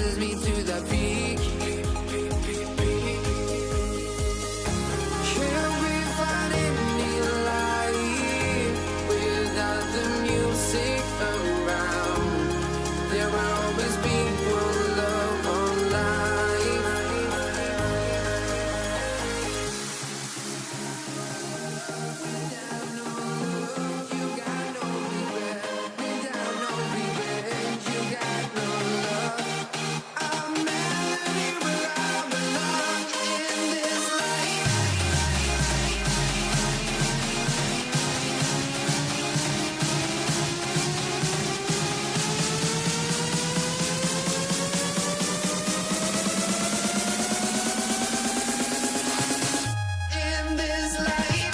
rises me to the peak. Can we find any light without the music around? There will always be one love, one life. Without no love, you got no regret. Without no revenge, you got no love. I'm melody where I belong in this life. In this life.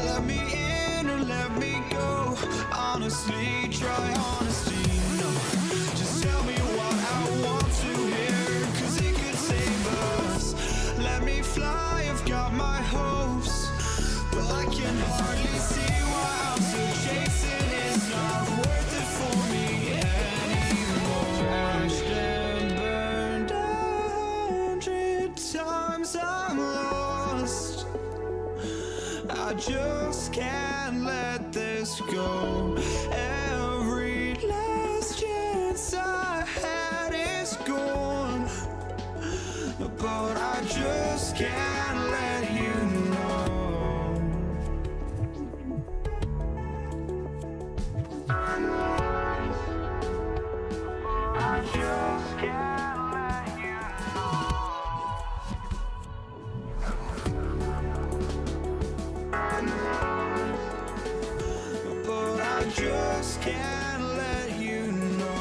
Let me in or let me go. Honestly, try honesty. No, just tell me what I want to hear, 'cause it could save us. Let me fly, I've got my hopes, but I can hardly see why I'm still chasing. It's not worth it for me anymore. Crashed and burned 100 times, I'm lost. I just can't let this go. Every last chance I had is gone, but I just can't let you know. I just can't let you know. But I just can't let you know.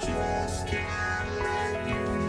just can't let you.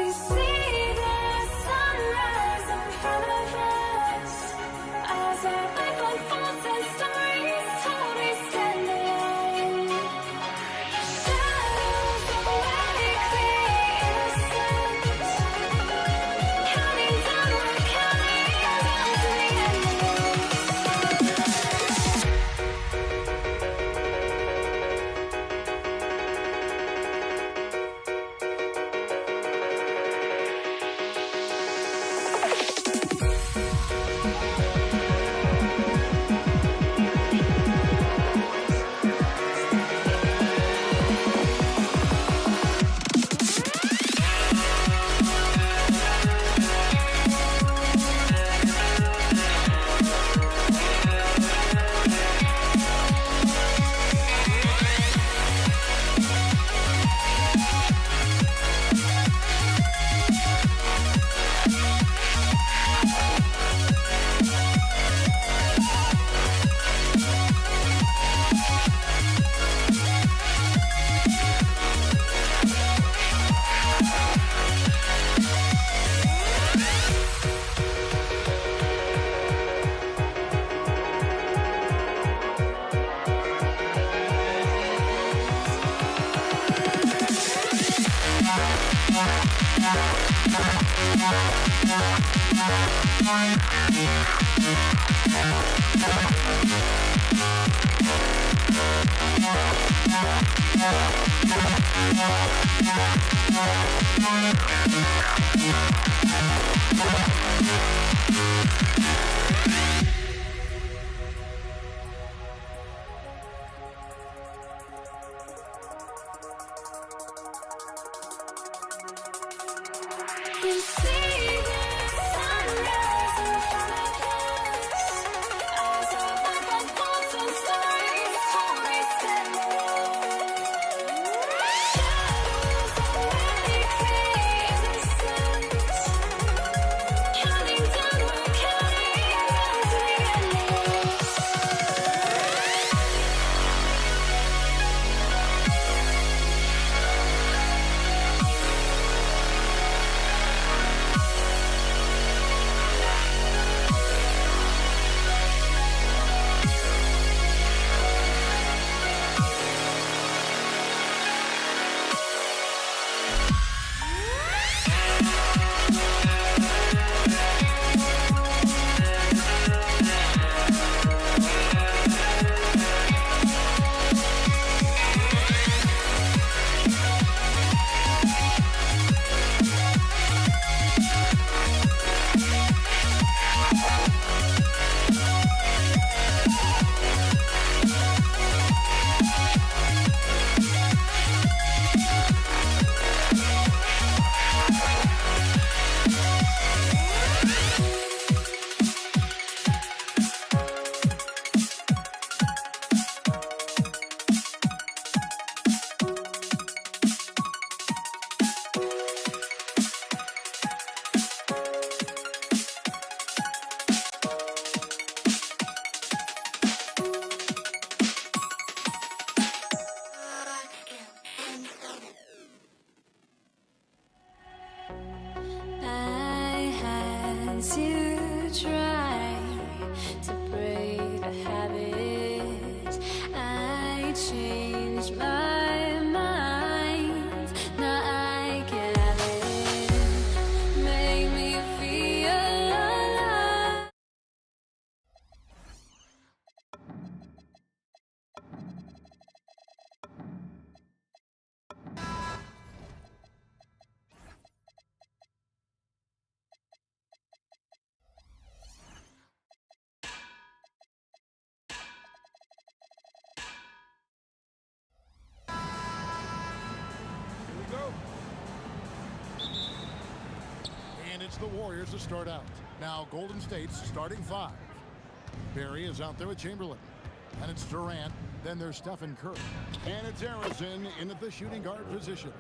We see the sunrise in front of us as our life unfolds and stories told. We stand alone. Shadows awake the innocence, counting down, we're counting down to the end of we see the sunrise in front of us as our life unfolds and stories told. We stand alone. Shadows awake the innocence, counting down, we're counting down to the end of to try to break the habit. I changed my mind. Now I can have it. Make me feel alive. And it's the Warriors to start out. Now Golden State's starting five. Barry is out there with Chamberlain. And it's Durant. Then there's Stephen Curry. And it's Harrison in at the shooting guard position.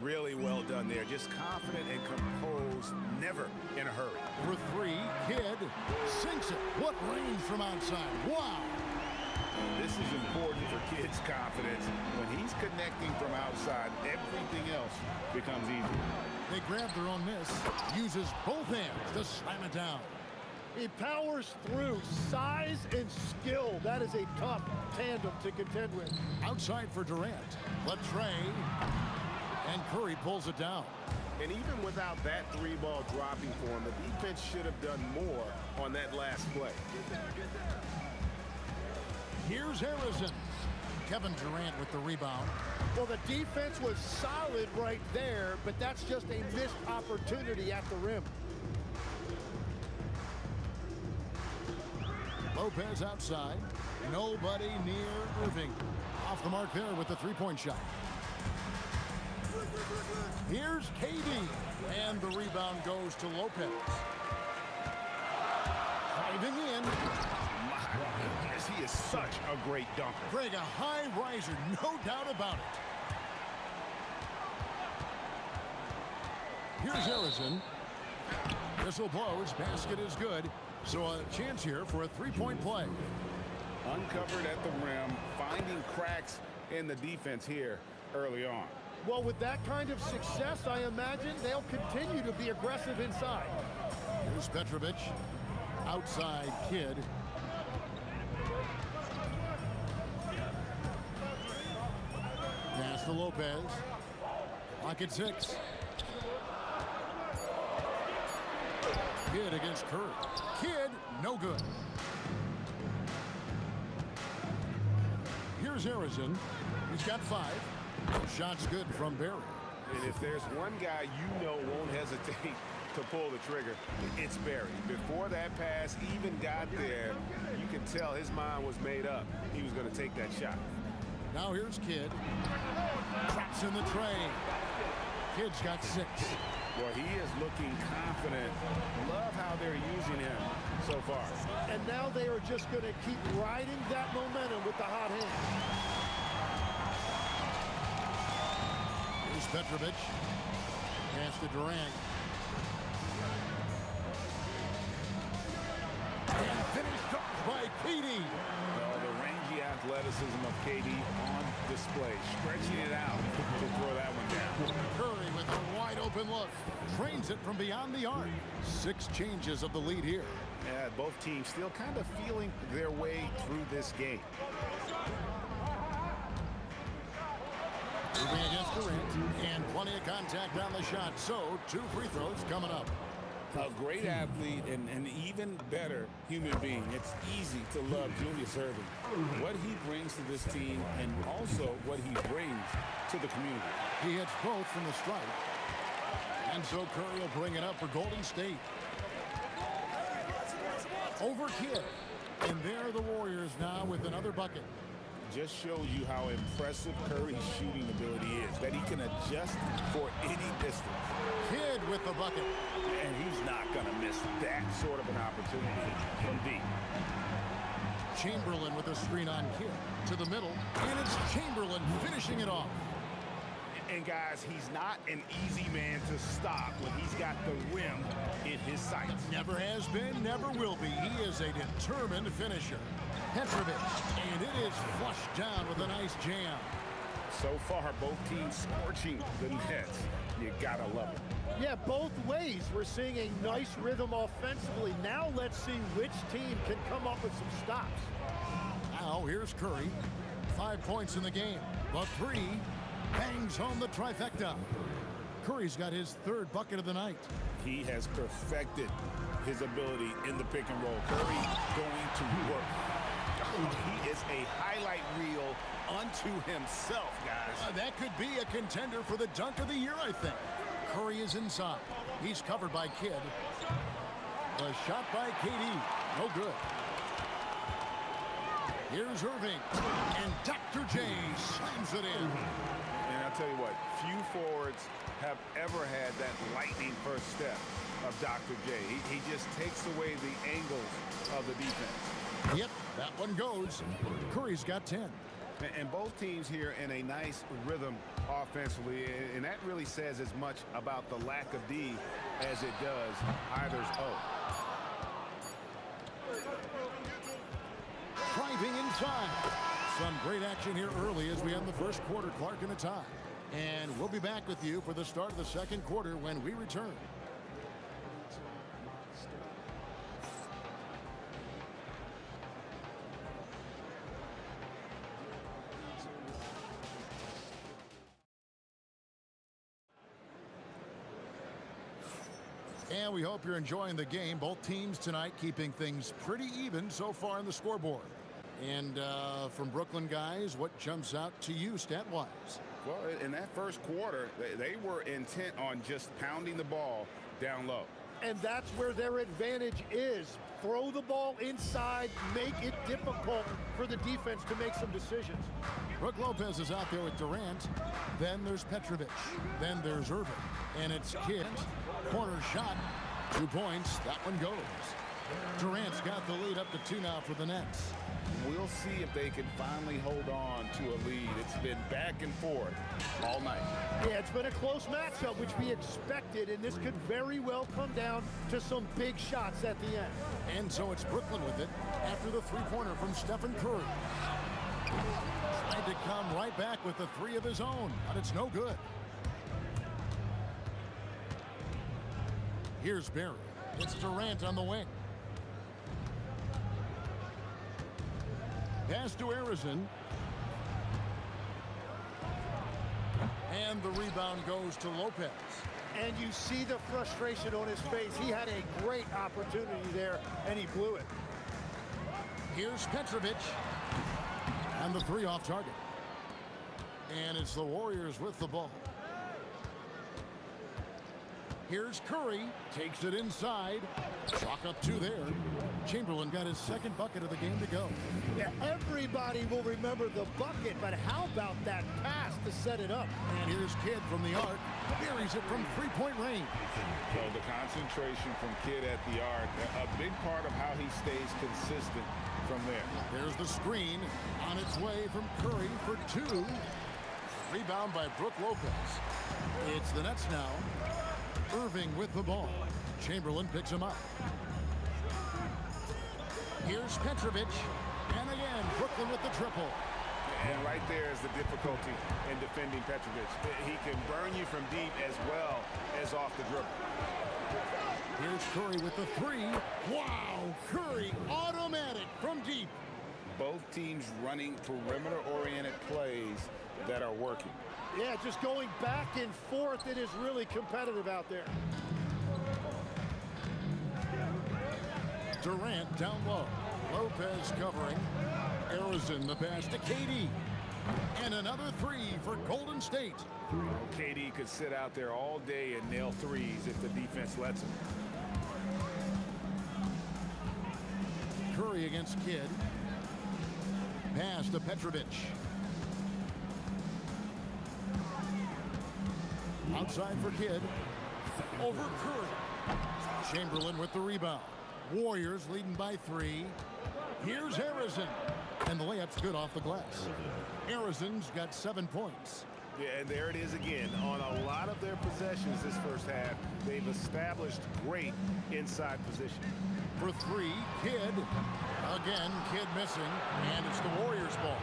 Really well done there. Just confident and composed, never in a hurry. For three, Kidd sinks it. What range from outside. Wow. This is important for Kidd's confidence. When he's connecting from outside, everything else becomes easy. They grab their own miss, uses both hands to slam it down. He powers through. Size and skill. That is a tough tandem to contend with. Outside for Durant. Latrey. And Curry pulls it down. And even without that three-ball dropping for him, the defense should have done more on that last play. Here's Harrison. Kevin Durant with the rebound. Well, the defense was solid right there, but that's just a missed opportunity at the rim. Lopez outside. Nobody near Irving. Off the mark there with the three-point shot. Here's KD. And the rebound goes to Lopez. Driving in. My goodness, he is such a great dunker. Greg, a high riser, no doubt about it. Here's Harrison. Whistle blows. Basket is good. So a chance here for a three-point play. Uncovered at the rim, finding cracks in the defense here early on. Well, with that kind of success, I imagine they'll continue to be aggressive inside. Here's Petrovic. Outside Kid. Pass to Lopez. Lock at 6. Kid against Curry. Kid, no good. Here's Harrison. He's got 5. Shot's good from Barry. And if there's one guy you know won't hesitate to pull the trigger, it's Barry. Before that pass even got there, you can tell his mind was made up. He was going to take that shot. Now here's Kid. Traps in the tray. Kid's got 6. Well, he is looking confident. Love how they're using him so far. And now they are just going to keep riding that momentum with the hot hand. Here's Petrovic. Pass to Durant. And finished off by KD. The rangy athleticism of KD on display. Stretching it out to throw that one down. Curry with a wide open look. Trains it from beyond the arc. 6 changes of the lead here. Yeah, both teams still kind of feeling their way through this game. Moving against Durant. And plenty of contact on the shot. So 2 free throws coming up. A great athlete and an even better human being. It's easy to love Julius Irving. What he brings to this team and also what he brings to the community. He hits both from the stripe. And so Curry will bring it up for Golden State. Over Kid. And there are the Warriors now with another bucket. Just shows you how impressive Curry's shooting ability is, that he can adjust for any distance. Kid with the bucket. And he's not going to miss that sort of an opportunity from deep. Chamberlain with a screen on Kid. To the middle. And it's Chamberlain finishing it off. And guys, he's not an easy man to stop when he's got the rim in his sights. Never has been, never will be. He is a determined finisher. Petrovic, and it is flushed down with a nice jam. So far, both teams scorching the nets. You gotta love it. Yeah, both ways. We're seeing a nice rhythm offensively. Now let's see which team can come up with some stops. Now here's Curry. 5 points in the game. The 3 bangs home the trifecta. Curry's got his 3rd bucket of the night. He has perfected his ability in the pick and roll. Curry going to work. He is a highlight reel unto himself, guys. That could be a contender for the dunk of the year, I think. Curry is inside. He's covered by Kidd. The shot by KD. No good. Here's Irving. And Dr. J slams it in. And I'll tell you what, few forwards have ever had that lightning first step of Dr. J. He just takes away the angles of the defense. Yep, that one goes. Curry's got 10. And both teams here in a nice rhythm offensively, and that really says as much about the lack of D as it does either's O. Driving inside. Some great action here early as we end the first quarter. Clark in a tie. And we'll be back with you for the start of the second quarter when we return. And we hope you're enjoying the game. Both teams tonight keeping things pretty even so far on the scoreboard. And from Brooklyn, guys, what jumps out to you stat-wise? Well, in that first quarter, they were intent on just pounding the ball down low. And that's where their advantage is. Throw the ball inside, make it difficult for the defense to make some decisions. Brook Lopez is out there with Durant. Then there's Petrovic. Then there's Irving. And it's Kidd. Corner shot. 2 points. That one goes. Durant's got the lead up to 2 now for the Nets. We'll see if they can finally hold on to a lead. It's been back and forth all night. Yeah, it's been a close matchup, which we expected, and this could very well come down to some big shots at the end. And so it's Brooklyn with it after the three-pointer from Stephen Curry. Tried to come right back with the 3 of his own, but it's no good. Here's Barry. It's Durant on the wing. Pass to Arizin. And the rebound goes to Lopez. And you see the frustration on his face. He had a great opportunity there, and he blew it. Here's Petrovic. And the 3 off target. And it's the Warriors with the ball. Here's Curry. Takes it inside. Chalk up 2 there. Chamberlain got his second bucket of the game to go. Yeah, everybody will remember the bucket, but how about that pass to set it up? And here's Kidd from the arc. Buries it from 3-point range. So the concentration from Kidd at the arc, a big part of how he stays consistent from there. There's the screen on its way from Curry for 2. Rebound by Brook Lopez. It's the Nets now. Irving with the ball. Chamberlain picks him up. Here's Petrovic. And again, Brooklyn with the triple. And right there is the difficulty in defending Petrovic. He can burn you from deep as well as off the dribble. Here's Curry with the 3. Wow! Curry automatic from deep. Both teams running perimeter-oriented plays that are working. Yeah, just going back and forth. It is really competitive out there. Durant down low. Lopez covering. Arizin the pass to KD. And another 3 for Golden State. KD could sit out there all day and nail 3s if the defense lets him. Curry against Kidd. Pass to Petrovic. Outside for Kidd. Over Curry. Chamberlain with the rebound. Warriors leading by 3. Here's Arizin. And the layup's good off the glass. Arizin's got 7 points. Yeah, and there it is again. On a lot of their possessions this first half, they've established great inside position. For 3, Kidd. Again, Kidd missing. And it's the Warriors' ball.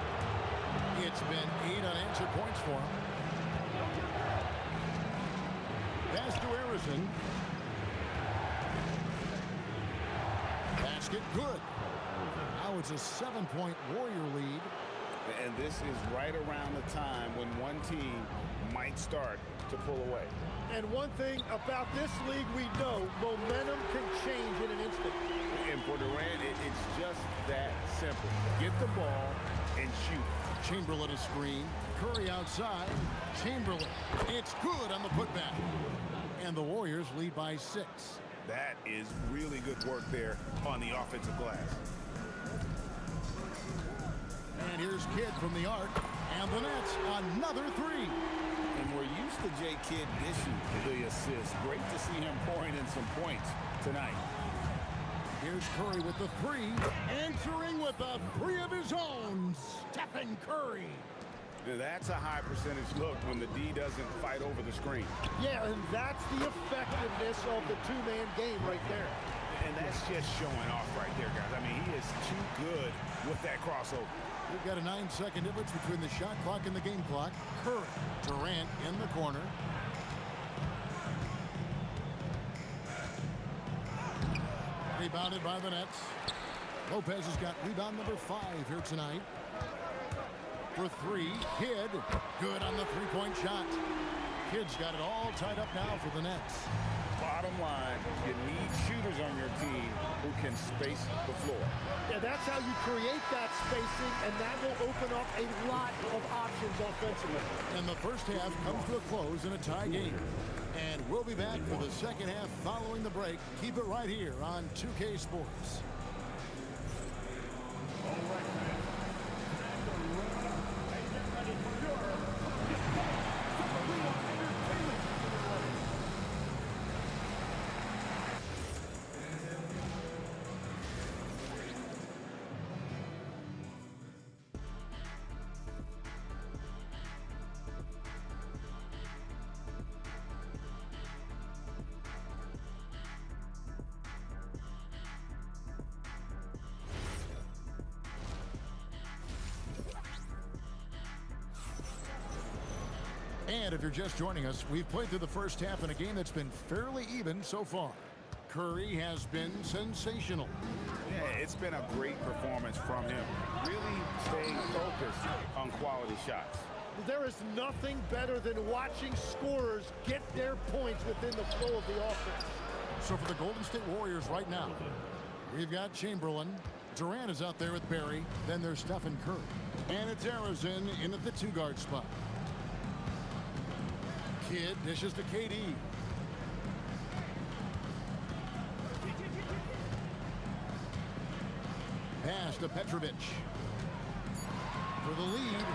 It's been 8 unanswered points for him. Pass to Arizin. Basket good. Now it's a 7-point Warrior lead. And this is right around the time when one team might start to pull away. And one thing about this league we know, momentum can change in an instant. And for Durant, it's just that simple. Get the ball and shoot. Chamberlain a screen. Curry outside. Chamberlain. It's good on the putback. And the Warriors lead by 6. That is really good work there on the offensive glass. And here's Kidd from the arc. And the Nets, another 3. And we're used to J. Kidd dishing the assist. Great to see him pouring in some points tonight. Here's Curry with the 3. Answering with a 3 of his own. Stephen Curry. That's a high percentage look when the D doesn't fight over the screen. Yeah, and that's the effectiveness of the 2-man game right there. And that's just showing off right there, guys. I mean, he is too good with that crossover. We've got a 9-second difference between the shot clock and the game clock. Curry, Durant in the corner. Rebounded by the Nets. Lopez has got rebound number 5 here tonight. For 3, Kidd. Good on the three-point shot. Kidd's got it all tied up now for the Nets. Bottom line, you need shooters on your team who can space the floor. Yeah, that's how you create that spacing, and that will open up a lot of options offensively. And the first half comes to a close in a tie game. And we'll be back for the second half following the break. Keep it right here on 2K Sports. And if you're just joining us, we've played through the first half in a game that's been fairly even so far. Curry has been sensational. Yeah, it's been a great performance from him. Really staying focused on quality shots. There is nothing better than watching scorers get their points within the flow of the offense. So for the Golden State Warriors right now, we've got Chamberlain. Durant is out there with Barry. Then there's Stephen Curry. And it's Arizin in at the 2-guard spot. Kidd dishes to KD. Pass to Petrovic. For the lead.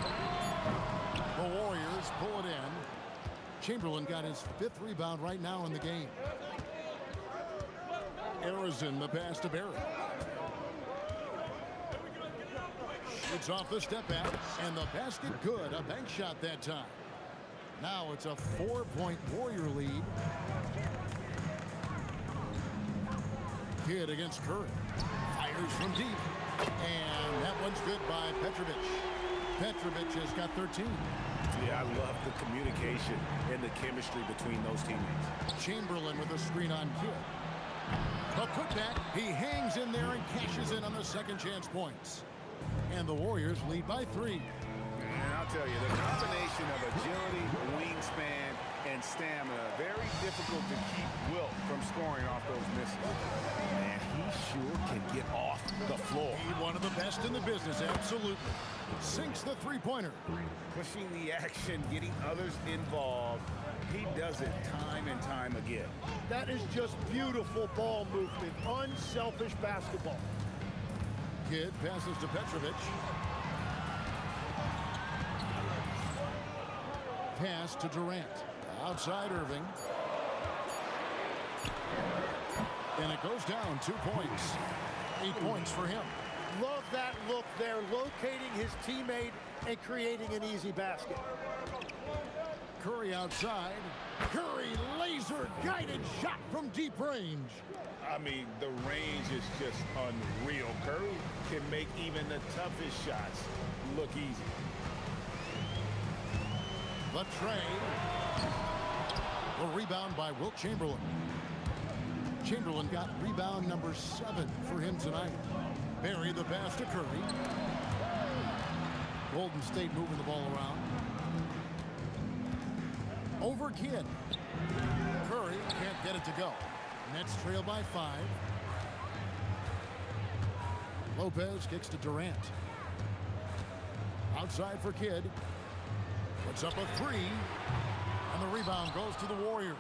The Warriors pull it in. Chamberlain got his 5th rebound right now in the game. Arizin the pass to Barry. Shoots off the step back. And the basket good. A bank shot that time. Now it's a 4-point Warrior lead. Kidd against Curry. Fires from deep. And that one's good by Petrovic. Petrovic has got 13. Yeah, I love the communication and the chemistry between those teammates. Chamberlain with a screen on Kidd. The putback. He hangs in there and cashes in on the second chance points. And the Warriors lead by 3. And I'll tell you, the combination of agility, wingspan, and stamina, very difficult to keep Wilt from scoring off those misses. Man, he sure can get off the floor. He's one of the best in the business, absolutely. Sinks the three-pointer. Pushing the action, getting others involved. He does it time and time again. That is just beautiful ball movement, unselfish basketball. Kidd passes to Petrovic. Pass to Durant. Outside Irving. And it goes down 2 points. 8 points for him. Love that look there, locating his teammate and creating an easy basket. Curry outside. Curry laser guided shot from deep range. I mean, the range is just unreal. Curry can make even the toughest shots look easy. The trade. The rebound by Wilt Chamberlain. Chamberlain got rebound number 7 for him tonight. Barry the pass to Curry. Golden State moving the ball around. Over Kidd. Curry can't get it to go. Nets trail by 5. Lopez kicks to Durant. Outside for Kidd. Puts up a 3. And the rebound goes to the Warriors.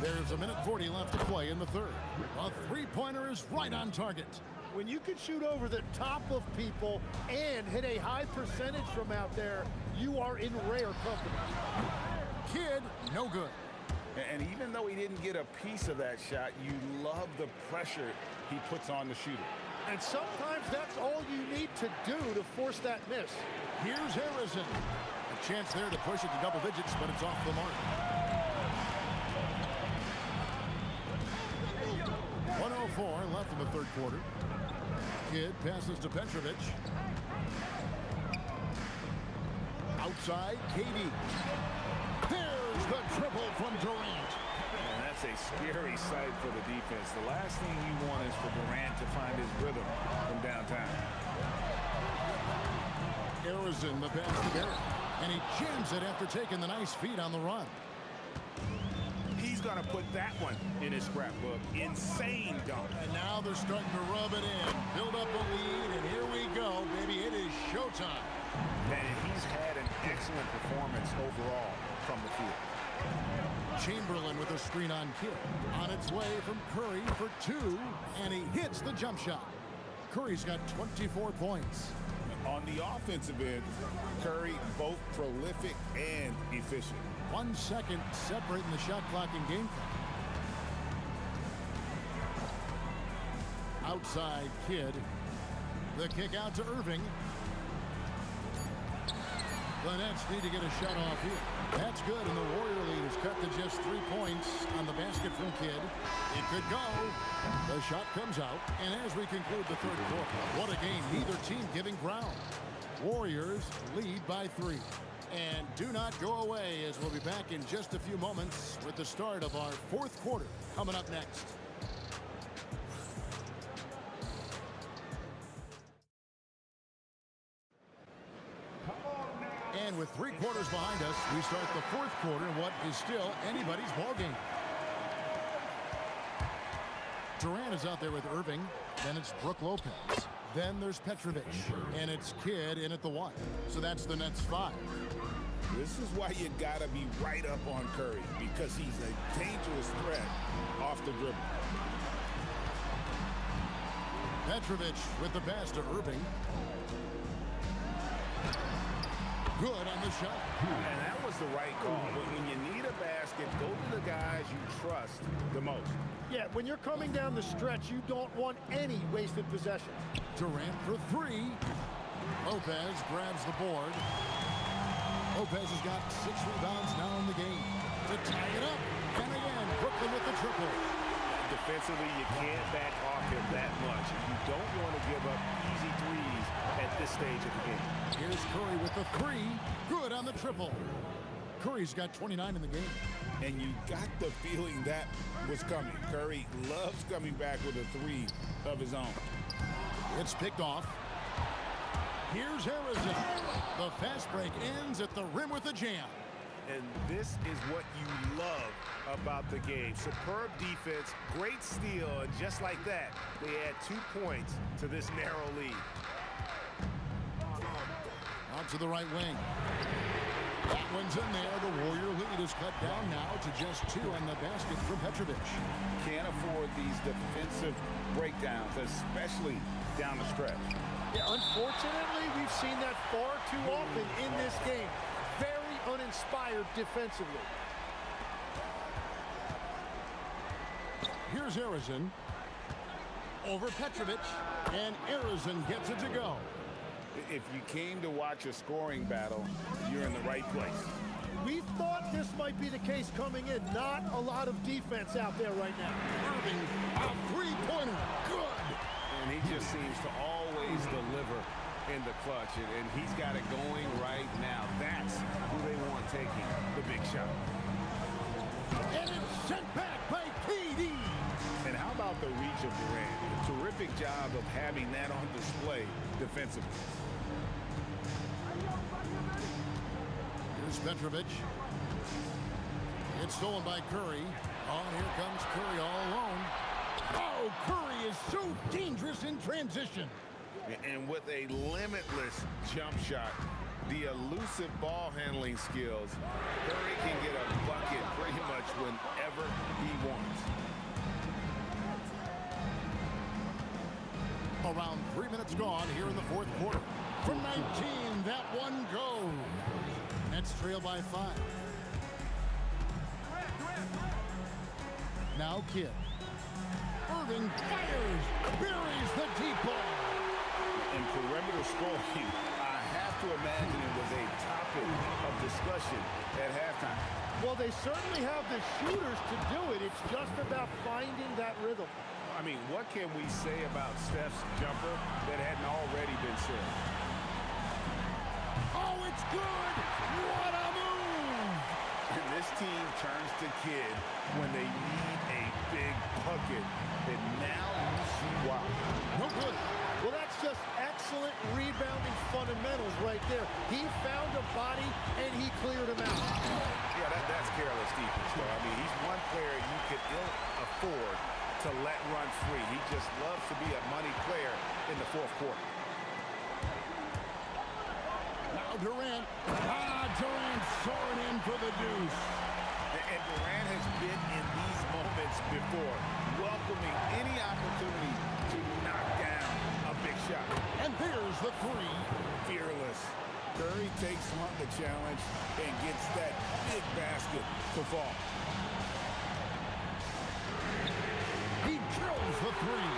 There's a minute 40 left to play in the third. A three-pointer is right on target. When you can shoot over the top of people and hit a high percentage from out there, you are in rare company. Kidd, no good. And even though he didn't get a piece of that shot, you love the pressure he puts on the shooter. And sometimes that's all you need to do to force that miss. Here's Harrison. A chance there to push it to double digits, but it's off the mark. 1:04 left left in the third quarter. Kidd passes to Petrovic. Outside, Katie. There's the triple from Durant. And that's a scary sight for the defense. The last thing you want is for Durant to find his rhythm from downtown. Arizin, the pass to Barry. And he jams it after taking the nice feed on the run. He's going to put that one in his scrapbook. Insane dunk. And now they're starting to rub it in. Build up a lead, and here we go, baby. It is showtime. And he's had an excellent performance overall from the field. Chamberlain with a screen on Kidd. On its way from Curry for two, and he hits the jump shot. Curry's got 24 points. On the offensive end, Curry both prolific and efficient. 1 second separating the shot clock and game clock. Outside Kidd. The kick out to Irving. The Nets need to get a shot off here. That's good, and the Warrior lead is cut to just 3 points on the basket from Kidd. It could go. The shot comes out, and as we conclude the third quarter, what a game. Neither team giving ground. Warriors lead by 3. And do not go away, as we'll be back in just a few moments with the start of our fourth quarter coming up next. And with 3 quarters behind us, we start the fourth quarter in what is still anybody's ball game. Durant is out there with Irving. Then it's Brook Lopez. Then there's Petrovic. And it's Kidd in at the 1. So that's the Nets 5. This is why you got to be right up on Curry, because he's a dangerous threat off the dribble. Petrovic with the pass to Irving. Good on the shot. And that was the right call. But when you need a basket, go to the guys you trust the most. Yeah, when you're coming down the stretch, you don't want any wasted possession. Durant for 3. Lopez grabs the board. Lopez has got 6 rebounds now in the game to tie it up. And again, Brooklyn with the triple. Defensively, you can't back off him that much. You don't want to give up easy threes at this stage of the game. Here's Curry with the 3. Good on the triple. Curry's got 29 in the game. And you got the feeling that was coming. Curry loves coming back with a 3 of his own. It's picked off. Here's Arizin. The fast break ends at the rim with a jam. And this is what you love about the game. Superb defense, great steal, and just like that, they add 2 points to this narrow lead. Out to the right wing. That one's in there. The Warrior lead is cut down now to just 2 on the basket from Petrovic. Can't afford these defensive breakdowns, especially down the stretch. Yeah, unfortunately, we've seen that far too often in this game. Very uninspired defensively. Here's Arizin. Over Petrovic. And Arizin gets it to go. If you came to watch a scoring battle, you're in the right place. We thought this might be the case coming in. Not a lot of defense out there right now. Irving, a 3-pointer. Good. And he just seems to always deliver in the clutch. And he's got it going right now. That's who they want taking the big shot. And it's sent back by KD. And how about the reach of Durant? A terrific job of having that on display defensively. Here's Petrovic. It's stolen by Curry. Oh, here comes Curry all alone. Oh, Curry is so dangerous in transition. And with a limitless jump shot, the elusive ball handling skills, Curry can get a bucket pretty much whenever he wants. Around 3 minutes gone here in the fourth quarter. From 19, that one goes. Nets trail by 5. Now Kidd. Irving fires. Buries the deep ball. In perimeter scoring, I have to imagine it was a topic of discussion at halftime. Well, they certainly have the shooters to do it. It's just about finding that rhythm. I mean, what can we say about Steph's jumper that hadn't already been said? Oh, it's good! What a move! And this team turns to Kidd when they need a big bucket. And now you see why. No good. Well, that's just excellent rebounding fundamentals right there. He found a body, and he cleared him out. Yeah, that's careless defense, though. I mean, he's one player you could ill afford to let run free. He just loves to be a money player in the fourth quarter. Now Durant. Durant soaring in for the deuce. And Durant has been in these moments before, welcoming any opportunity to knock down a big shot. And there's the three. Fearless. Curry takes on the challenge and gets that big basket to fall. He drills the three.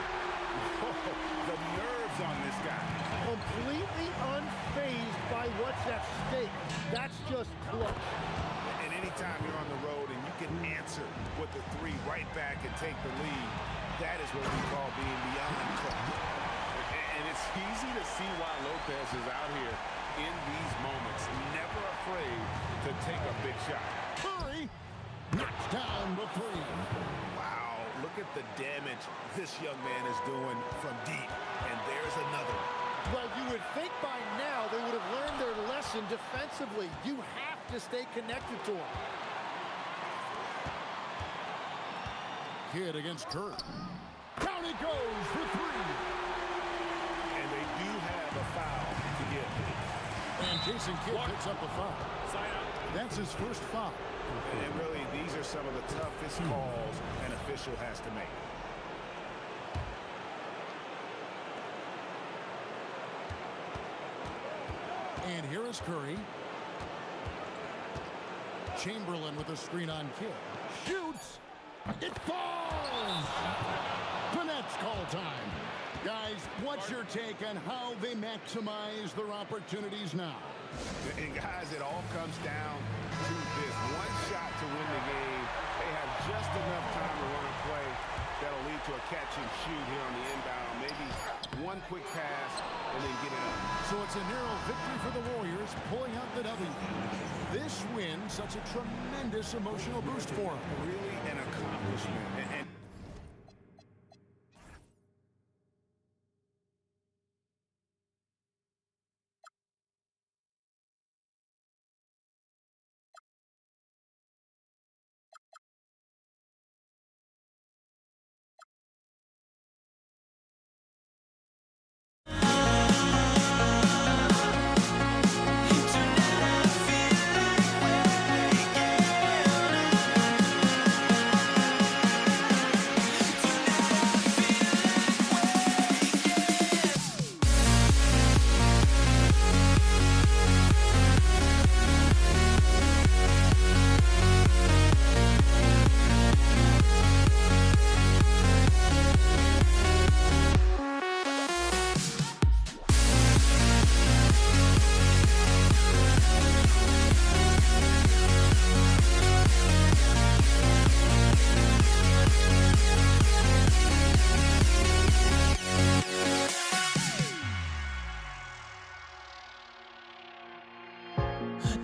The nerves on this guy. Completely unfazed by what's at stake. That's just clutch. And anytime you're on the road and you can answer with the three right back and take the lead, that is what we call being beyond clutch. And it's easy to see why Lopez is out here in these moments, never afraid to take a big shot. Curry knocks down the three. Wow, look at the damage this young man is doing from deep. And there's another. Well, you would think by now they would have learned their lesson defensively. You have to stay connected to him. Kidd against Curry. Down he goes for three. And they do have a foul to give. And Jason Kidd picks up a foul. That's his first foul. And really, these are some of the toughest calls an official has to make. And here is Curry. Chamberlain with a screen on Kidd. Shoots. It falls. The Nets call time. Guys, what's your take on how they maximize their opportunities now? And guys, it all comes down to this one shot to win the game. They have just enough time to run a play that'll lead to a catch and shoot here on the inbound. Maybe one quick pass and then get it up. So it's a narrow victory for the Warriors, pulling out the W. This win, such a tremendous emotional boost for them. Really an accomplishment. And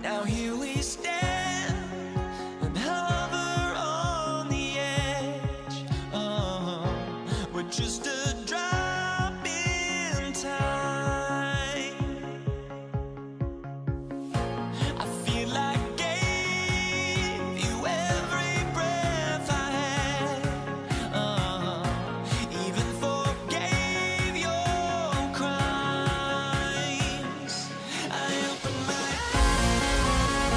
Now here we stand and hover on the edge. We're just a drop in time. I feel like I gave you every breath I had. Even forgave your crimes. I opened my eyes.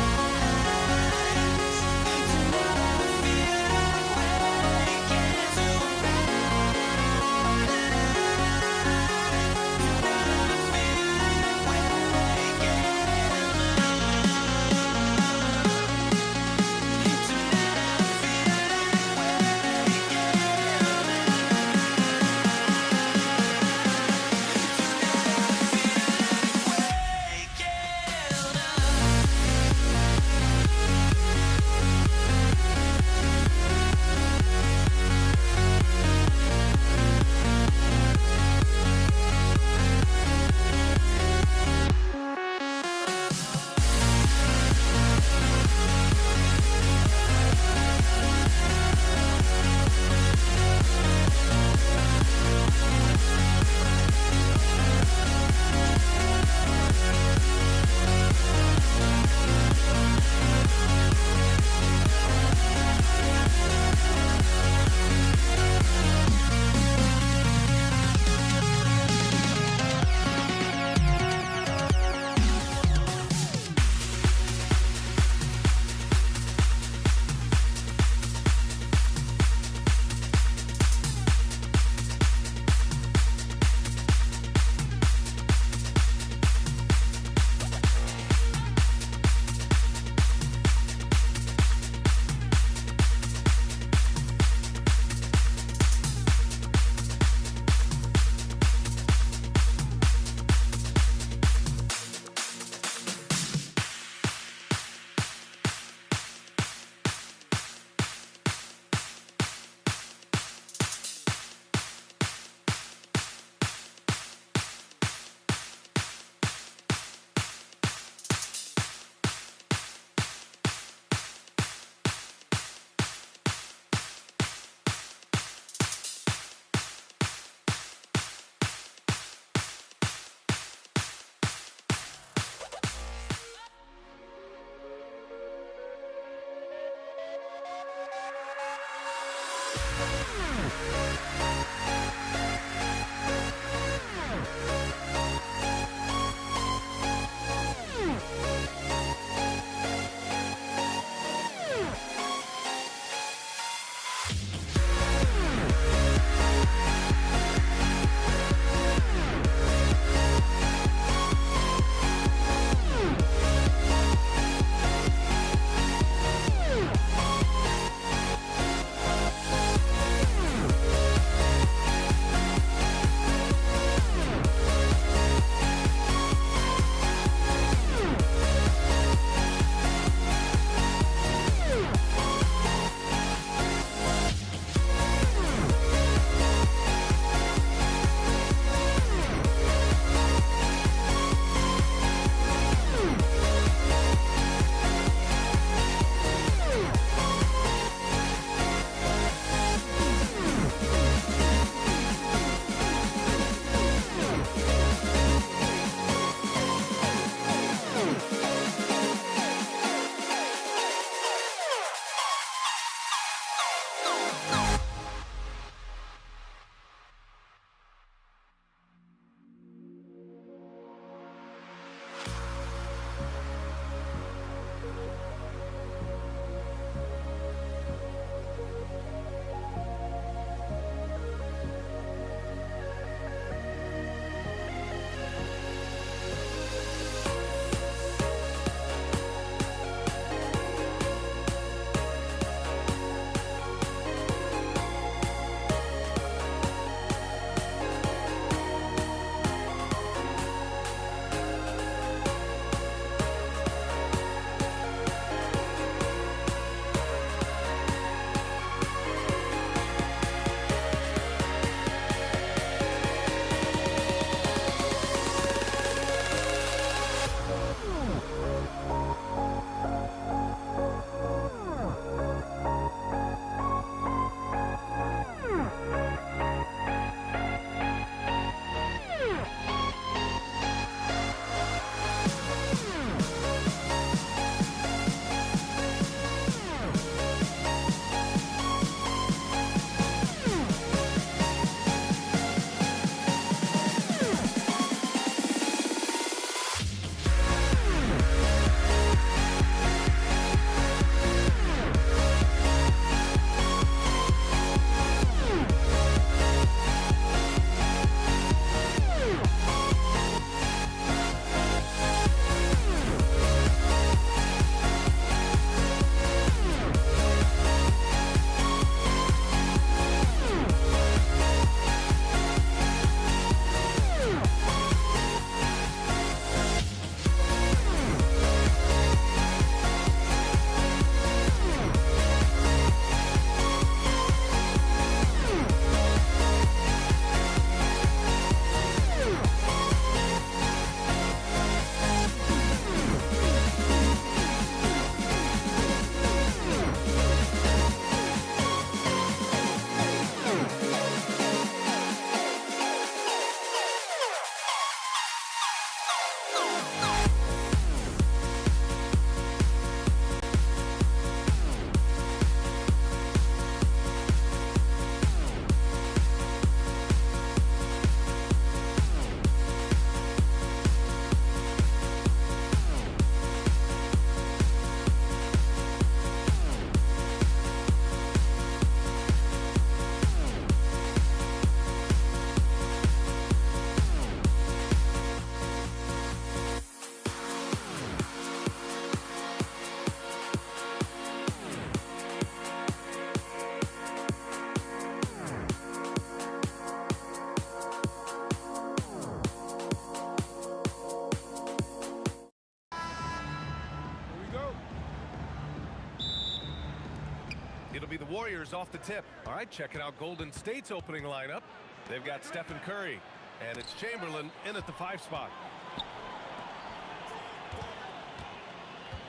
It'll be the Warriors off the tip. All right, checking out Golden State's opening lineup. They've got Stephen Curry, and it's Chamberlain in at the 5 spot.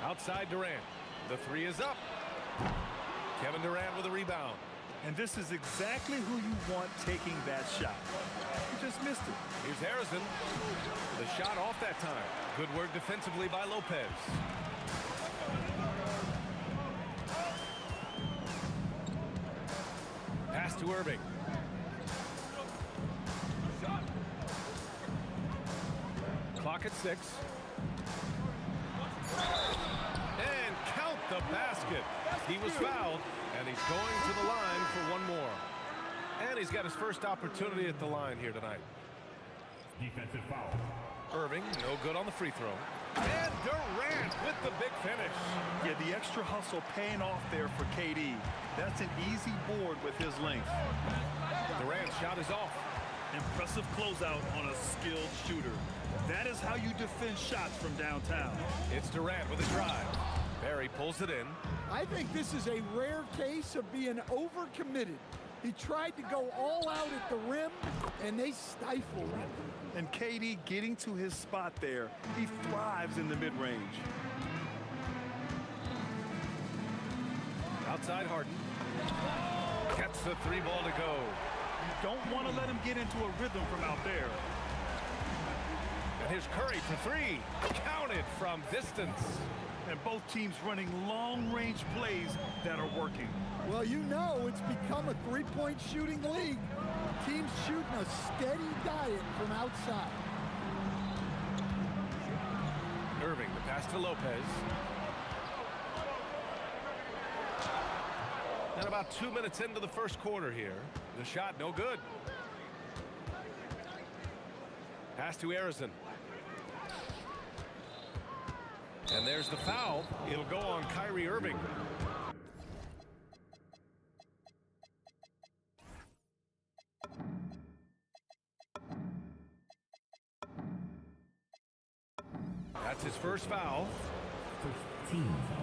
Outside Durant. The 3 is up. Kevin Durant with a rebound. And this is exactly who you want taking that shot. He just missed it. Here's Harrison. The shot off that time. Good work defensively by Lopez. Pass to Irving. Clock at 6. And count the basket. He was fouled, and he's going to the line for one more. And he's got his first opportunity at the line here tonight. Defensive foul. Irving, no good on the free throw. And Durant with the big finish. Yeah, the extra hustle paying off there for KD. That's an easy board with his length. Durant's shot is off. Impressive closeout on a skilled shooter. That is how you defend shots from downtown. It's Durant with a drive. Barry pulls it in. I think this is a rare case of being overcommitted. He tried to go all out at the rim, and they stifled him. And KD getting to his spot there. He thrives in the mid-range. Outside Harden. Gets the 3 ball to go. You don't want to let him get into a rhythm from out there. And here's Curry for 3. Counted from distance. And both teams running long-range plays that are working. Well, you know it's become a three-point shooting league. Teams shooting a steady diet from outside. Irving, the pass to Lopez. And about 2 minutes into the first quarter here. The shot no good. Pass to Harrison. And there's the foul. It'll go on Kyrie Irving. That's his first foul. First team foul.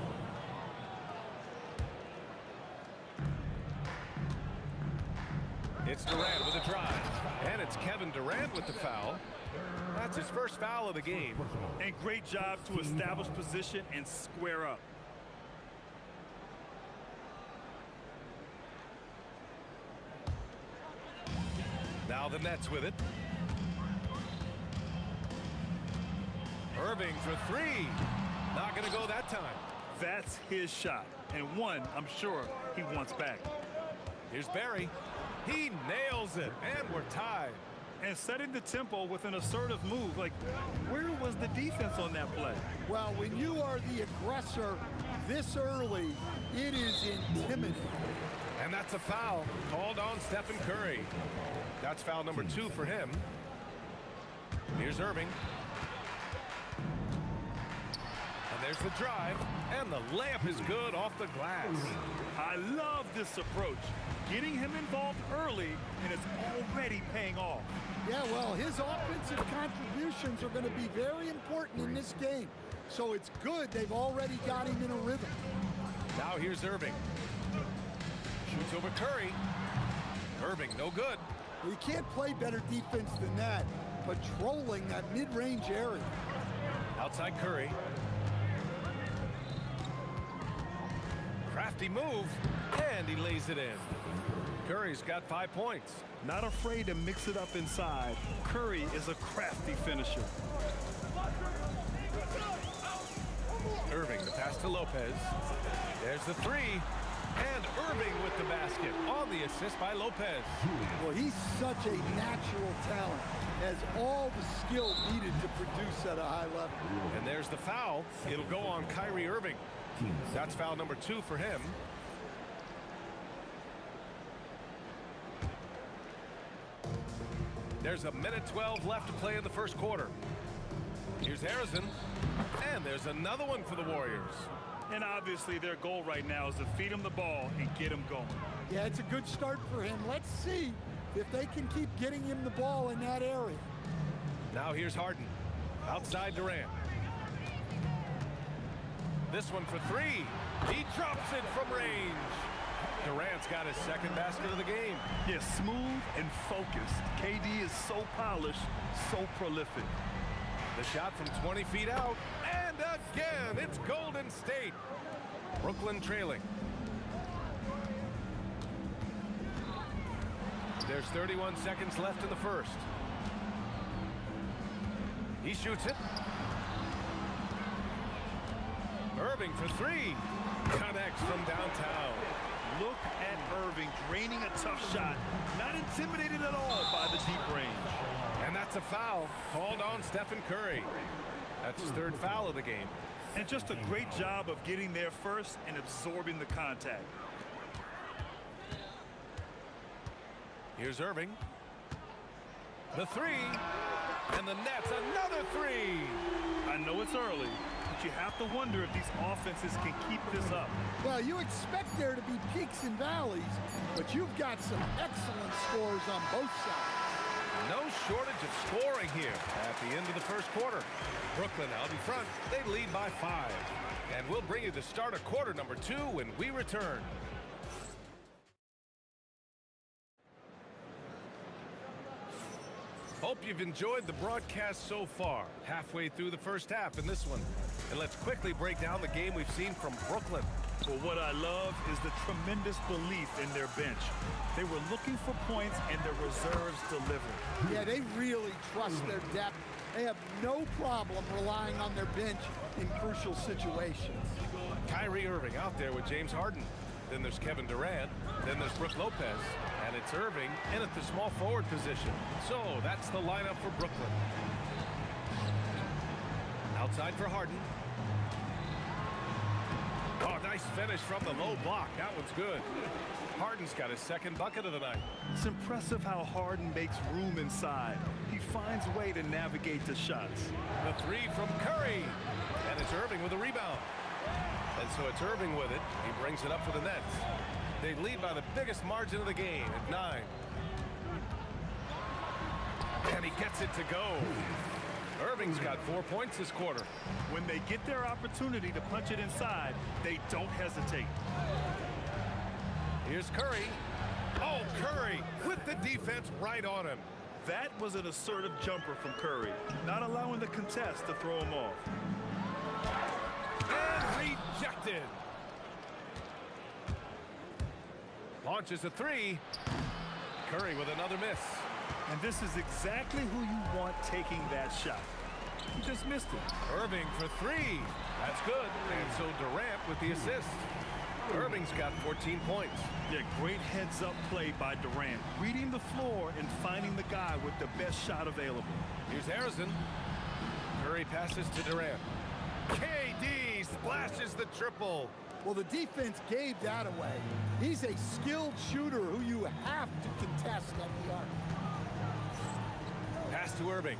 It's Durant with a drive. And it's Kevin Durant with the foul. That's his first foul of the game. And great job to establish position and square up. Now the Nets with it. Irving for 3. Not going to go that time. That's his shot. And one, I'm sure, he wants back. Here's Barry. He nails it. And we're tied. And setting the tempo with an assertive move. Like, where was the defense on that play? Well, when you are the aggressor this early, it is intimidating. And that's a foul called on Stephen Curry. That's foul number 2 for him. Here's Irving. And there's the drive. And the layup is good off the glass. I love this approach. Getting him involved early, and it's already paying off. Yeah, well, his offensive contributions are going to be very important in this game. So it's good they've already got him in a rhythm. Now here's Irving. Shoots over Curry. Irving, no good. You can't play better defense than that, patrolling that mid-range area. Outside Curry. Crafty move, and he lays it in. Curry's got 5 points. Not afraid to mix it up inside. Curry is a crafty finisher. to Lopez. There's the three. And Irving with the basket on the assist by Lopez. Well, he's such a natural talent. Has all the skill needed to produce at a high level. And there's the foul. It'll go on Kyrie Irving. That's foul number 2 for him. There's a minute 12 left to play in the first quarter. Here's Harrison. And there's another one for the Warriors. And obviously their goal right now is to feed him the ball and get him going. Yeah, it's a good start for him. Let's see if they can keep getting him the ball in that area. Now here's Harden. Outside Durant. This one for 3. He drops it from range. Durant's got his second basket of the game. Yeah, smooth and focused. KD is so polished, so prolific. The shot from 20 feet out. And again, it's Golden State. Brooklyn trailing. There's 31 seconds left in the first. He shoots it. Irving for 3. Connects from downtown. Look at Irving draining a tough shot. Not intimidated at all by the deep range. And that's a foul called on Stephen Curry. That's his 3rd foul of the game. And just a great job of getting there first and absorbing the contact. Here's Irving. The 3. And the net's another 3. I know it's early, but you have to wonder if these offenses can keep this up. Well, you expect there to be peaks and valleys, but you've got some excellent scores on both sides. No shortage of scoring here at the end of the first quarter. Brooklyn out in front. They lead by 5. And we'll bring you the start of quarter number 2 when we return. Hope you've enjoyed the broadcast so far. Halfway through the first half in this one. And let's quickly break down the game we've seen from Brooklyn. Well, what I love is the tremendous belief in their bench. They were looking for points, and their reserves delivered. Yeah, they really trust their depth. They have no problem relying on their bench in crucial situations. Kyrie Irving out there with James Harden. Then there's Kevin Durant. Then there's Brook Lopez. And it's Irving in at the small forward position. So that's the lineup for Brooklyn. Outside for Harden. Oh, nice finish from the low block. That one's good. Harden's got his second bucket of the night. It's impressive how Harden makes room inside. He finds a way to navigate the shots. The 3 from Curry. And it's Irving with a rebound. And so it's Irving with it. He brings it up for the Nets. They lead by the biggest margin of the game at 9. And he gets it to go. Irving's got 4 points this quarter. When they get their opportunity to punch it inside, they don't hesitate. Here's Curry. Oh, Curry with the defense right on him. That was an assertive jumper from Curry, not allowing the contest to throw him off. And rejected. Launches a 3. Curry with another miss. And this is exactly who you want taking that shot. He just missed it. Irving for 3. That's good. And so Durant with the assist. Irving's got 14 points. Yeah, great heads-up play by Durant. Reading the floor and finding the guy with the best shot available. Here's Harrison. Curry passes to Durant. KD splashes the triple. Well, the defense gave that away. He's a skilled shooter who you have to contest at the arc. Pass to Irving.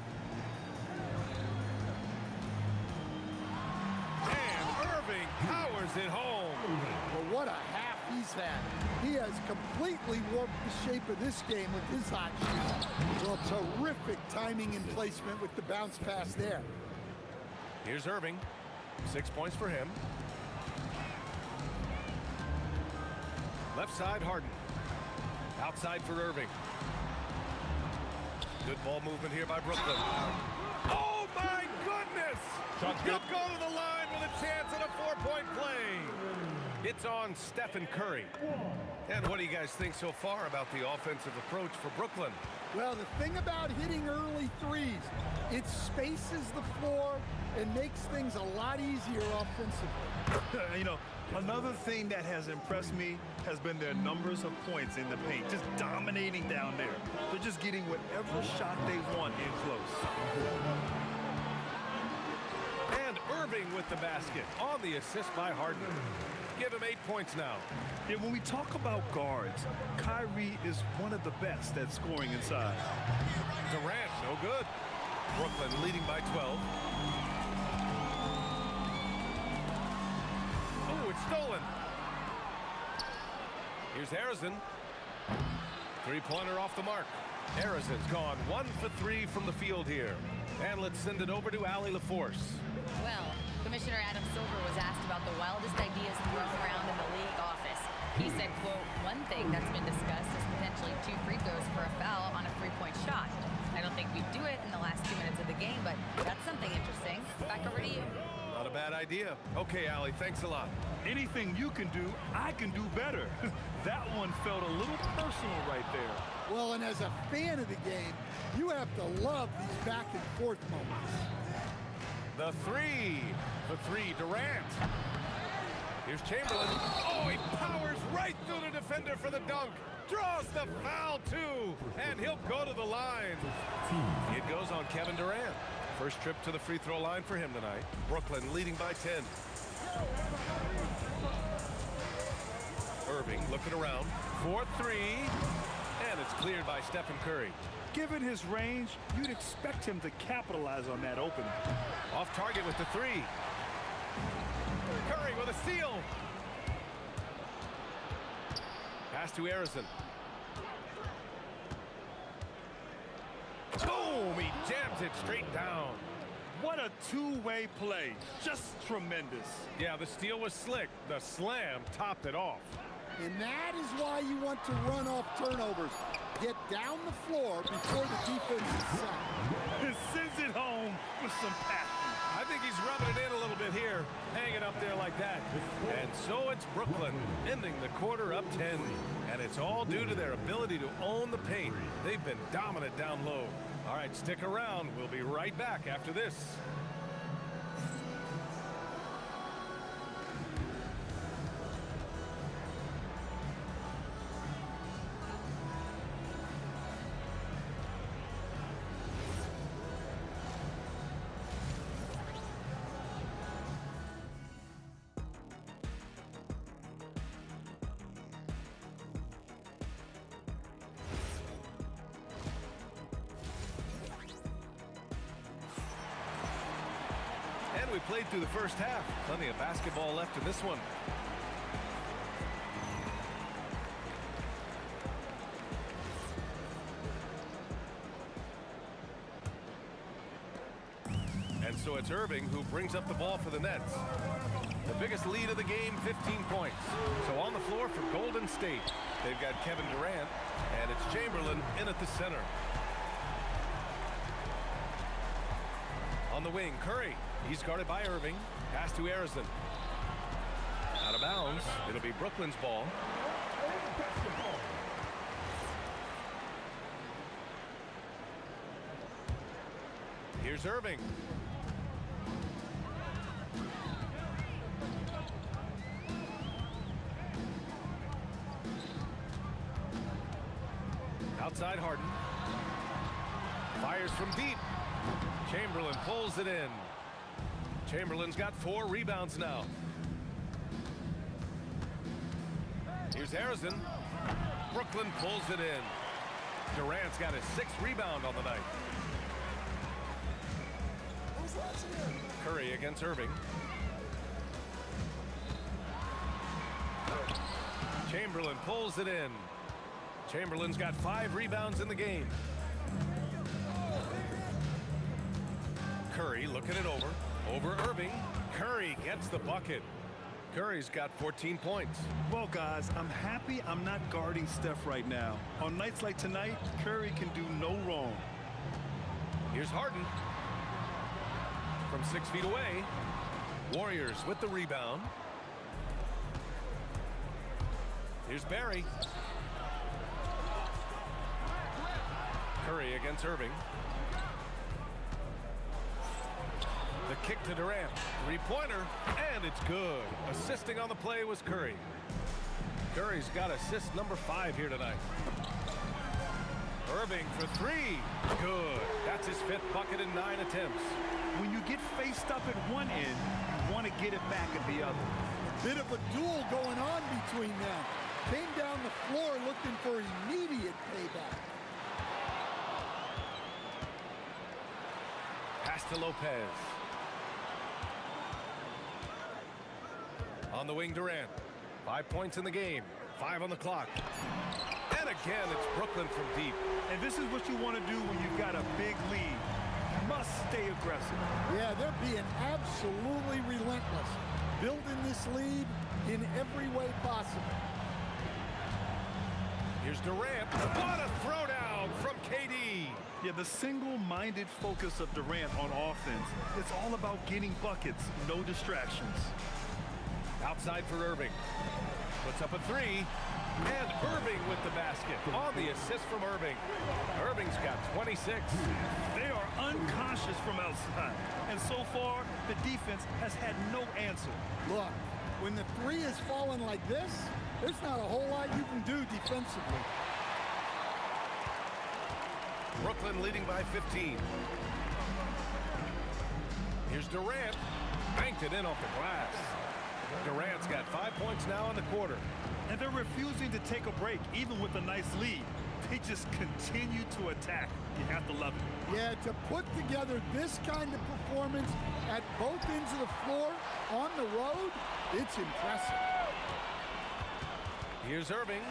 And Irving powers it home. Well, what a half he's had. He has completely warped the shape of this game with his hot shooting. Well, terrific timing and placement with the bounce pass there. Here's Irving. 6 points for him. Left side, Harden. Outside for Irving. Good ball movement here by Brooklyn. Oh, my goodness! He'll go to the line with a chance at a 4-point play. It's on Stephen Curry. And what do you guys think so far about the offensive approach for Brooklyn? Well, the thing about hitting early threes, it spaces the floor and makes things a lot easier offensively. You know, another thing that has impressed me has been their numbers of points in the paint, just dominating down there. They're just getting whatever shot they want in close. And Irving with the basket on the assist by Harden. Give him 8 points now. Yeah, when we talk about guards, Kyrie is one of the best at scoring inside. Durant, no good. Brooklyn leading by 12. Oh, it's stolen. Here's Harrison. Three-pointer off the mark. Harrison's gone 1 for 3 from the field here. And let's send it over to Allie LaForce. Well, Commissioner Adam Silver was asked about the wildest ideas thrown around in the league office. He said, quote, one thing that's been discussed is potentially 2 free throws for a foul on a 3-point shot. I don't think we'd do it in the last 2 minutes of the game, but that's something interesting. Back over to you. Not a bad idea. Okay, Allie, thanks a lot. Anything you can do, I can do better. That one felt a little personal right there. Well, and as a fan of the game, you have to love these back and forth moments. The three. The three, Durant. Here's Chamberlain. Oh, he powers right through the defender for the dunk. Draws the foul, too. And he'll go to the line. It goes on Kevin Durant. First trip to the free throw line for him tonight. Brooklyn leading by 10. Irving looking around. 4-3. And it's cleared by Stephen Curry. Given his range, you'd expect him to capitalize on that opening. Off target with the three. Curry with a steal. Pass to Harrison. Boom! He jams it straight down. What a two-way play. Just tremendous. Yeah, the steal was slick. The slam topped it off. And that is why you want to run off turnovers. Get down the floor before the defense is set. It sends it home with some passion. I think he's rubbing it in a little bit here, hanging up there like that. And so it's Brooklyn ending the quarter up 10. And it's all due to their ability to own the paint. They've been dominant down low. All right, stick around. We'll be right back after this. We played through the first half. Plenty of basketball left in this one. And so it's Irving who brings up the ball for the Nets. The biggest lead of the game, 15 points. So on the floor for Golden State, they've got Kevin Durant, and it's Chamberlain in at the center. On the wing, Curry. He's guarded by Irving. Pass to Harrison. Out of bounds. It'll be Brooklyn's ball. Here's Irving. Outside Harden. Fires from deep. Chamberlain pulls it in. Chamberlain's got 4 rebounds now. Here's Harrison. Brooklyn pulls it in. Durant's got his 6th rebound on the night. Curry against Irving. Chamberlain pulls it in. Chamberlain's got 5 rebounds in the game. Curry looking it over. Over Irving. Curry gets the bucket. Curry's got 14 points. Well, guys, I'm happy I'm not guarding Steph right now. On nights like tonight, Curry can do no wrong. Here's Harden. From 6 feet away. Warriors with the rebound. Here's Barry. Curry against Irving. The kick to Durant. Three-pointer, and it's good. Assisting on the play was Curry. Curry's got assist number 5 here tonight. Irving for 3. Good. That's his 5th bucket in 9 attempts. When you get faced up at one end, you want to get it back at the other. Bit of a duel going on between them. Came down the floor looking for immediate payback. Pass to Lopez. On the wing, Durant. 5 points in the game. 5 on the clock. And again, it's Brooklyn from deep. And this is what you want to do when you've got a big lead. You must stay aggressive. Yeah, they're being absolutely relentless. Building this lead in every way possible. Here's Durant. What a throwdown from KD. Yeah, the single-minded focus of Durant on offense. It's all about getting buckets, no distractions. Outside for Irving. Puts up a 3. And Irving with the basket. On the assist from Irving. Irving's got 26. They are unconscious from outside. And so far, the defense has had no answer. Look, when the 3 is falling like this, there's not a whole lot you can do defensively. Brooklyn leading by 15. Here's Durant. Banked it in off the glass. Durant's got 5 points now in the quarter. And they're refusing to take a break, even with a nice lead. They just continue to attack. You have to love it. Yeah, to put together this kind of performance at both ends of the floor on the road, it's impressive. Here's Irving.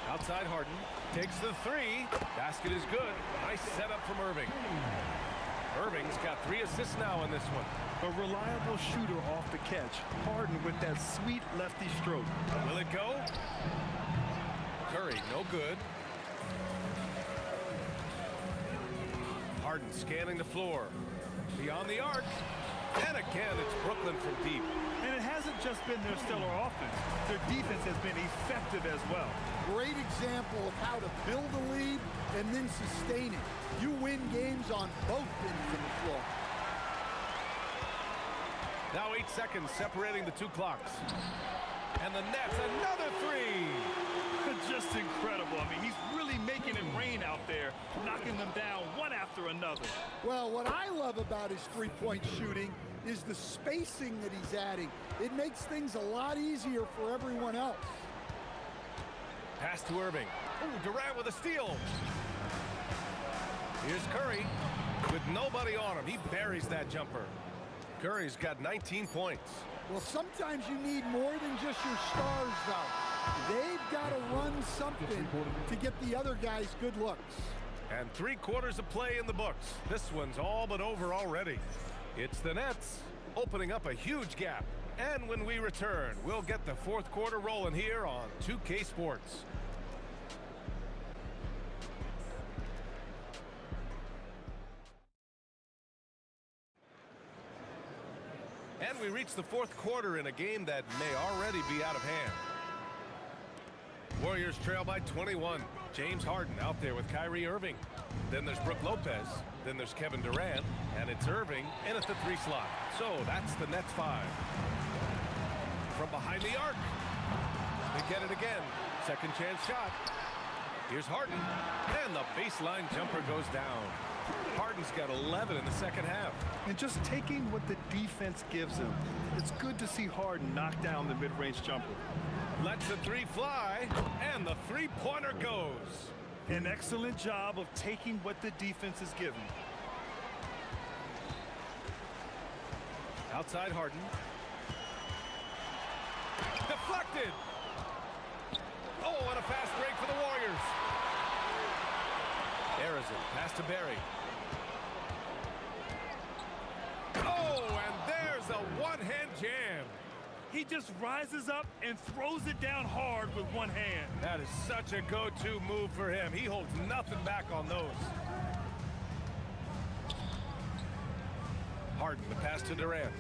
Outside Harden. Takes the 3. Basket is good. Nice setup from Irving. Irving's got 3 assists now in this one. A reliable shooter off the catch. Harden with that sweet lefty stroke. Will it go? Curry, no good. Harden scanning the floor. Beyond the arc. And again, it's Brooklyn from deep. And it hasn't just been their stellar offense. Their defense has been effective as well. Great example of how to build a lead and then sustain it. You win games on both ends of the floor. Now 8 seconds separating the 2 clocks. And the Nets, another 3. Just incredible. I mean, he's really making it rain out there, knocking them down one after another. Well, what I love about his three-point shooting is the spacing that he's adding. It makes things a lot easier for everyone else. Pass to Irving. Ooh, Durant with a steal. Here's Curry with nobody on him. He buries that jumper. Curry's got 19 points. Well, sometimes you need more than just your stars, though. They've got to run something to get the other guys good looks. And 3 quarters of play in the books. This one's all but over already. It's the Nets opening up a huge gap. And when we return, we'll get the 4th quarter rolling here on 2K Sports. And we reach the 4th quarter in a game that may already be out of hand. Warriors trail by 21. James Harden out there with Kyrie Irving. Then there's Brook Lopez. Then there's Kevin Durant. And it's Irving in at the 3 slot. So that's the Nets 5. From behind the arc. They get it again. Second chance shot. Here's Harden. And the baseline jumper goes down. Harden's got 11 in the second half. And just taking what the defense gives him. It's good to see Harden knock down the mid-range jumper. Lets the 3 fly, and the 3-pointer goes. An excellent job of taking what the defense is giving. Outside Harden. Deflected. Oh, and a fast break for the Warriors. Arizin, pass to Barry. Oh, and there's a one-hand jam. He just rises up and throws it down hard with one hand. That is such a go-to move for him. He holds nothing back on those. Harden, the pass to Durant.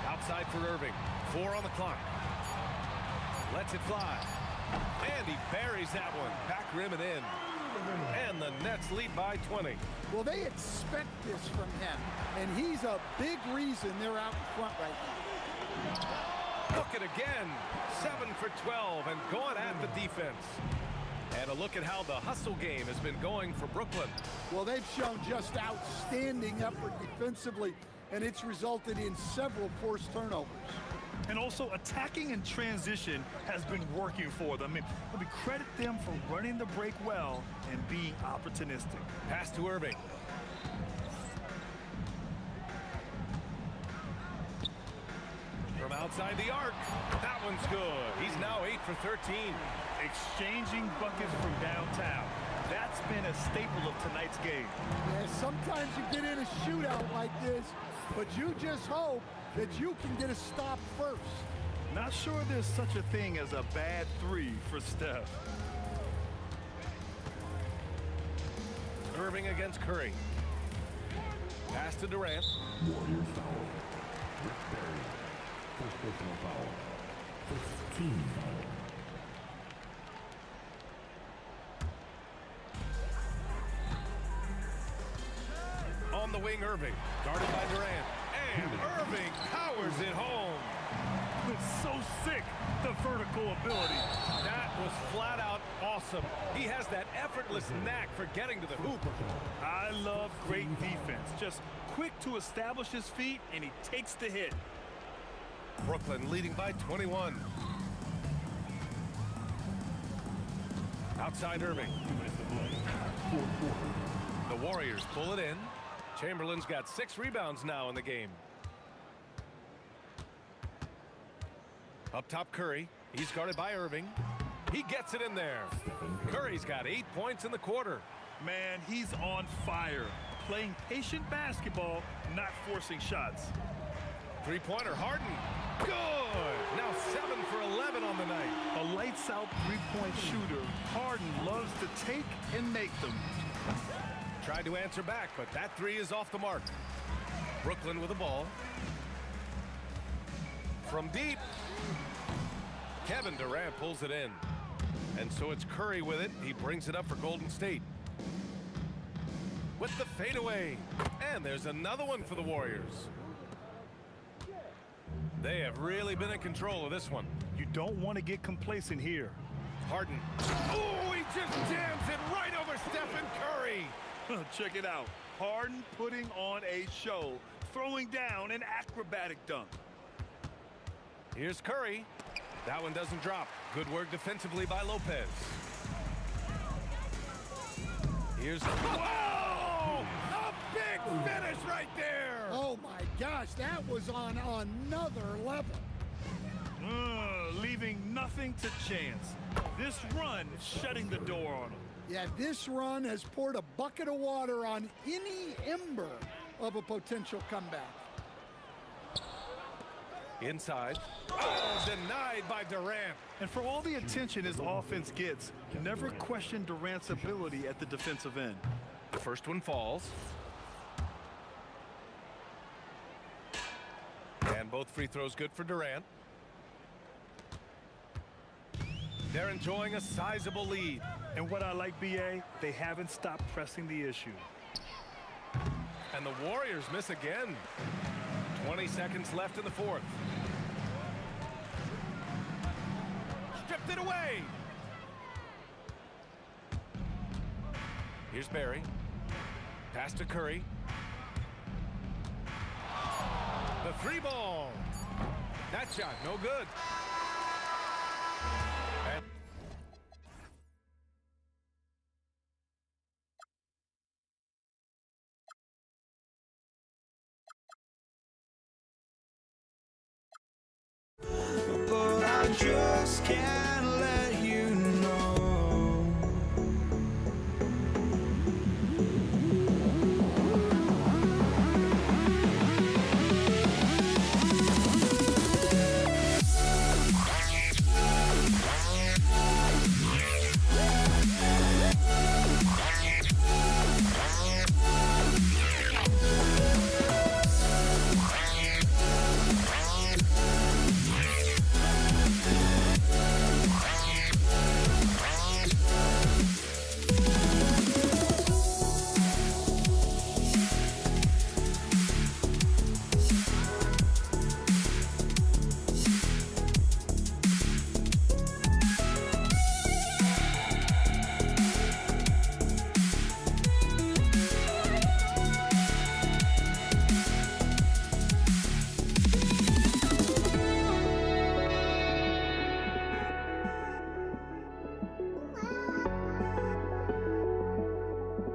Outside for Irving. 4 on the clock. Lets it fly. And he buries that one. Back rim and in. And the Nets lead by 20. Well, they expect this from him, and he's a big reason they're out in front right now. Look at again. 7 for 12 and going at the defense. And a look at how the hustle game has been going for Brooklyn. Well, they've shown just outstanding effort defensively, and it's resulted in several forced turnovers. And also attacking in transition has been working for them. I mean, credit them for running the break well and being opportunistic. Pass to Irving. From outside the arc. That one's good. He's now 8 for 13. Exchanging buckets from downtown. That's been a staple of tonight's game. Yeah, sometimes you get in a shootout like this, but you just hope that you can get a stop first. Not sure there's such a thing as a bad three for Steph. Irving against Curry. Pass to Durant. Warriors foul. Rick Barry. First personal foul. First team foul. On the wing, Irving. Guarded by Durant. And Irving powers it home. It's so sick, the vertical ability. That was flat out awesome. He has that effortless knack for getting to the hoop. I love great defense. Just quick to establish his feet, and he takes the hit. Brooklyn leading by 21. Outside Irving. The Warriors pull it in. Chamberlain's got 6 rebounds now in the game. Up top, Curry. He's guarded by Irving. He gets it in there. Curry's got 8 points in the quarter. Man, he's on fire. Playing patient basketball, not forcing shots. Three-pointer, Harden. Good. Now 7 for 11 on the night. A lights-out three-point shooter. Harden loves to take and make them. Tried to answer back, but that three is off the mark. Brooklyn with the ball. From deep. Kevin Durant pulls it in. And so it's Curry with it. He brings it up for Golden State. With the fadeaway. And there's another one for the Warriors. They have really been in control of this one. You don't want to get complacent here. Harden. Oh, he just jams it right over Stephen Curry. Check it out. Harden putting on a show, throwing down an acrobatic dunk. Here's Curry. That one doesn't drop. Good work defensively by Lopez. Here's... Whoa! A big finish right there! Oh my gosh, that was on another level. Leaving nothing to chance. This run shutting the door on him. Yeah, this run has poured a bucket of water on any ember of a potential comeback. Inside. Oh, denied by Durant. And for all the attention his offense gets, never question Durant's ability at the defensive end. The first one falls. And both free throws good for Durant. They're enjoying a sizable lead. And what I like, BA, they haven't stopped pressing the issue. And the Warriors miss again. 20 seconds left in the fourth. Stripped it away. Here's Barry. Pass to Curry. The three ball. That shot, no good. And but I just can't let you know.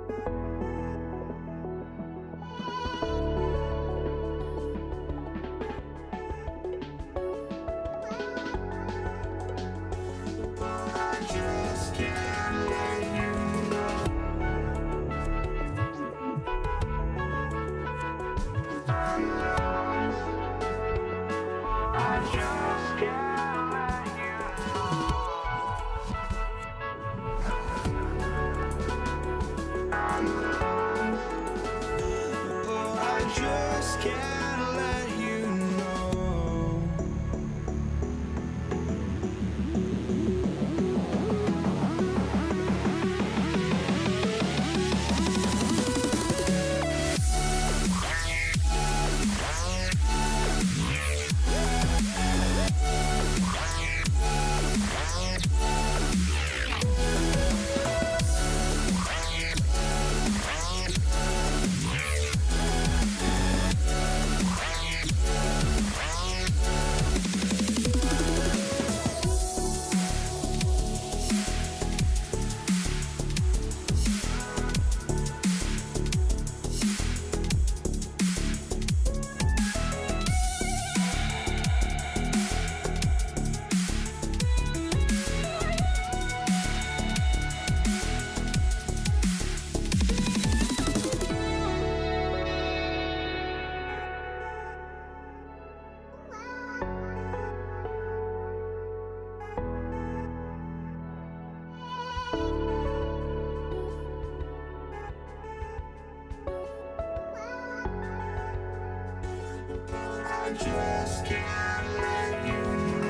Oh, I just can't let you know. I just can't let you know.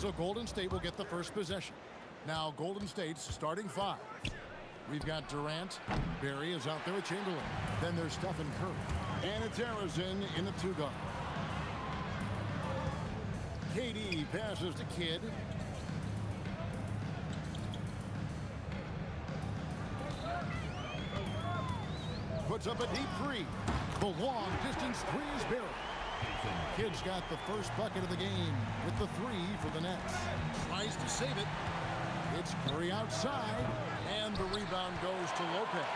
So Golden State will get the first possession. Now Golden State's starting 5. We've got Durant. Barry is out there with Chamberlain. Then there's Stephen Curry. And it's Arizin in the 2-guard. KD passes to Kidd. Puts up a deep 3. The long distance 3 is Barry. Kidd's got the first bucket of the game with the 3 for the Nets. Tries to save it. It's Curry outside, and the rebound goes to Lopez.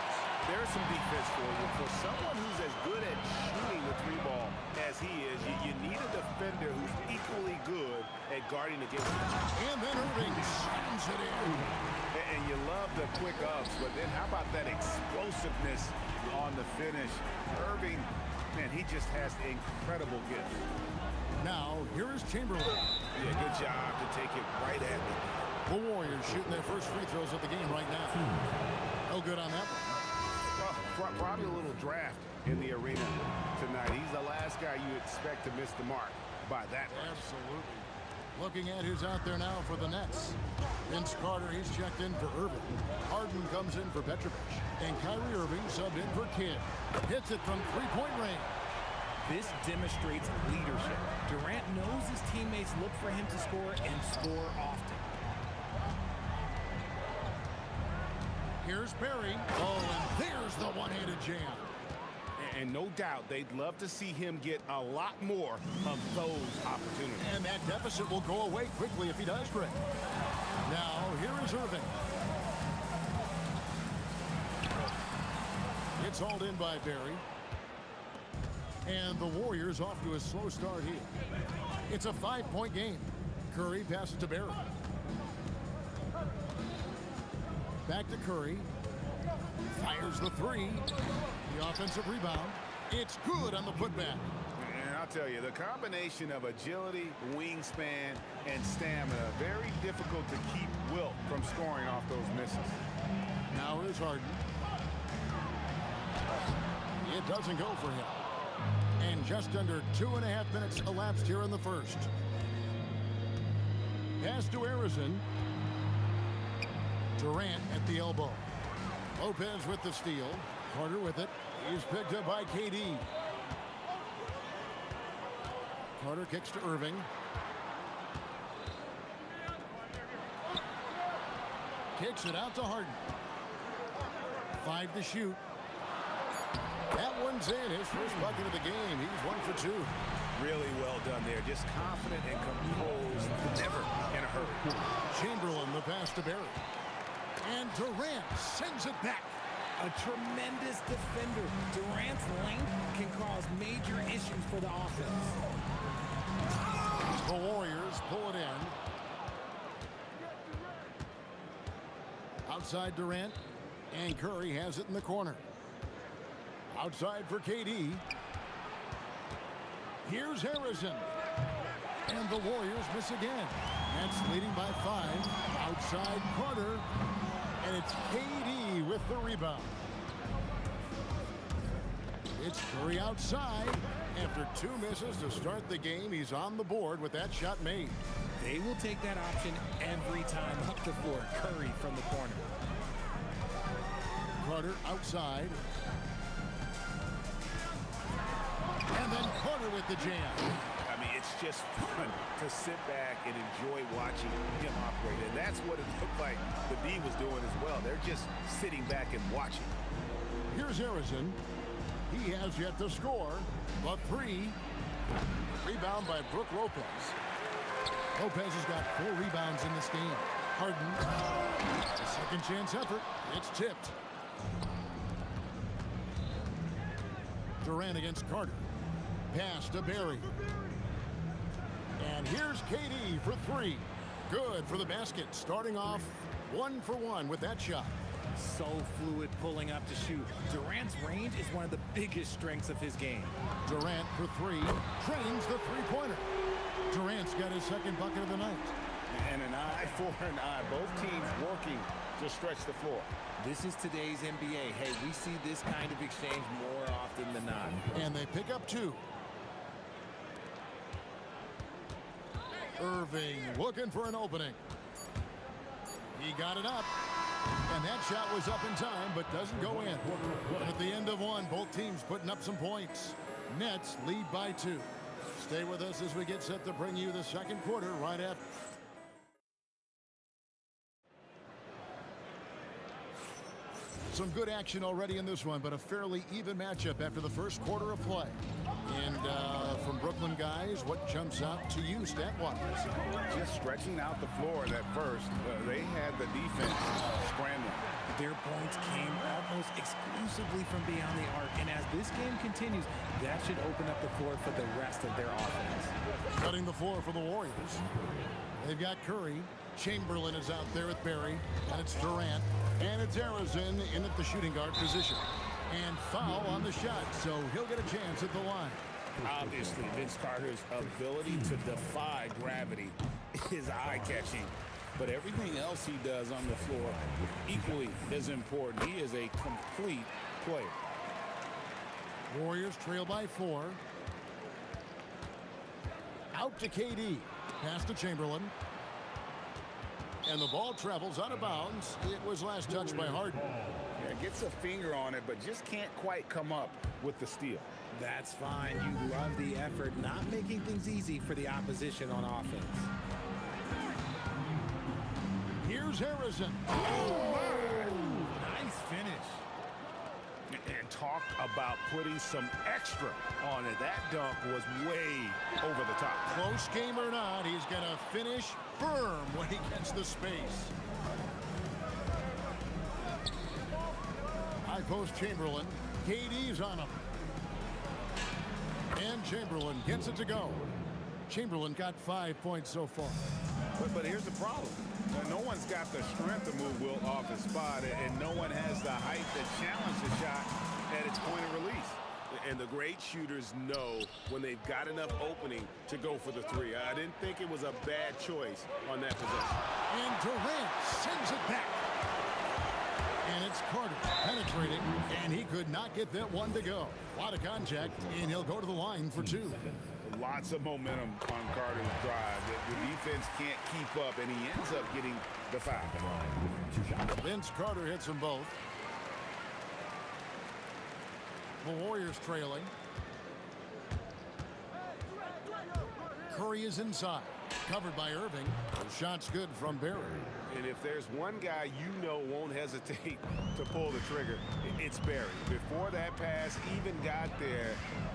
There's some defense for you. For someone who's as good at shooting the 3-ball as he is, you need a defender who's equally good at guarding against him. And then Irving slams it in. And you love the quick ups, but then how about that explosiveness on the finish? Irving, man, he just has incredible gift. Now, here is Chamberlain. Yeah, good job to take it right at me. The Warriors shooting their first free throws of the game right now. No good on that one. Well, probably a little draft in the arena tonight. He's the last guy you expect to miss the mark by that much. Absolutely. Looking at who's out there now for the Nets. Vince Carter, he's checked in for Irving. Harden comes in for Petrovic. And Kyrie Irving subbed in for Kidd. Hits it from three-point range. This demonstrates leadership. Durant knows his teammates look for him to score and score often. Here's Barry. Oh, and there's the one-handed jam. And no doubt they'd love to see him get a lot more of those opportunities. And that deficit will go away quickly if he does, Greg. Now, here is Irving. It's hauled in by Barry. And the Warriors off to a slow start here. It's a 5-point game. Curry passes to Barry. Back to Curry. Fires the 3. The offensive rebound. It's good on the putback. And I'll tell you, the combination of agility, wingspan, and stamina, very difficult to keep Wilt from scoring off those misses. Now here's Harden. It doesn't go for him. And just under 2.5 minutes elapsed here in the first. Pass to Arizin. Durant at the elbow. Lopez with the steal. Carter with it. He's picked up by KD. Carter kicks to Irving. Kicks it out to Harden. 5 to shoot. That one's in. His first bucket of the game. He's 1 for 2. Really well done there. Just confident and composed. Never in a hurry. Chamberlain, the pass to Barry. And Durant sends it back. A tremendous defender. Durant's length can cause major issues for the offense. The Warriors pull it in. Outside Durant. And Curry has it in the corner. Outside for KD. Here's Harrison. And the Warriors miss again. Nets leading by 5. Outside Carter. And it's KD with the rebound. It's Curry outside. After 2 misses to start the game, he's on the board with that shot made. They will take that option every time up the floor. Curry from the corner. Carter outside. And then Carter with the jam. I mean, it's just fun to sit back and enjoy watching him operate. And that's what it looked like the D was doing as well. They're just sitting back and watching. Here's Arizin. He has yet to score, but 3. Rebound by Brook Lopez. Lopez has got 4 rebounds in this game. Harden. A second chance effort. It's tipped. Durant against Carter. Pass to Barry. And here's KD for 3. Good for the basket. Starting off 1 for 1 with that shot. So fluid pulling up to shoot. Durant's range is one of the biggest strengths of his game. Durant for 3. Trains the three-pointer. Durant's got his second bucket of the night. And an eye for an eye. Both teams working to stretch the floor. This is today's NBA. Hey, we see this kind of exchange more often than not. And they pick up 2. Irving looking for an opening. He got it up. And that shot was up in time, but doesn't go in. And at the end of one, both teams putting up some points. Nets lead by 2. Stay with us as we get set to bring you the second quarter right after. Some good action already in this one, but a fairly even matchup after the first quarter of play. And from Brooklyn guys, what jumps out to you stat-wise? Just stretching out the floor that first. They had the defense scrambling. Their points came almost exclusively from beyond the arc, and as this game continues, that should open up the floor for the rest of their offense. Cutting the floor for the Warriors. They've got Curry. Chamberlain is out there with Barry, and it's Durant, and it's Arizin in at the shooting guard position. And foul on the shot, so he'll get a chance at the line. Obviously, Vince Carter's ability to defy gravity is eye-catching. But everything else he does on the floor equally is important. He is a complete player. Warriors trail by 4. Out to KD. Pass to Chamberlain. And the ball travels out of bounds. It was last touched by Harden. Yeah, gets a finger on it, but just can't quite come up with the steal. That's fine. You love the effort, not making things easy for the opposition on offense. Here's Harrison. Nice finish. And talk about putting some extra on it. That dunk was way over the top. Close game or not, he's going to finish firm when he gets the space. High post Chamberlain. KD's on him. And Chamberlain gets it to go. Chamberlain got 5 points so far. But here's the problem. No one's got the strength to move Wilt off his spot, and no one has the height to challenge the shot at its point of release. And the great shooters know when they've got enough opening to go for the three. I didn't think it was a bad choice on that possession. And Durant sends it back. And it's Carter penetrating, and he could not get that one to go. A lot of contact, and he'll go to the line for 2. Lots of momentum on Carter's drive. The defense can't keep up, and he ends up getting the foul. Vince Carter hits them both. The Warriors trailing. Curry is inside, covered by Irving. The shot's good from Barry. And if there's one guy you know won't hesitate to pull the trigger, it's Barry. Before that pass even got there,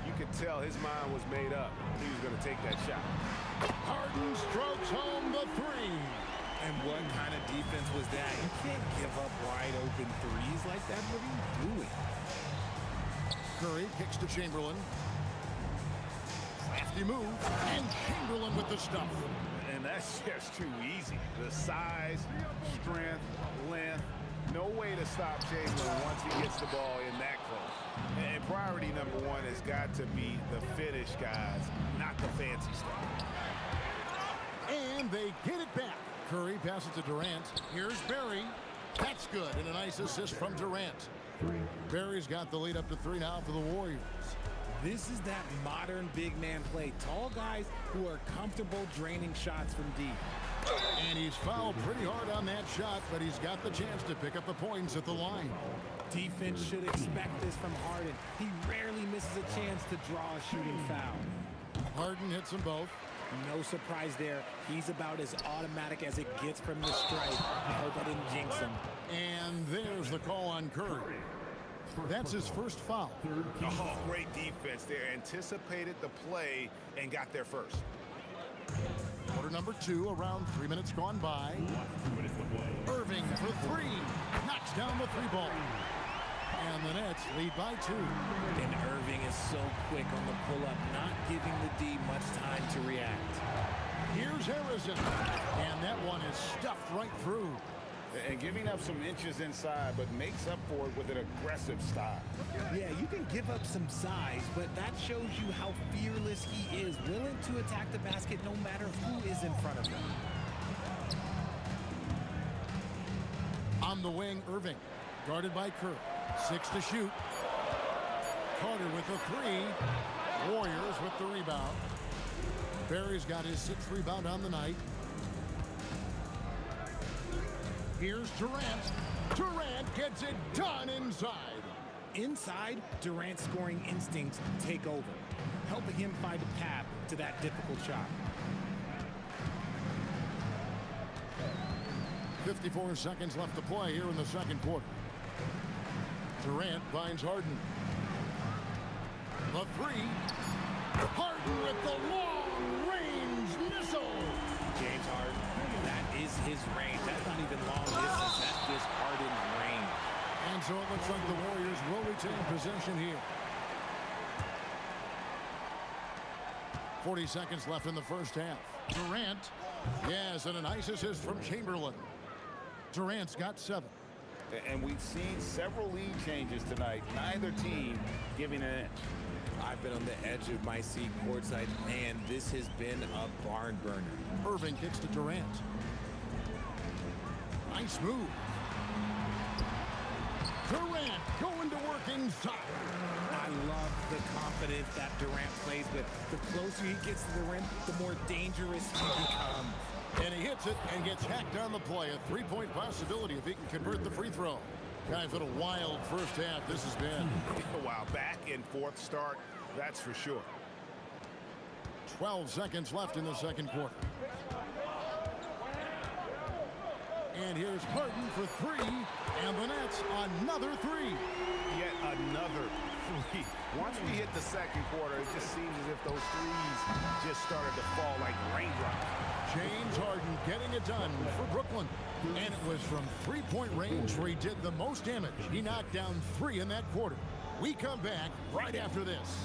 you could tell his mind was made up. He was going to take that shot. Harden strokes home the 3. And what kind of defense was that? You can't give up wide open threes like that. What are you doing? Curry kicks to Chamberlain. Crafty move, and Chamberlain with the stuff. And that's just too easy. The size, strength, length, no way to stop Chamberlain once he gets the ball in that close. And priority number 1 has got to be the finish, guys, not the fancy stuff. And they get it back. Curry passes to Durant. Here's Barry. That's good, and a nice assist from Durant. Barry's got the lead up to 3 now for the Warriors. This is that modern big man play. Tall guys who are comfortable draining shots from deep. And he's fouled pretty hard on that shot, but he's got the chance to pick up the points at the line. Defense should expect this from Harden. He rarely misses a chance to draw a shooting foul. Harden hits them both. No surprise there. He's about as automatic as it gets from the stripe. I hope I didn't jinx him. And there's the call on Curry. That's his first foul. Oh, great defense there. Anticipated the play and got there first. Quarter number 2, around 3 minutes gone by. Irving for 3. Knocks down the 3-ball. And the Nets lead by 2. And Irving is so quick on the pull-up, not giving the D much time to react. Here's Harrison. And that one is stuffed right through. And giving up some inches inside, but makes up for it with an aggressive style. Yeah, you can give up some size, but that shows you how fearless he is, willing to attack the basket no matter who is in front of him. On the wing, Irving, guarded by Curry. 6 to shoot. Carter with the 3. Warriors with the rebound. Barry's got his 6th rebound on the night. Here's Durant. Durant gets it done inside. Inside, Durant's scoring instincts take over, helping him find a path to that difficult shot. 54 seconds left to play here in the second quarter. Durant finds Harden. The three. Harden with the long-range missile. James Harden, that is his range. That's not even long distance. That's just Harden's range. And so it looks like the Warriors will retain possession here. 40 seconds left in the first half. Durant. Yes, and a nice assist from Chamberlain. Durant's got 7. And we've seen several lead changes tonight. Neither team giving an inch. I've been on the edge of my seat courtside, and this has been a barn burner. Irving kicks to Durant. Nice move. Durant going to work inside. I love the confidence that Durant plays with. The closer he gets to the rim, the more dangerous he becomes. And he hits it and gets hacked on the play. A 3-point possibility if he can convert the free throw. Guys, what a wild first half this has been. Wow, back and forth start, that's for sure. 12 seconds left in the second quarter. And here's Harden for 3, and the Nets another 3. Yet another 3. Once we hit the second quarter, it just seems as if those threes just started to fall like raindrops. James Harden getting it done for Brooklyn. And it was from 3-point range where he did the most damage. He knocked down 3 in that quarter. We come back right after this.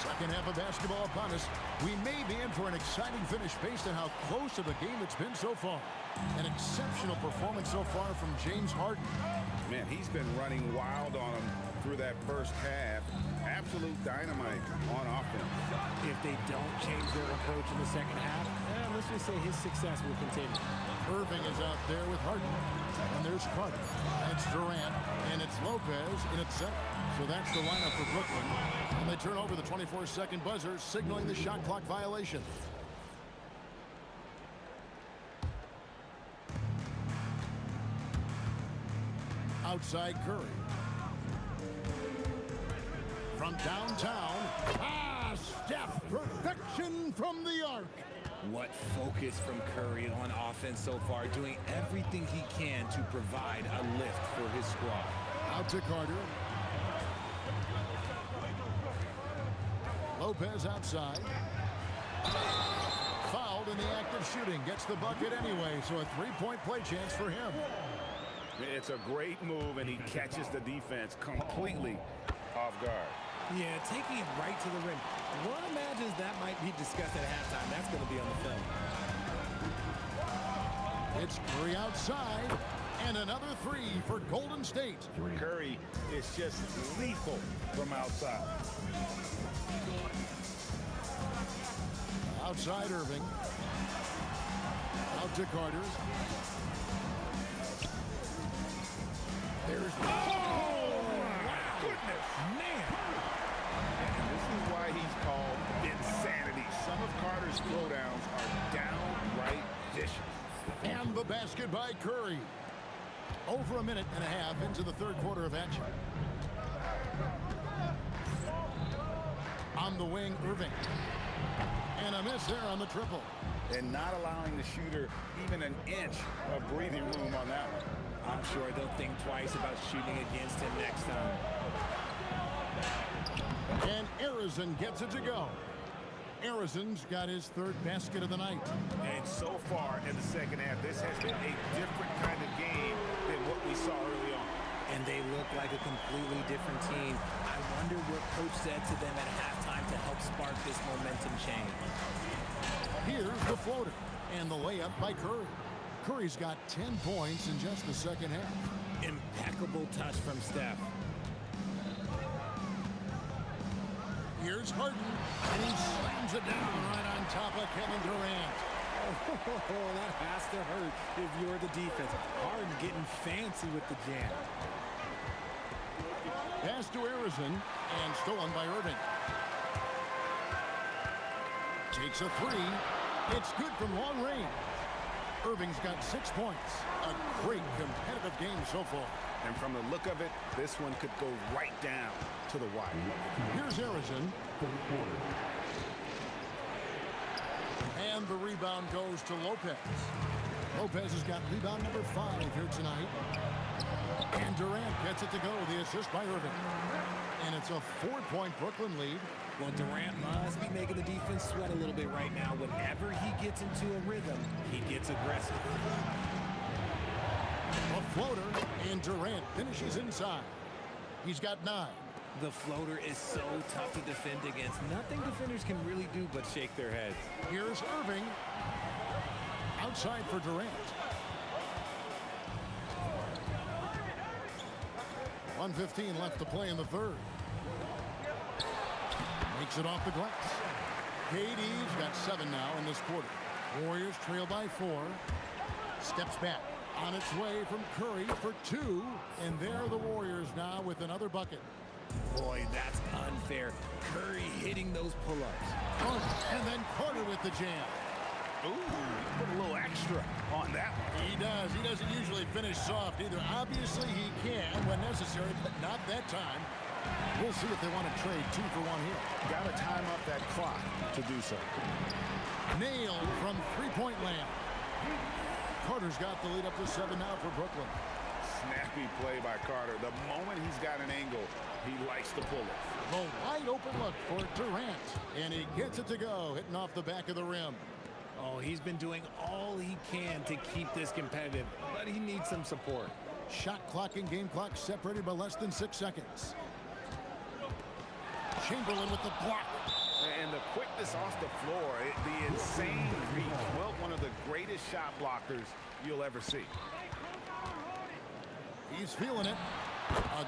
Second half of basketball upon us. We may be in for an exciting finish based on how close of a game it's been so far. An exceptional performance so far from James Harden. Man, he's been running wild on him through that first half. Absolute dynamite on offense. If they don't change their approach in the second half, let's just say his success will continue. Irving is out there with Harden. And there's Carter. And it's Durant. And it's Lopez in its center. So that's the lineup for Brooklyn. And they turn over the 24-second buzzer, signaling the shot clock violation. Outside Curry. From downtown. Steph, perfection from the arc. What focus from Curry on offense so far, doing everything he can to provide a lift for his squad. Out to Carter. Lopez outside. Fouled in the act of shooting. Gets the bucket anyway, so a 3-point play chance for him. It's a great move, and he catches the defense completely off guard. Yeah, taking it right to the rim. One imagines that might be discussed at halftime. That's going to be on the film. It's Curry outside, and another 3 for Golden State. Curry is just lethal from outside. Outside Irving. Out to Carter. There's Goodness, man. And this is why he's called insanity. Some of Carter's throwdowns are downright vicious. And the basket by Curry. Over a minute and a half into the third quarter of action. On the wing, Irving. And a miss there on the triple. And not allowing the shooter even an inch of breathing room on that one. I'm sure they'll think twice about shooting against him next time. And Arizon gets it to go. Arizon's got his 3rd basket of the night. And so far in the second half, this has been a different kind of game than what we saw early on. And they look like a completely different team. I wonder what coach said to them at halftime to help spark this momentum change. Here's the floater and the layup by Curry. Curry's got 10 points in just the second half. Impeccable touch from Steph. Here's Harden, and he slams it down right on top of Kevin Durant. Oh, that has to hurt if you're the defense. Harden getting fancy with the jam. Pass to Arizon, and stolen by Irving. Takes a three. It's good from long range. Irving's got 6 points. A great competitive game so far. And from the look of it, this one could go right down to the wire. Here's Arizon. And the rebound goes to Lopez. Lopez has got rebound number 5 here tonight. And Durant gets it to go. The assist by Irving. And it's a 4-point Brooklyn lead. Well, Durant must be making the defense sweat a little bit right now. Whenever he gets into a rhythm, he gets aggressive. A floater, and Durant finishes inside. He's got 9. The floater is so tough to defend against. Nothing defenders can really do but shake their heads. Here's Irving. Outside for Durant. 1:15 left to play in the third. Makes it off the glass. KD's got 7 now in this quarter. Warriors trail by 4. Steps back. On its way from Curry for 2. And there are the Warriors now with another bucket. Boy, that's unfair. Curry hitting those pull-ups. Oh, and then Carter with the jam. Ooh, put a little extra on that one. He does. He doesn't usually finish soft either. Obviously, he can when necessary, but not that time. We'll see if they want to trade 2 for 1 here. Got to time up that clock to do so. Nailed from three-point land. Carter's got the lead up to 7 now for Brooklyn. Snappy play by Carter. The moment he's got an angle, he likes to pull it. The wide open look for Durant. And he gets it to go, hitting off the back of the rim. Oh, he's been doing all he can to keep this competitive, but he needs some support. Shot clock and game clock separated by less than 6 seconds. Chamberlain with the block. And the quickness off the floor, the insane reach. Well, one of the greatest shot blockers you'll ever see. He's feeling it.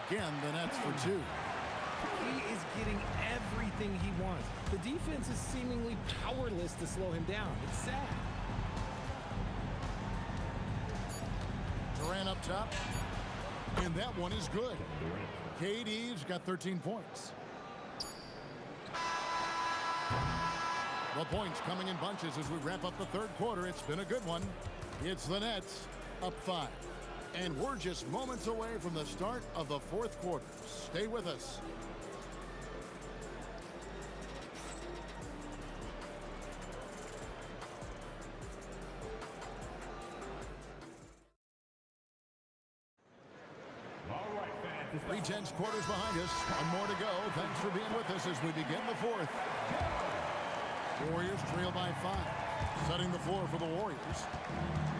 Again, the Nets for 2. He is getting everything he wants. The defense is seemingly powerless to slow him down. It's sad. Durant up top. And that one is good. KD's got 13 points. The points coming in bunches as we wrap up the third quarter. It's been a good one. It's the Nets up 5. And we're just moments away from the start of the fourth quarter. Stay with us. Three tenths quarters behind us. One more to go. Thanks for being with us as we begin the fourth. Warriors trail by 5. Setting the floor for the Warriors.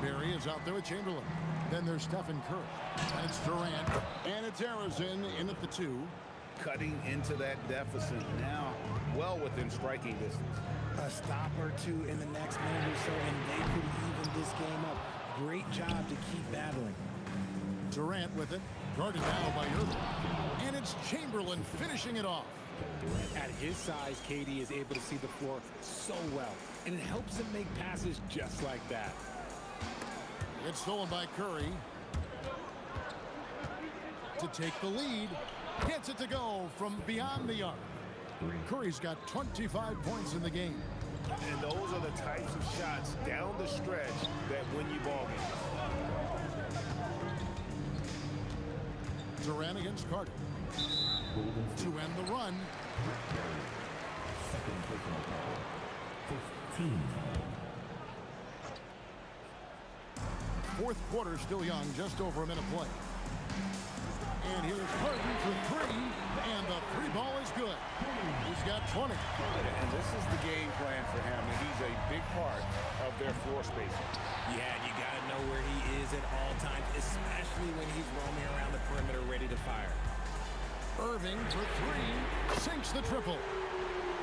Barry is out there with Chamberlain. Then there's Stephen Curry. And it's Durant. And it's Arizon in at the 2. Cutting into that deficit now, well within striking distance. A stop or 2 in the next minute or so, and they could even this game up. Great job to keep battling. Durant with it. Guarded now by Irving. And it's Chamberlain finishing it off. At his size, KD is able to see the floor so well, and it helps him make passes just like that. It's stolen by Curry. To take the lead. Gets it to go from beyond the arc. Curry's got 25 points in the game. And those are the types of shots down the stretch that win you ball games. Durant against Carter. To end the run. Second personal foul. 15. Fourth quarter still young, just over a minute play. And here's Harden for 3, and the 3 ball is good. He's got 20. And this is the game plan for him, and he's a big part of their floor spacing. Yeah, you got to know where he is at all times, especially when he's roaming around the perimeter ready to fire. Irving for 3, sinks the triple.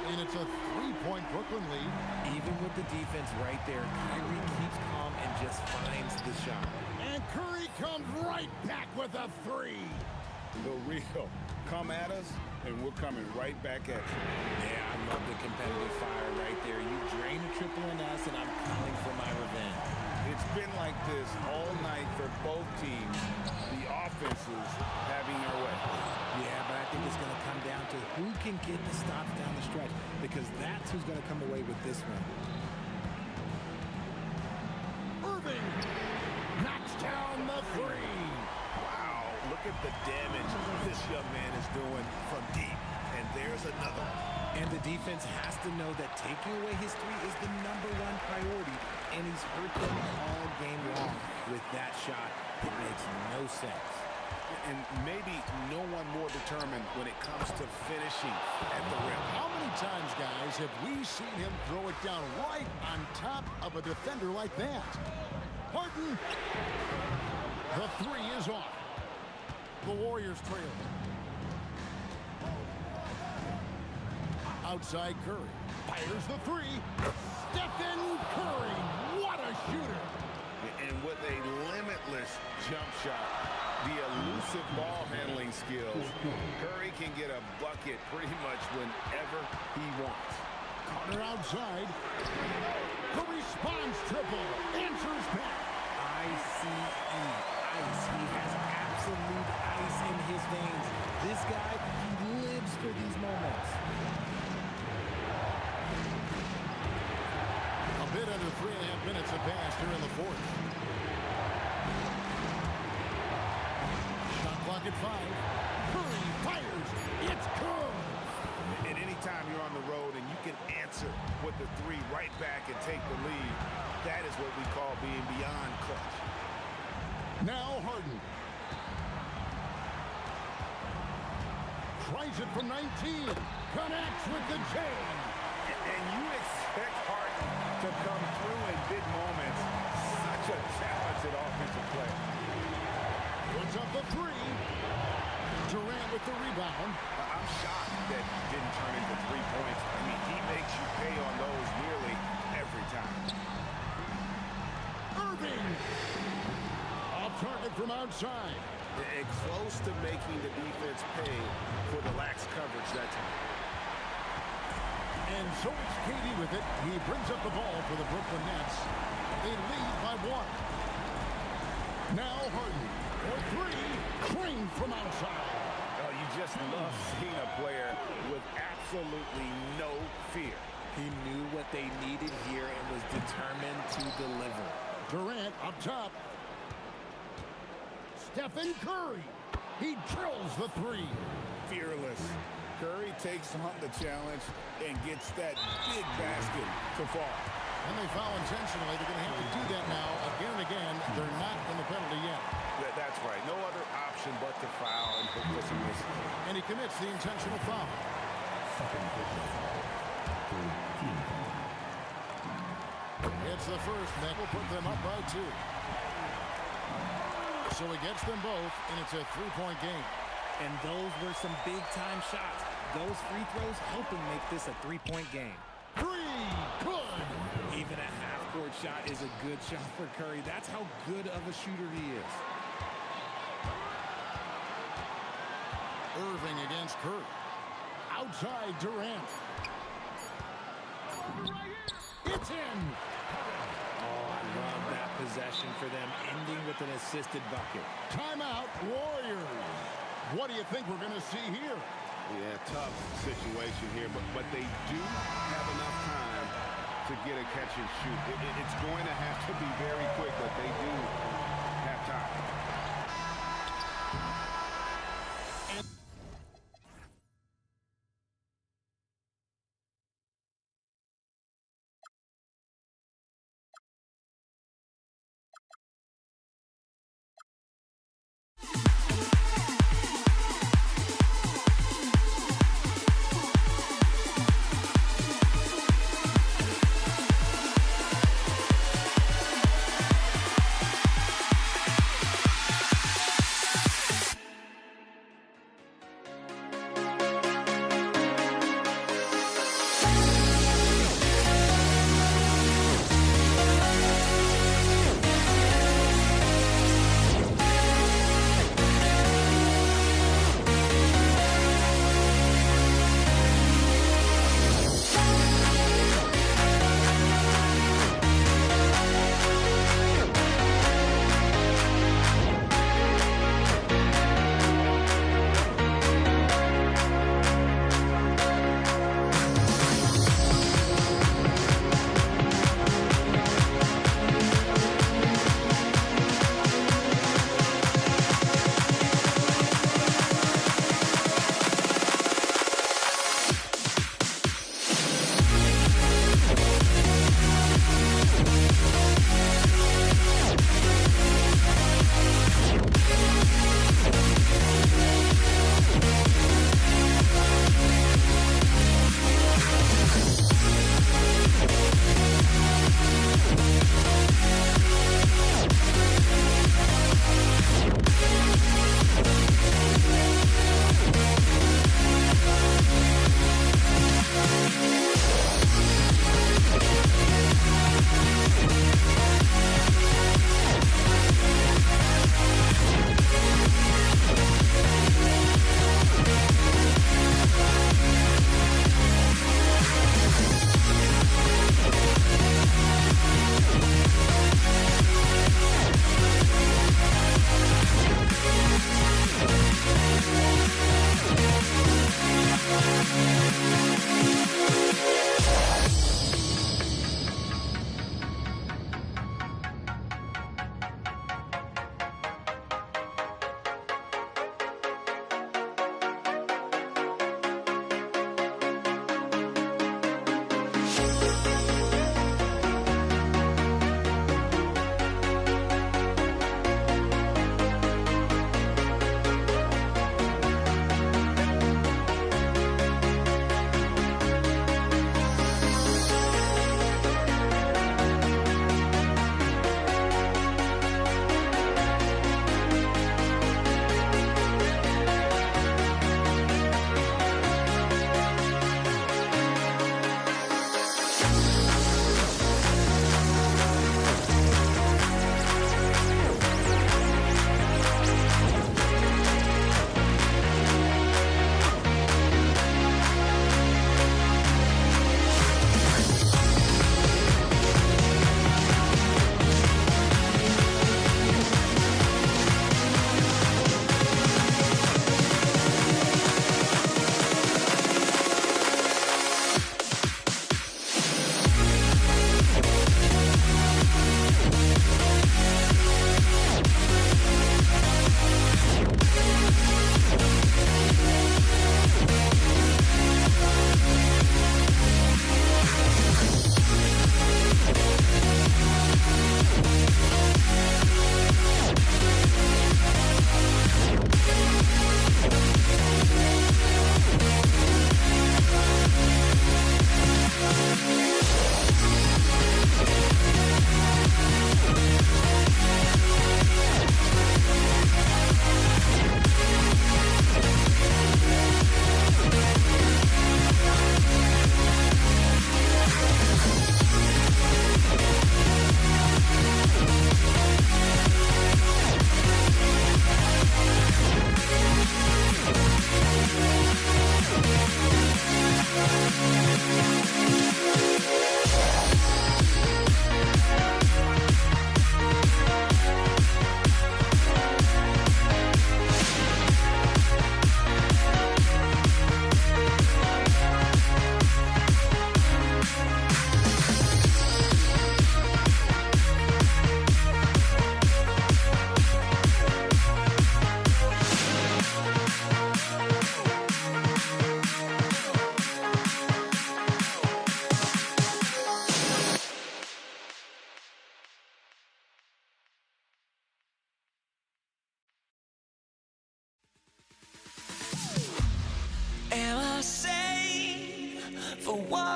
And it's a 3-point Brooklyn lead. Even with the defense right there. Kyrie keeps calm and just finds the shot. And Curry comes right back with a three. The real. Come at us, and we're coming right back at you. Yeah, I love the competitive fire right there. You drain a triple on us, and I'm coming for my revenge. It's been like this all night for both teams. The offenses having their way. Yeah, but I think it's going to come down to who can get the stops down the stretch, because that's who's going to come away with this one. Irving knocks down the three. Wow, look at the damage this young man is doing from deep. And there's another one. And the defense has to know that taking away his three is the #1 priority, and he's hurt them all game long with that shot. It makes no sense. And maybe no one more determined when it comes to finishing at the rim. How many times, guys, have we seen him throw it down right on top of a defender like that? Harden. The three is off. The Warriors trail. Outside Curry. Fires the three. Stephen Curry. What a shooter. And with a limitless jump shot, the elusive ball handling skills, Curry can get a bucket pretty much whenever he wants. Carter outside. The response triple. Answers back. ICE. Ice. He has absolute ice in his veins. This guy, he lives for these moments. A bit under 3.5 minutes have passed here in the fourth. Shot clock at 5. Curry fires. It's good. And anytime you're on the road and you can answer with the three right back and take the lead, that is what we call being beyond clutch. Now Harden. Tries it from 19. Connects with the J. And you expect Harden to come through in big moments. Such a talented offensive player. Puts up the three. Durant with the rebound. I'm shocked that didn't turn into 3 points. I mean, he makes you pay on those nearly every time. Irving. Off target from outside. And close to making the defense pay for the lax coverage that time. And so it's KD with it. He brings up the ball for the Brooklyn Nets. They lead by 1. Now Harden for three. Trained from outside. Oh, you just love seeing a player with absolutely no fear. He knew what they needed here and was determined to deliver. Durant up top. Stephen Curry. He drills the three. Fearless. Curry takes on the challenge and gets that big basket to fall. And they foul intentionally. They're going to have to do that now again and again. They're not in the penalty yet. That's right. No other option but to foul and put this in this. And he commits the intentional foul. Second official. Third team foul. It's the first. That will put them up by 2. So he gets them both, and it's a 3-point game. And those were some big-time shots. Those free throws helping make this a 3-point game. Three, good. Even a half-court shot is a good shot for Curry. That's how good of a shooter he is. Irving against Curry. Outside Durant. It's in. Oh, I love that possession for them, ending with an assisted bucket. Timeout, Warriors. What do you think we're going to see here? Yeah, tough situation here, but they do have enough time to get a catch and shoot. It's going to have to be very quick, but they do have time.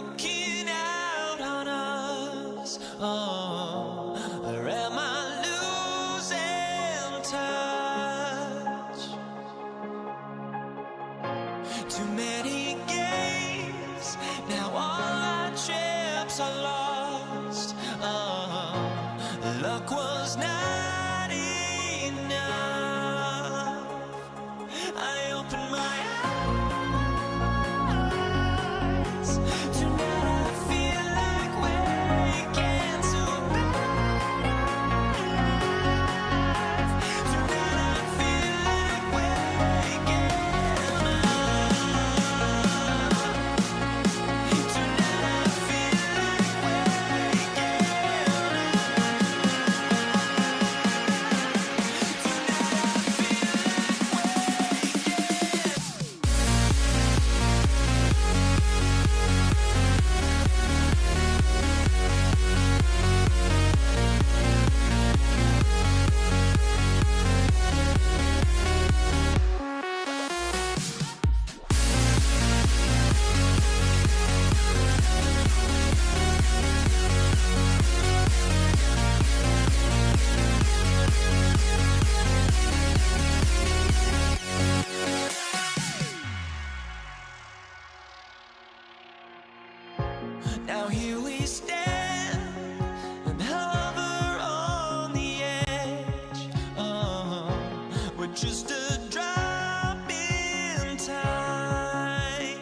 walking out on us? Oh, or am I losing touch? Too many games, now all our chips are lost. Oh, luck was not enough. I opened my eyes. Tonight I feel like waking to life. Tonight I feel like waking up. Tonight I feel like now here we stand and hover on the edge. Oh, we're just a drop in time.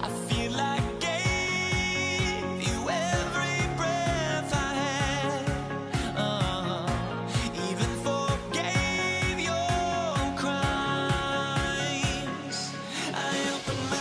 I feel like I gave you every breath I had. Even forgave your crimes. I opened my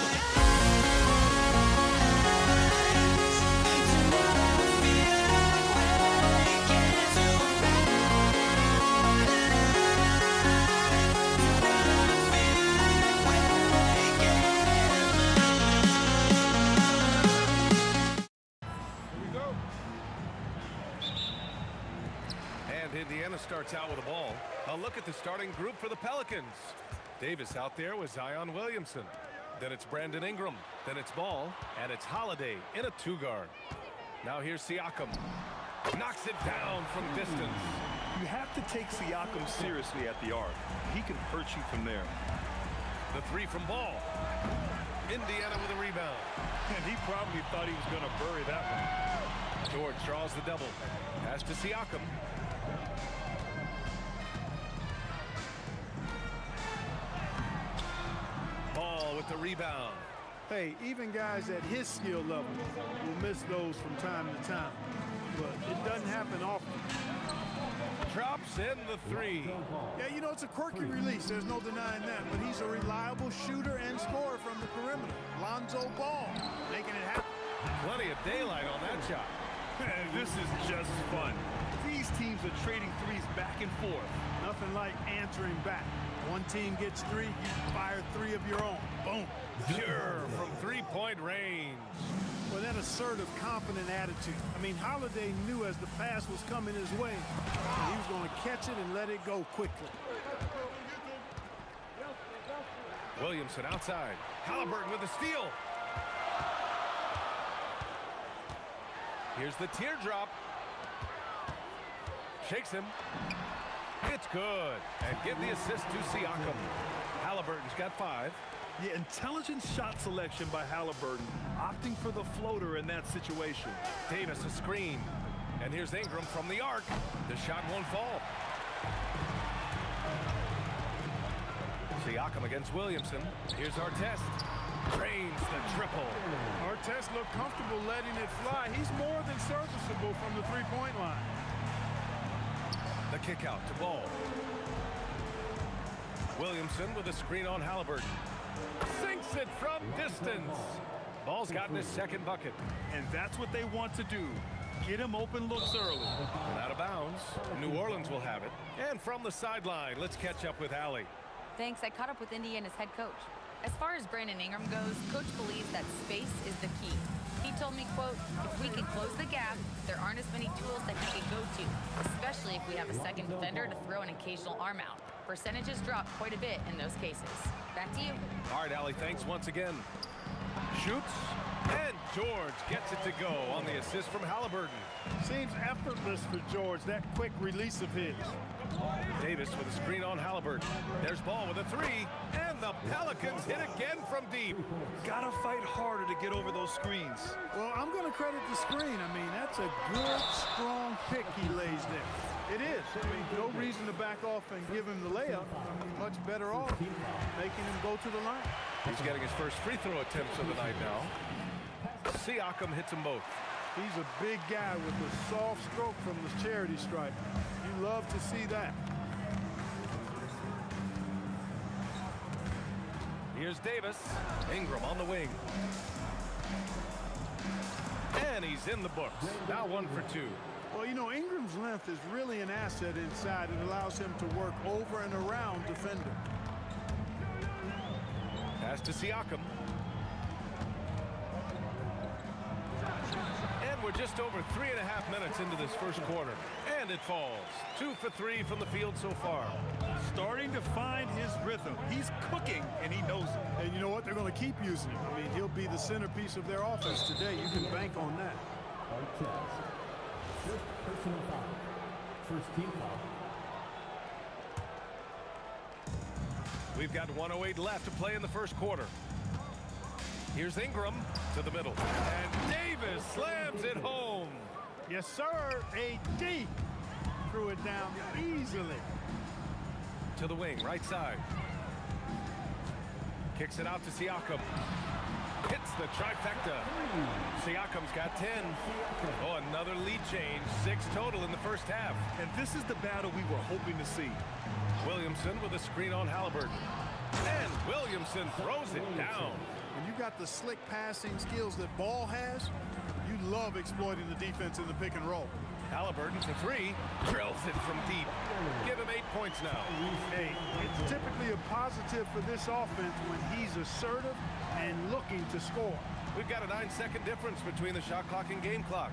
And Indiana starts out with the ball. A look at the starting group for the Pelicans. Davis out there with Zion Williamson. Then it's Brandon Ingram. Then it's Ball. And it's Holiday in a two-guard. Now here's Siakam. Knocks it down from distance. You have to take Siakam seriously at the arc. He can hurt you from there. The three from Ball. Indiana with a rebound. And he probably thought he was going to bury that one. George draws the double. Pass to Siakam. Ball with the rebound. Hey, even guys at his skill level will miss those from time to time. But it doesn't happen often. Drops in the three. Yeah, you know, it's a quirky release. There's no denying that. But he's a reliable shooter and scorer from the perimeter. Lonzo Ball making it happen. Plenty of daylight on that shot. This is just fun. These teams are trading threes back and forth. Nothing like answering back. One team gets three, you fire three of your own. Boom. Pure from three-point range. Well, that assertive, confident attitude. I mean, Holiday knew as the pass was coming his way, he was going to catch it and let it go quickly. Williamson outside. Halliburton with a steal. Here's the teardrop. Shakes him. It's good. And give the assist to Siakam. Halliburton's got 5. Yeah, intelligent shot selection by Halliburton, opting for the floater in that situation. Davis a screen. And here's Ingram from the arc. The shot won't fall. Siakam against Williamson. Here's Artest. Drains the triple. Artest looked comfortable letting it fly. He's more than serviceable from the three-point line. The kick out to Ball. Williamson with a screen on Halliburton. Sinks it from distance. Ball's gotten his second bucket. And that's what they want to do. Get him open looks early. And out of bounds. New Orleans will have it. And from the sideline, let's catch up with Allie. Thanks. I caught up with Indiana's head coach. As far as Brandon Ingram goes, coach believes that space is the key. He told me, quote, if we can close the gap, there aren't as many tools that he can go to, especially if we have a second defender to throw an occasional arm out. Percentages drop quite a bit in those cases. Back to you. All right, Allie, thanks once again. Shoots. And George gets it to go on the assist from Halliburton. Seems effortless for George, that quick release of his. Davis with a screen on Halliburton. There's Ball with a three. And the Pelicans hit again from deep. Gotta fight harder to get over those screens. Well, I'm going to credit the screen. I mean, that's a good, strong pick he lays there. It is. I mean, no reason to back off and give him the layup. I mean, much better off making him go to the line. He's getting his first free throw attempts of the night now. Siakam hits them both. He's a big guy with a soft stroke from the charity stripe. You love to see that. Here's Davis. Ingram on the wing. And he's in the books. Now 1 for 2. Well, you know, Ingram's length is really an asset inside. It allows him to work over and around defender. Pass to Siakam. And we're just over 3.5 minutes into this first quarter. And it falls. 2 for 3 from the field so far. Starting to find his rhythm. He's cooking, and he knows it. And you know what? They're going to keep using him. I mean, he'll be the centerpiece of their offense today. You can bank on that. First personal foul. First team foul. We've got 1:08 left to play in the first quarter. Here's Ingram to the middle. And Davis slams it home. Yes, sir. AD threw it down easily. To the wing, right side. Kicks it out to Siakam. Hits the trifecta. Siakam's got 10. Oh, another lead change. 6 total in the first half. And this is the battle we were hoping to see. Williamson with a screen on Halliburton. And Williamson throws it down. When you got the slick passing skills that Ball has, you love exploiting the defense in the pick and roll. Halliburton for 3. Drills it from deep. Give him 8 points now. Hey, it's typically a positive for this offense when he's assertive and looking to score. We've got a 9-second difference between the shot clock and game clock.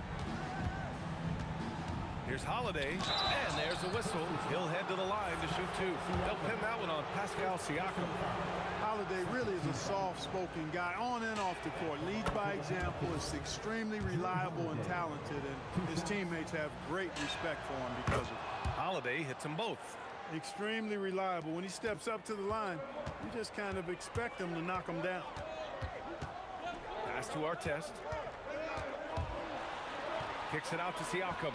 Here's Holiday, and there's a whistle. He'll head to the line to shoot 2. They'll pin that one on Pascal Siakam. Holiday really is a soft-spoken guy on and off the court. Leads by example, is extremely reliable and talented, and his teammates have great respect for him because of it. Holiday hits them both. Extremely reliable. When he steps up to the line, you just kind of expect him to knock him down. Pass to Artest. Kicks it out to Siakam.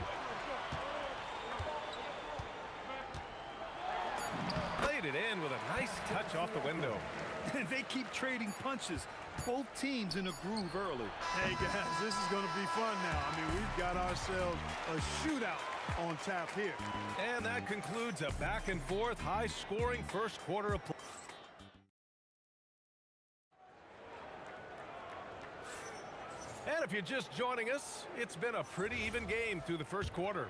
Played it in with a nice touch off the window. They keep trading punches. Both teams in a groove early. Hey, guys, this is going to be fun now. I mean, we've got ourselves a shootout on tap here. And that concludes a back-and-forth, high-scoring first quarter of play. And if you're just joining us, it's been a pretty even game through the first quarter.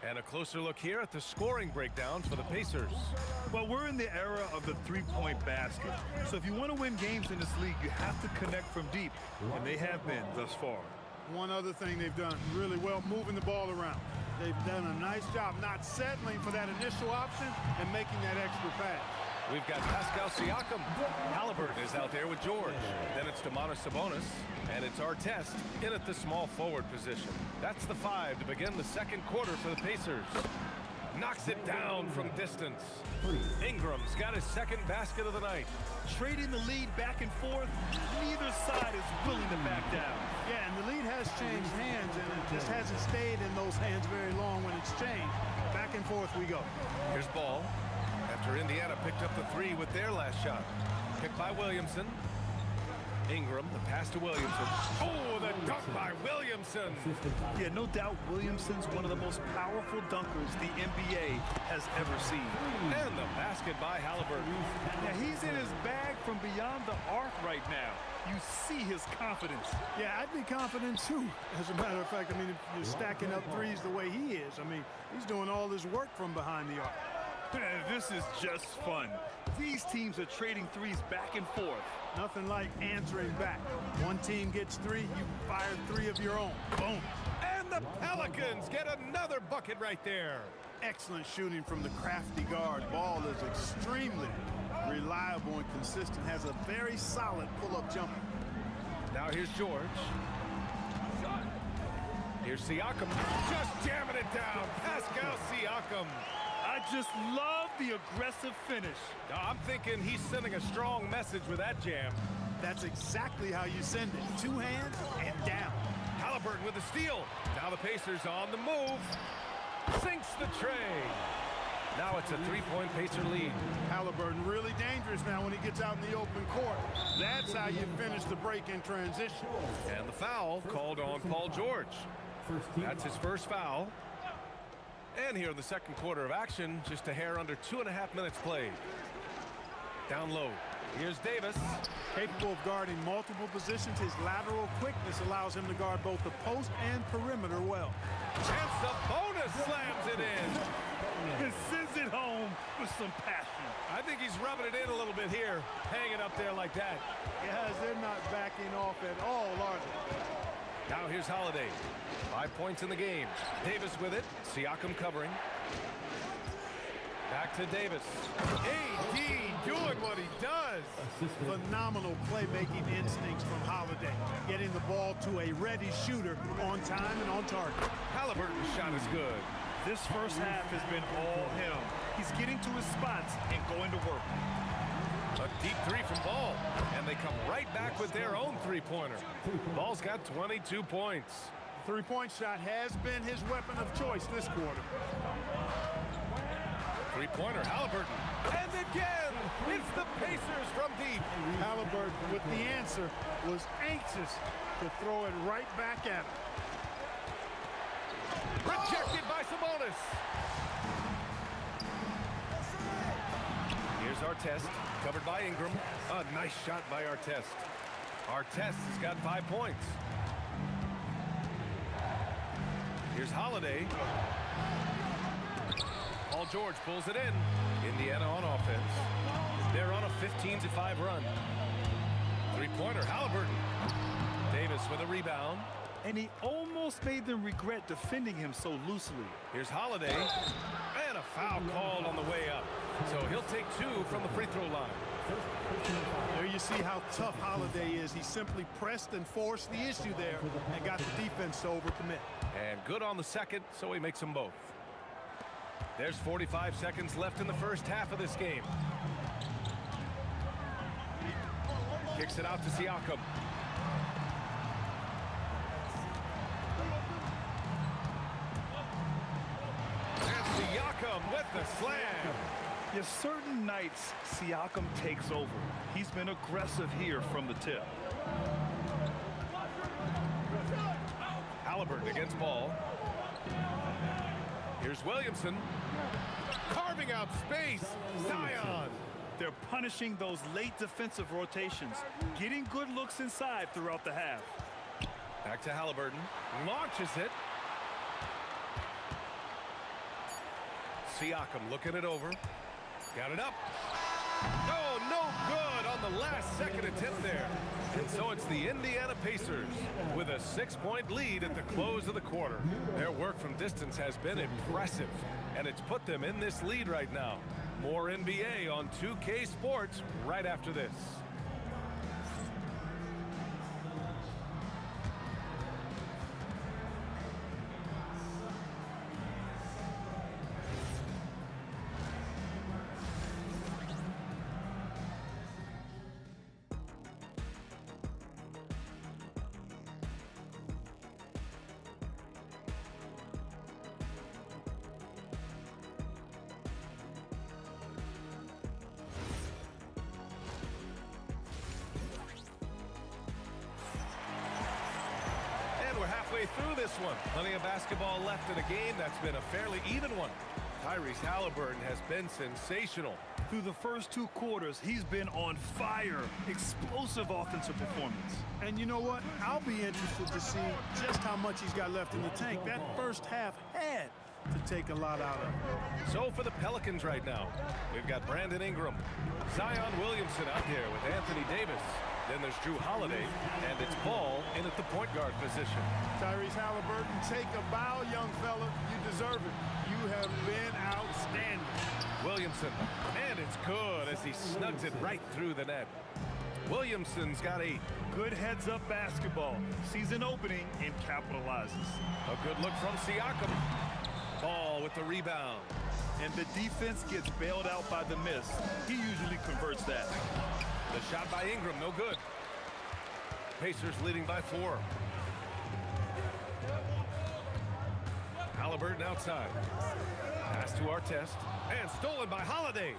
And a closer look here at the scoring breakdown for the Pacers. Well, we're in the era of the three-point basket. So if you want to win games in this league, you have to connect from deep. And they have been thus far. One other thing they've done really well, moving the ball around. They've done a nice job not settling for that initial option and making that extra pass. We've got Pascal Siakam. Halliburton is out there with George. Then it's Domantas Sabonis. And it's Artest in at the small forward position. That's the 5 to begin the second quarter for the Pacers. Knocks it down from distance. Ingram's got his second basket of the night. Trading the lead back and forth, neither side is willing to back down. Yeah, and the lead has changed hands, and it just hasn't stayed in those hands very long when it's changed. Back and forth we go. Here's Ball. After Indiana picked up the 3 with their last shot. Picked by Williamson. Ingram, the pass to Williamson. Oh, the dunk by Williamson. Yeah, no doubt Williamson's one of the most powerful dunkers the NBA has ever seen. And the basket by Halliburton. Yeah, he's in his bag from beyond the arc right now. You see his confidence. Yeah, I'd be confident too. As a matter of fact, I mean, if you're stacking up threes the way he is, I mean, he's doing all his work from behind the arc. This is just fun. These teams are trading threes back and forth. Nothing like answering back. One team gets 3, you fire 3 of your own. Boom. And the Pelicans get another bucket right there. Excellent shooting from the crafty guard. Ball is extremely reliable and consistent. Has a very solid pull-up jumper. Now here's George. Here's Siakam. Just jamming it down. Pascal Siakam. I just love the aggressive finish. Now, I'm thinking he's sending a strong message with that jam. That's exactly how you send it. Two hands and down. Halliburton with the steal. Now the Pacers on the move. Sinks the tray. Now it's a three-point Pacer lead. Halliburton really dangerous now when he gets out in the open court. That's how you finish the break in transition. And the foul called on Paul George. That's his first foul. And here in the second quarter of action, just a hair under 2.5 minutes played. Down low. Here's Davis. Capable of guarding multiple positions, his lateral quickness allows him to guard both the post and perimeter well. And Sabonis slams it in. And sends it home with some passion. I think he's rubbing it in a little bit here, hanging up there like that. Yes, they're not backing off at all, are they? Now here's Holiday. 5 points in the game. Davis with it. Siakam covering. Back to Davis. AD doing what he does. Phenomenal playmaking instincts from Holiday, getting the ball to a ready shooter on time and on target. Halliburton's shot is good. This first half has been all him. He's getting to his spots and going to work. A deep three from Ball, and they come right back with their own three-pointer. Ball's got 22 points. Three-point shot has been his weapon of choice this quarter. Three-pointer, Halliburton. And again, it's the Pacers from deep. Halliburton, with the answer, was anxious to throw it right back at him. Rejected by Sabonis. Here's Artest, covered by Ingram. A nice shot by Artest. Artest has got 5 points. Here's Holiday. Paul George pulls it in. Indiana on offense. They're on a 15-5 run. Three-pointer, Halliburton. Davis with a rebound. And he almost made them regret defending him so loosely. Here's Holiday. And a foul called on the way up. So he'll take 2 from the free throw line. There you see how tough Holiday is. He simply pressed and forced the issue there and got the defense to overcommit. And good on the second, so he makes them both. There's 45 seconds left in the first half of this game. Kicks it out to Siakam. And Siakam with the slam. Yes, certain nights, Siakam takes over. He's been aggressive here from the tip. Halliburton against Ball. Here's Williamson. Carving out space. Zion. They're punishing those late defensive rotations, getting good looks inside throughout the half. Back to Halliburton. Launches it. Siakam looking it over. Got it up. Oh, no good on the last second attempt there. And so it's the Indiana Pacers with a 6-point lead at the close of the quarter. Their work from distance has been impressive, and it's put them in this lead right now. More NBA on 2K Sports right after this. Halfway through this one. Plenty of basketball left in a game that's been a fairly even one. Tyrese Halliburton has been sensational. Through the first 2 quarters, he's been on fire. Explosive offensive performance. And you know what? I'll be interested to see just how much he's got left in the tank. That first half had to take a lot out of it. So for the Pelicans right now, we've got Brandon Ingram, Zion Williamson out there with Anthony Davis. Then there's Drew Holiday, and it's Ball in at the point guard position. Tyrese Halliburton, take a bow, young fella. You deserve it. You have been outstanding. Williamson, and it's good as he snugs it right through the net. Williamson's got 8. Good heads-up basketball. Sees an opening and capitalizes. A good look from Siakam. Ball with the rebound. And the defense gets bailed out by the miss. He usually converts that. The shot by Ingram, no good. Pacers leading by 4. Halliburton outside. Pass to Artest. And stolen by Holiday.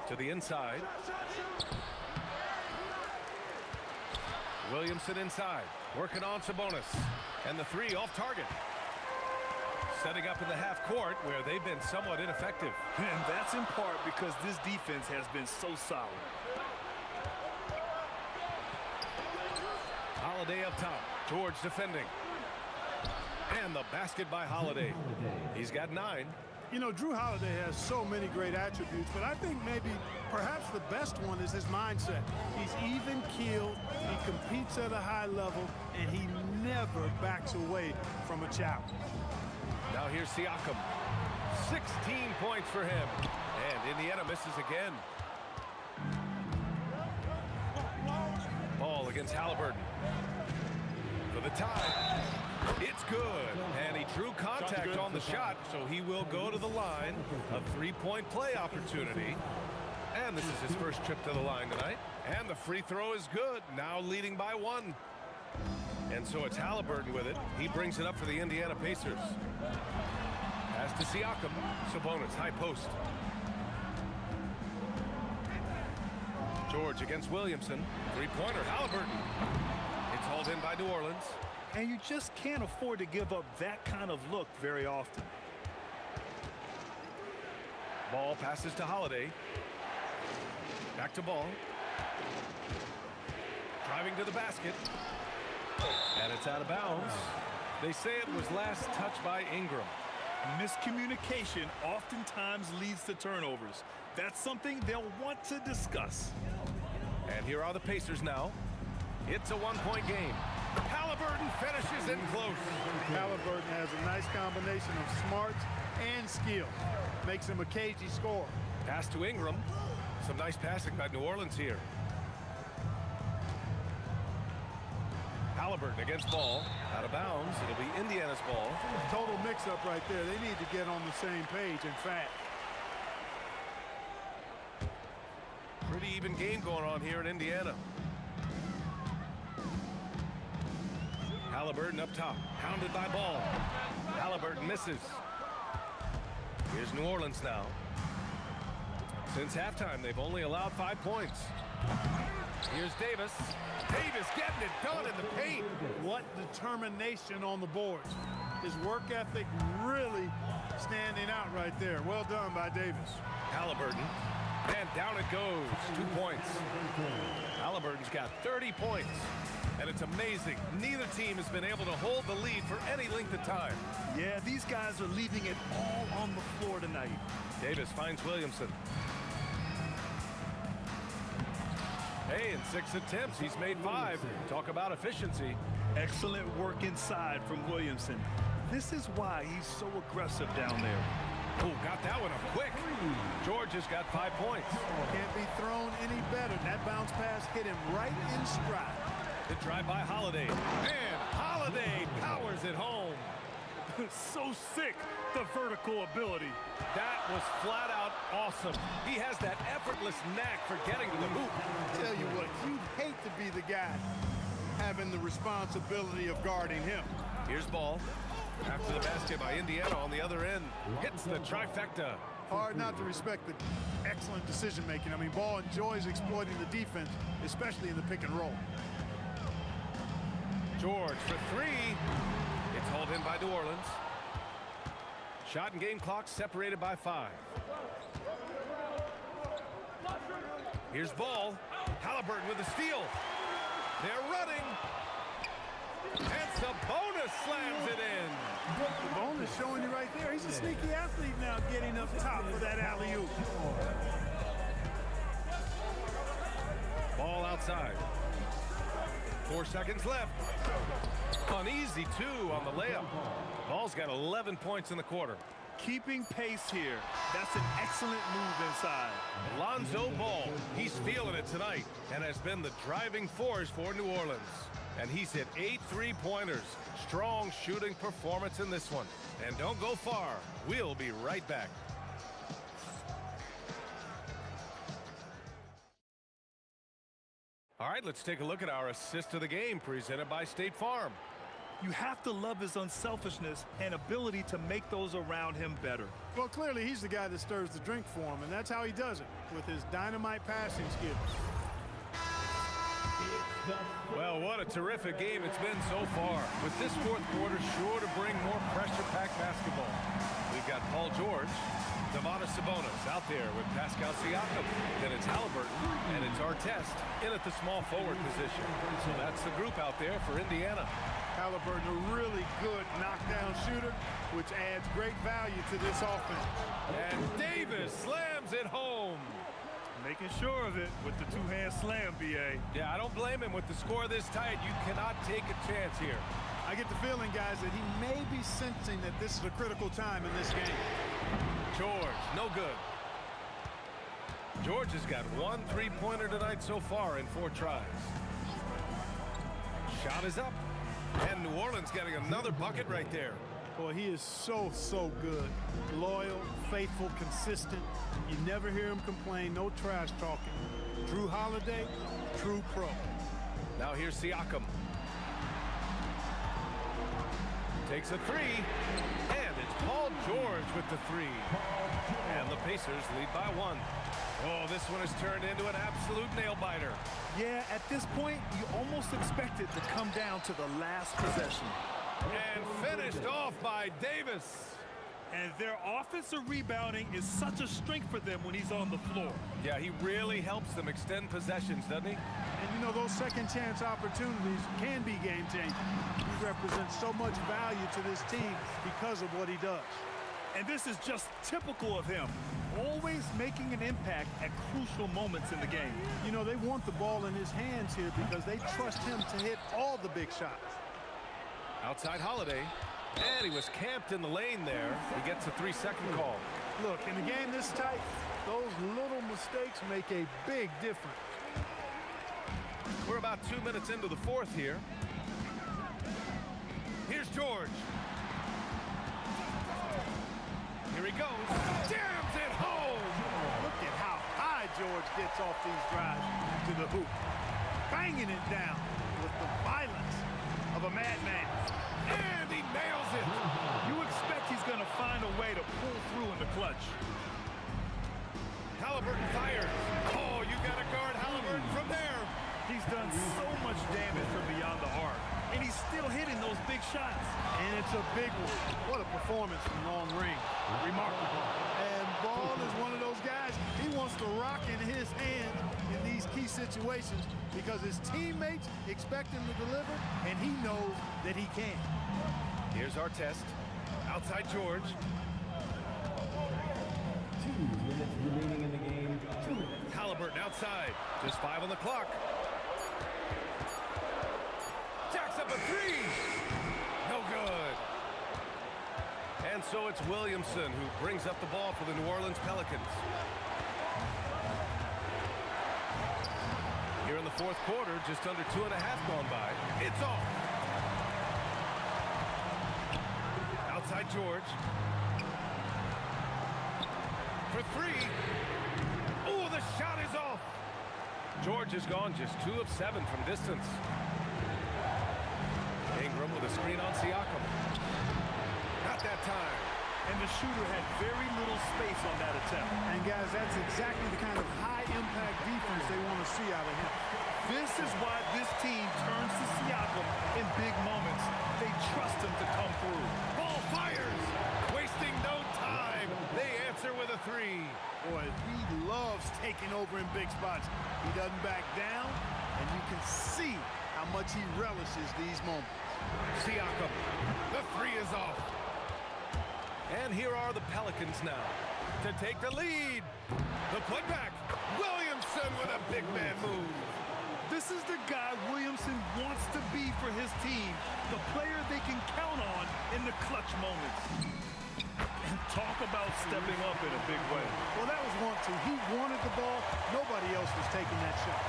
To the inside. Williamson inside. Working on Sabonis. And the 3 off target. Setting up in the half court where they've been somewhat ineffective. And that's in part because this defense has been so solid. Holiday up top. George defending. And the basket by Holiday. He's got 9. You know, Drew Holiday has so many great attributes, but I think perhaps the best one is his mindset. He's even-keeled, he competes at a high level, and he never backs away from a challenge. Now here's Siakam. 16 points for him. And Indiana misses again. Ball against Halliburton. For the tie. It's good. And he drew contact on the shot, so he will go to the line. A 3-point play opportunity. And this is his first trip to the line tonight. And the free throw is good. Now leading by 1. And so it's Halliburton with it. He brings it up for the Indiana Pacers. Pass to Siakam. Sabonis, high post. George against Williamson. 3-pointer, Halliburton. It's hauled in by New Orleans. And you just can't afford to give up that kind of look very often. Ball passes to Holiday. Back to Ball. Driving to the basket. And it's out of bounds. They say it was last touched by Ingram. Miscommunication oftentimes leads to turnovers. That's something they'll want to discuss. And here are the Pacers now. It's a 1-point game. Halliburton finishes in close. Halliburton has a nice combination of smarts and skill. Makes him a cagey scorer. Pass to Ingram. Some nice passing by New Orleans here. Halliburton against Ball. Out of bounds. It'll be Indiana's ball. Total mix-up right there. They need to get on the same page, in fact. Pretty even game going on here in Indiana. Halliburton up top. Pounded by Ball. Halliburton misses. Here's New Orleans now. Since halftime, they've only allowed 5 points. Here's Davis. Davis getting it done in the paint. What determination on the boards. His work ethic really standing out right there. Well done by Davis. Halliburton. And down it goes. 2 points. Halliburton's got 30 points. And it's amazing. Neither team has been able to hold the lead for any length of time. Yeah, these guys are leaving it all on the floor tonight. Davis finds Williamson. Hey, in 6 attempts, he's made 5. Talk about efficiency. Excellent work inside from Williamson. This is why he's so aggressive down there. Oh, got that one up quick. George has got 5 points. Can't be thrown any better. That bounce pass hit him right in stride. The drive by Holiday. And Holiday powers it home. So sick, the vertical ability. That was flat out awesome. He has that effortless knack for getting to the hoop. Tell you what, you'd hate to be the guy having the responsibility of guarding him. Here's Ball. After the basket by Indiana on the other end. Hits the trifecta. Hard not to respect the excellent decision-making. I mean, Ball enjoys exploiting the defense, especially in the pick and roll. George for 3. It's hauled in by New Orleans. Shot and game clock separated by 5. Here's Ball. Halliburton with a steal. They're running. And Sabonis slams it in. Sabonis showing you right there. He's a sneaky athlete now, getting up top for that alley-oop. Ball outside. 4 seconds left. An easy 2 on the layup. Ball's got 11 points in the quarter. keeping pace here. That's an excellent move inside. Lonzo Ball, he's feeling it tonight and has been the driving force for New Orleans. And he's hit 8 3-pointers. Strong shooting performance in this one. And don't go far. We'll be right back. All right, let's take a look at our assist of the game presented by State Farm. You have to love his unselfishness and ability to make those around him better. Well, clearly he's the guy that stirs the drink for him, and that's how he does it, with his dynamite passing skills. Well, what a terrific game it's been so far. With this fourth quarter sure to bring more pressure-packed basketball. We've got Paul George, Domantas Sabonis out there with Pascal Siakam. Then it's Halliburton, and it's Artest in at the small forward position. So that's the group out there for Indiana. Halliburton, a really good knockdown shooter, which adds great value to this offense. And Davis slams it home. Making sure of it with the two-hand slam, B.A. Yeah, I don't blame him with the score this tight. You cannot take a chance here. I get the feeling, guys, that he may be sensing that this is a critical time in this game. George, no good. George has got 1 3-pointer tonight so far in 4 tries. Shot is up. And New Orleans getting another bucket right there. Boy, he is so good. Loyal, faithful, consistent. You never hear him complain, no trash talking. Drew Holiday, true pro. Now here's Siakam. Takes a 3. And it's Paul George with the 3. And the Pacers lead by 1. Oh, this one has turned into an absolute nail-biter. Yeah, at this point, you almost expect it to come down to the last possession. And finished off by Davis. And their offensive rebounding is such a strength for them when he's on the floor. Yeah, he really helps them extend possessions, doesn't he? And you know, those second chance opportunities can be game-changing. He represents so much value to this team because of what he does. And this is just typical of him, always making an impact at crucial moments in the game. You know, they want the ball in his hands here because they trust him to hit all the big shots. Outside Holiday, and he was camped in the lane there. He gets a 3-second call. Look, in a game this tight, those little mistakes make a big difference. We're about 2 minutes into the fourth here. Here's George. Here he goes. Jams it home. Look at how high George gets off these drives to the hoop. Banging it down with the violence of a madman. And he nails it. You expect he's going to find a way to pull through in the clutch. Halliburton fires. Oh, you got to guard Halliburton from there. He's done so much damage from beyond the arc, and he's still hitting those big shots. And it's a big one. What a performance from long range. Remarkable. And Ball is one of those guys, he wants the rock in his hand in these key situations because his teammates expect him to deliver, and he knows that he can. Here's Artest. Outside George. 2 minutes remaining in the game. 2 minutes. Halliburton outside. Just 5 on the clock. Jacks up a 3. No good. And so it's Williamson who brings up the ball for the New Orleans Pelicans. Here in the fourth quarter, just under 2.5 gone by. It's off. Outside George. For 3. Oh, the shot is off. George has gone just 2 of 7 from distance. Ingram with a screen on Siakam. Not that time. And the shooter had very little space on that attempt. And guys, that's exactly the kind of high-impact defense they want to see out of him. This is why this team turns to Siakam in big moments. They trust him to come through. Ball fires. Wasting no time. They answer with a 3. Boy, he loves taking over in big spots. He doesn't back down, and you can see how much he relishes these moments. Siakam. The 3 is off. And here are the Pelicans now to take the lead. The putback. Williamson with a big man move. This is the guy Williamson wants to be for his team, the player they can count on in the clutch moments. Talk about stepping up in a big way. Well, that was want to. He wanted the ball. Nobody else was taking that shot.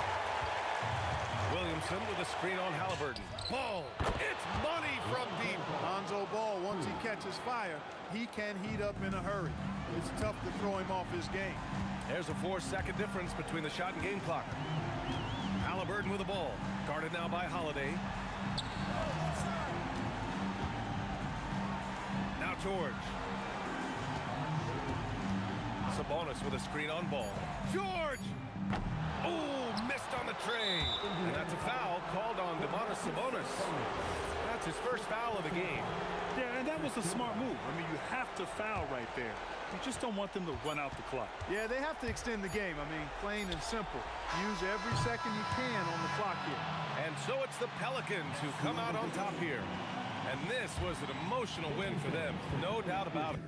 Williamson with a screen on Halliburton. Ball. It's money from deep. Lonzo Ball, once he catches fire, he can heat up in a hurry. It's tough to throw him off his game. There's a 4-second difference between the shot and game clock. Halliburton with the ball. Guarded now by Holiday. Now George. Sabonis with a screen on ball. George! Oh, missed on the tray. And that's a foul called on Domantas Sabonis. That's his first foul of the game. Yeah, and that was a smart move. I mean, you have to foul right there. You just don't want them to run out the clock. Yeah, they have to extend the game. I mean, plain and simple. Use every second you can on the clock here. And so it's the Pelicans who come out on top here. And this was an emotional win for them, no doubt about it.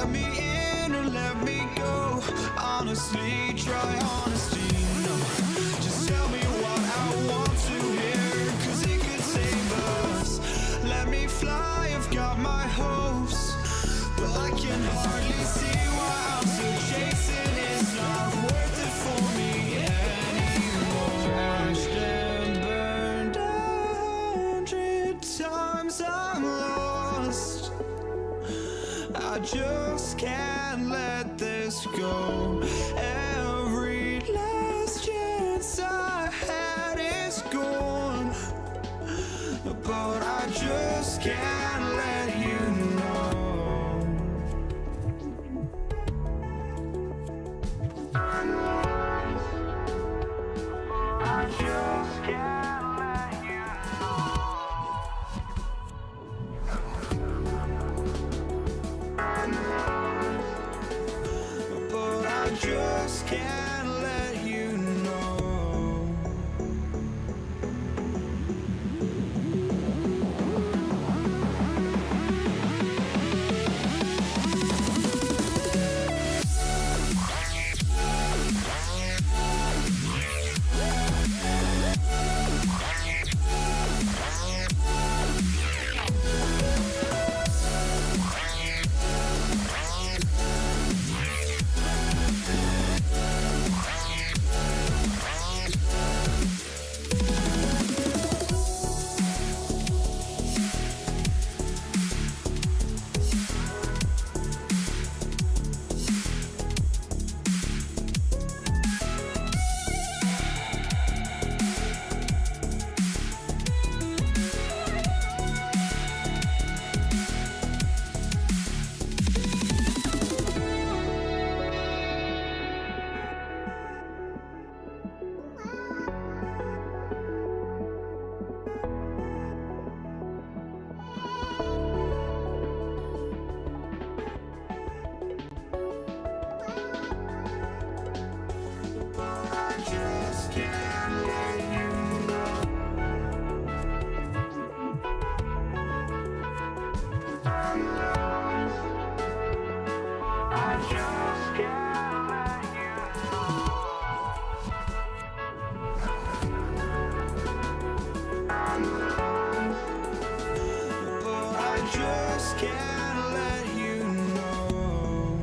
Let me in or let me go. Honestly, try honesty. No, just tell me what I want to hear, 'cause it could save us. Let me fly, I've got my hopes, but I can hardly see why I'm still chasing. It's not worth it for me anymore. Crashed and burned 100 times, I'm lost. I just can't let this go. Every last chance I had is gone, but I just can't let you know. I just can't let you know. But I just can't let you know.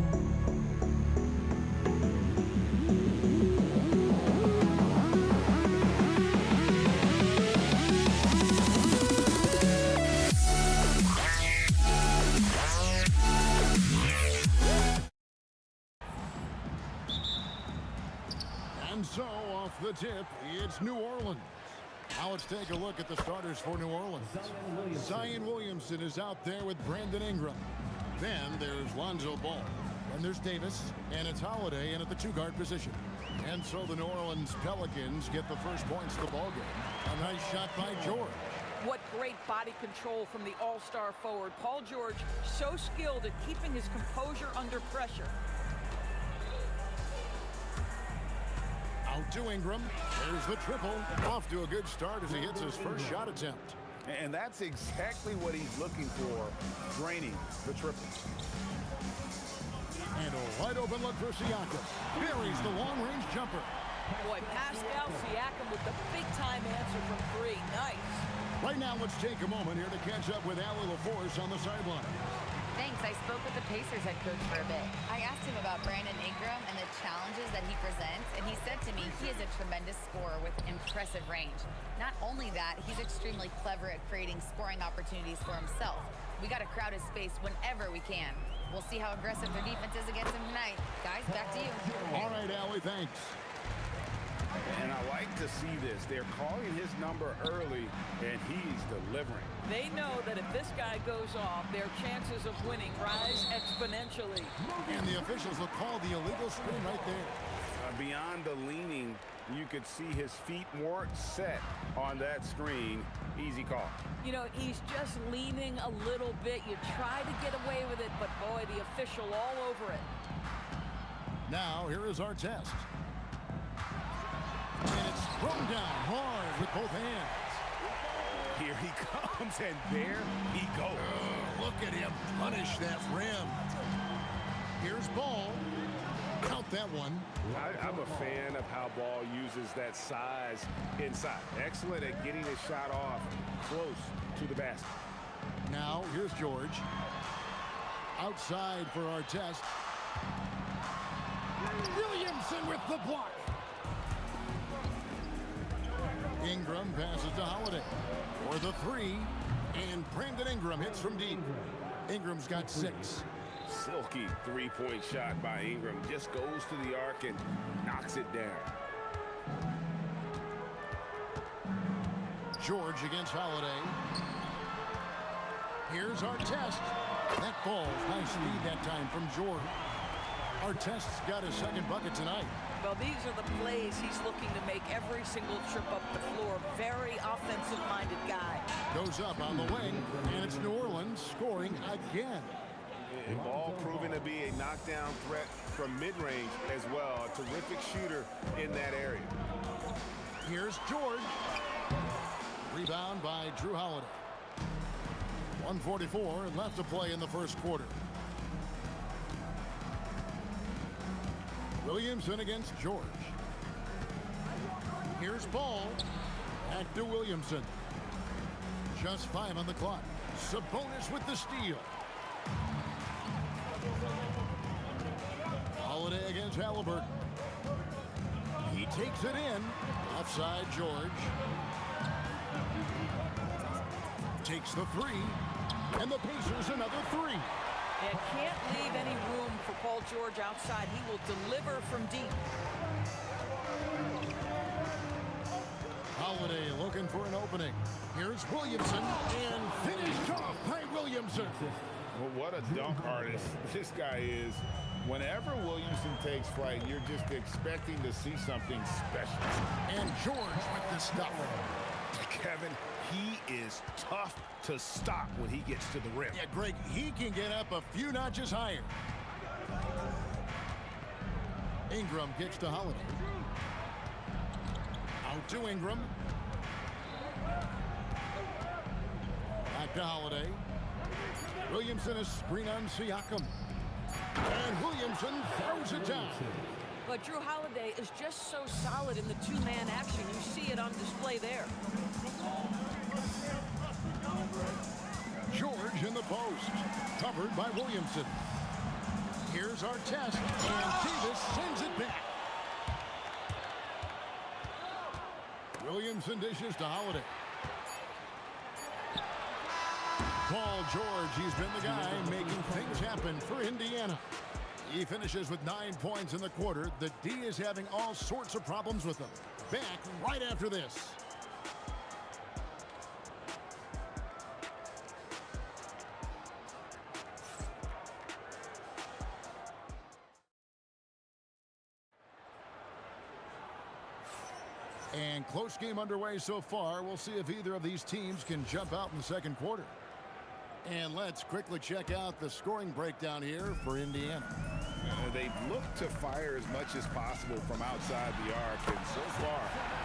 And so, off the tip, it's New Orleans. Now let's take a look at the starters for New Orleans. Zion Williamson is out there with Brandon Ingram. Then there's Lonzo Ball. And there's Davis, and it's Holiday in at the two-guard position. And so the New Orleans Pelicans get the first points of the ballgame. A nice shot by George. What great body control from the all-star forward. Paul George, so skilled at keeping his composure under pressure. Out to Ingram. There's the triple. Off to a good start as he hits his first shot attempt. And that's exactly what he's looking for, draining the triple. And a wide open look for Siakam. Buries the long-range jumper. Boy, Pascal Siakam with the big-time answer from three. Nice. Right now, let's take a moment here to catch up with Allie LaForce on the sideline. Thanks. I spoke with the Pacers head coach for a bit. I asked him about Brandon Ingram and the challenges that he presents, and he said to me he is a tremendous scorer with impressive range. Not only that, he's extremely clever at creating scoring opportunities for himself. We got to crowd his space whenever we can. We'll see how aggressive their defense is against him tonight. Guys, back to you. All right, Allie, thanks. And I like to see this. They're calling his number early, and he's delivering. They know that if this guy goes off, their chances of winning rise exponentially. And the officials will call the illegal screen right there. Beyond the leaning, you could see his feet weren't set on that screen. Easy call. You know, he's just leaning a little bit. You try to get away with it, but boy, the official all over it. Now, here is our test. And it's thrown down hard with both hands. Here he comes, and there he goes. Oh, look at him punish that rim. Here's Ball. Count that one. I'm a fan of how Ball uses that size inside. Excellent at getting his shot off close to the basket. Now, here's George. Outside for Artest. Williamson with the block. Ingram passes to Holiday for the three. And Brandon Ingram hits from deep. Ingram's got 6. Silky three-point shot by Ingram. Just goes to the arc and knocks it down. George against Holiday. Here's Artest. That falls. Nice speed that time from George. Artest's got his second bucket tonight. Well, these are the plays he's looking to make every single trip up the floor. Very offensive-minded guy. Goes up on the wing, and it's New Orleans scoring again. And Ball proving to be a knockdown threat from mid-range as well. A terrific shooter in that area. Here's George. Rebound by Drew Holiday. 1:44 left to play in the first quarter. Williamson against George. Here's Ball. Back to Williamson. Just 5 on the clock. Sabonis with the steal. Holiday against Halliburton. He takes it in. Offside George. Takes the three. And the Pacers another 3. Yeah, can't leave any room for Paul George outside. He will deliver from deep. Holiday looking for an opening. Here's Williamson, and finished off by Williamson. Well, what a dunk artist this guy is. Whenever Williamson takes flight, you're just expecting to see something special. And George with the stuff. Kevin, he is tough to stop when he gets to the rim. Yeah, Greg, he can get up a few notches higher. Ingram gets to Holiday. Out to Ingram. Back to Holiday. Williamson is screen on Siakam. And Williamson throws it down. But Drew Holiday is just so solid in the two-man action. You see it on display there. George in the post. Covered by Williamson. Here's Artest. And Davis sends it back. Williamson dishes to Holiday. Paul George, he's been the guy making things happen for Indiana. He finishes with 9 points in the quarter. The D is having all sorts of problems with them. Back right after this. And close game underway so far. We'll see if either of these teams can jump out in the second quarter. And let's quickly check out the scoring breakdown here for Indiana. They've looked to fire as much as possible from outside the arc, and so far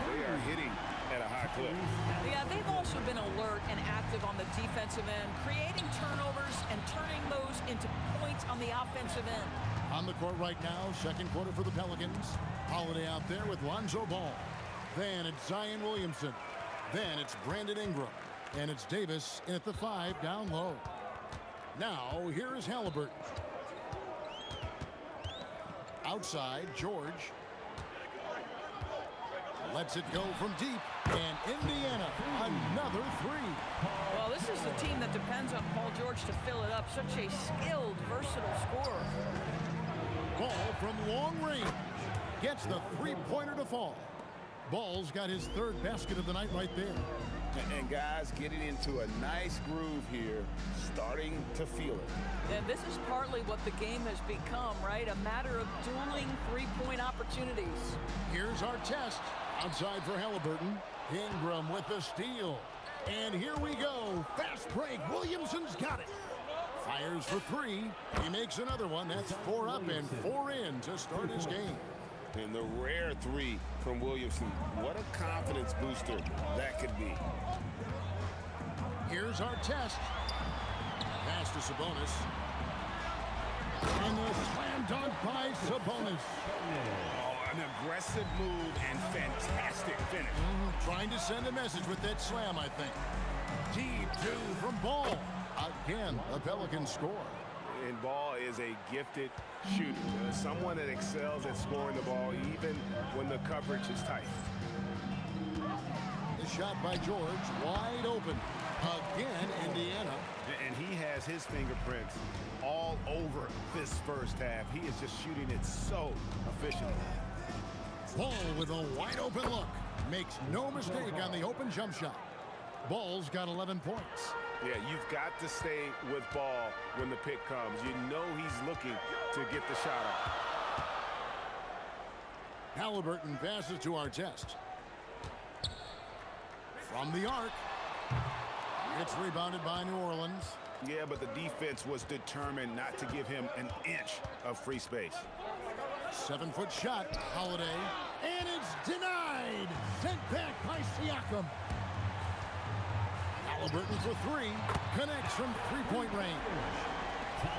they are hitting at a high clip. Yeah, they've also been alert and active on the defensive end, creating turnovers and turning those into points on the offensive end. On the court right now, second quarter for the Pelicans. Holiday out there with Lonzo Ball. Then it's Zion Williamson. Then it's Brandon Ingram. And it's Davis in at the 5 down low. Now, here is Halliburton. Outside, George. Lets it go from deep. And Indiana, another 3. Well, this is the team that depends on Paul George to fill it up. Such a skilled, versatile scorer. Ball from long range. Gets the three-pointer to fall. Ball's got his 3rd basket of the night right there. And guys getting into a nice groove here, starting to feel it. And this is partly what the game has become, right? A matter of dueling three-point opportunities. Here's Artest. Outside for Halliburton. Ingram with the steal. And here we go. Fast break. Williamson's got it. Fires for 3. He makes another one. That's 4 up and 4 in to start his game. And the rare 3 from Williamson. What a confidence booster that could be. Here's Artest. Pass to Sabonis. And the slam dunked by Sabonis. Oh, an aggressive move and fantastic finish. Trying to send a message with that slam, I think. Deep two from Ball. Again, the Pelicans score. And Ball is a gifted shooter. Someone that excels at scoring the ball even when the coverage is tight. The shot by George, wide open. Again, Indiana. And he has his fingerprints all over this first half. He is just shooting it so efficiently. Ball with a wide open look. Makes no mistake on the open jump shot. Ball's got 11 points. Yeah, you've got to stay with Ball when the pick comes. You know he's looking to get the shot off. Halliburton passes to Artest. From the arc. It's rebounded by New Orleans. Yeah, but the defense was determined not to give him an inch of free space. 7-foot shot, Holiday. And it's denied. Sent back by Siakam. Halliburton for three. Connects from three-point range.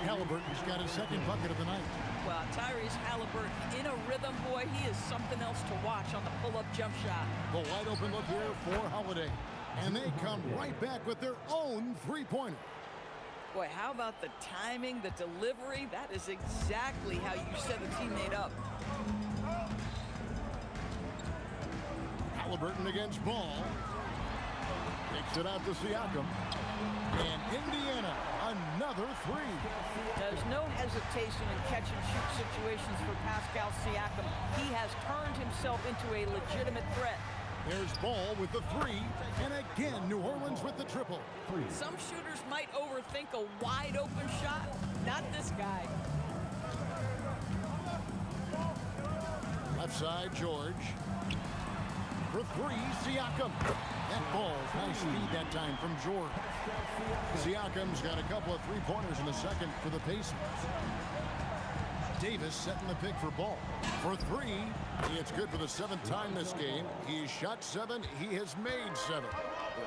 Halliburton's got his second bucket of the night. Well, Tyrese Halliburton in a rhythm, boy, he is something else to watch on the pull-up jump shot. The wide open look here for Holiday. And they come right back with their own three-pointer. Boy, how about the timing, the delivery? That is exactly how you set a teammate up. Halliburton against Ball. Takes it out to Siakam. And Indiana, another three. There's no hesitation in catch-and-shoot situations for Pascal Siakam. He has turned himself into a legitimate threat. There's Ball with the three, and again, New Orleans with the triple. Some shooters might overthink a wide-open shot. Not this guy. Left side, George. For three, Siakam. That ball, nice speed that time from George. Siakam's got a couple of three-pointers in the second for the Pacers. Davis setting the pick for Ball. For three, it's good for the seventh time this game. He's shot 7, he has made 7.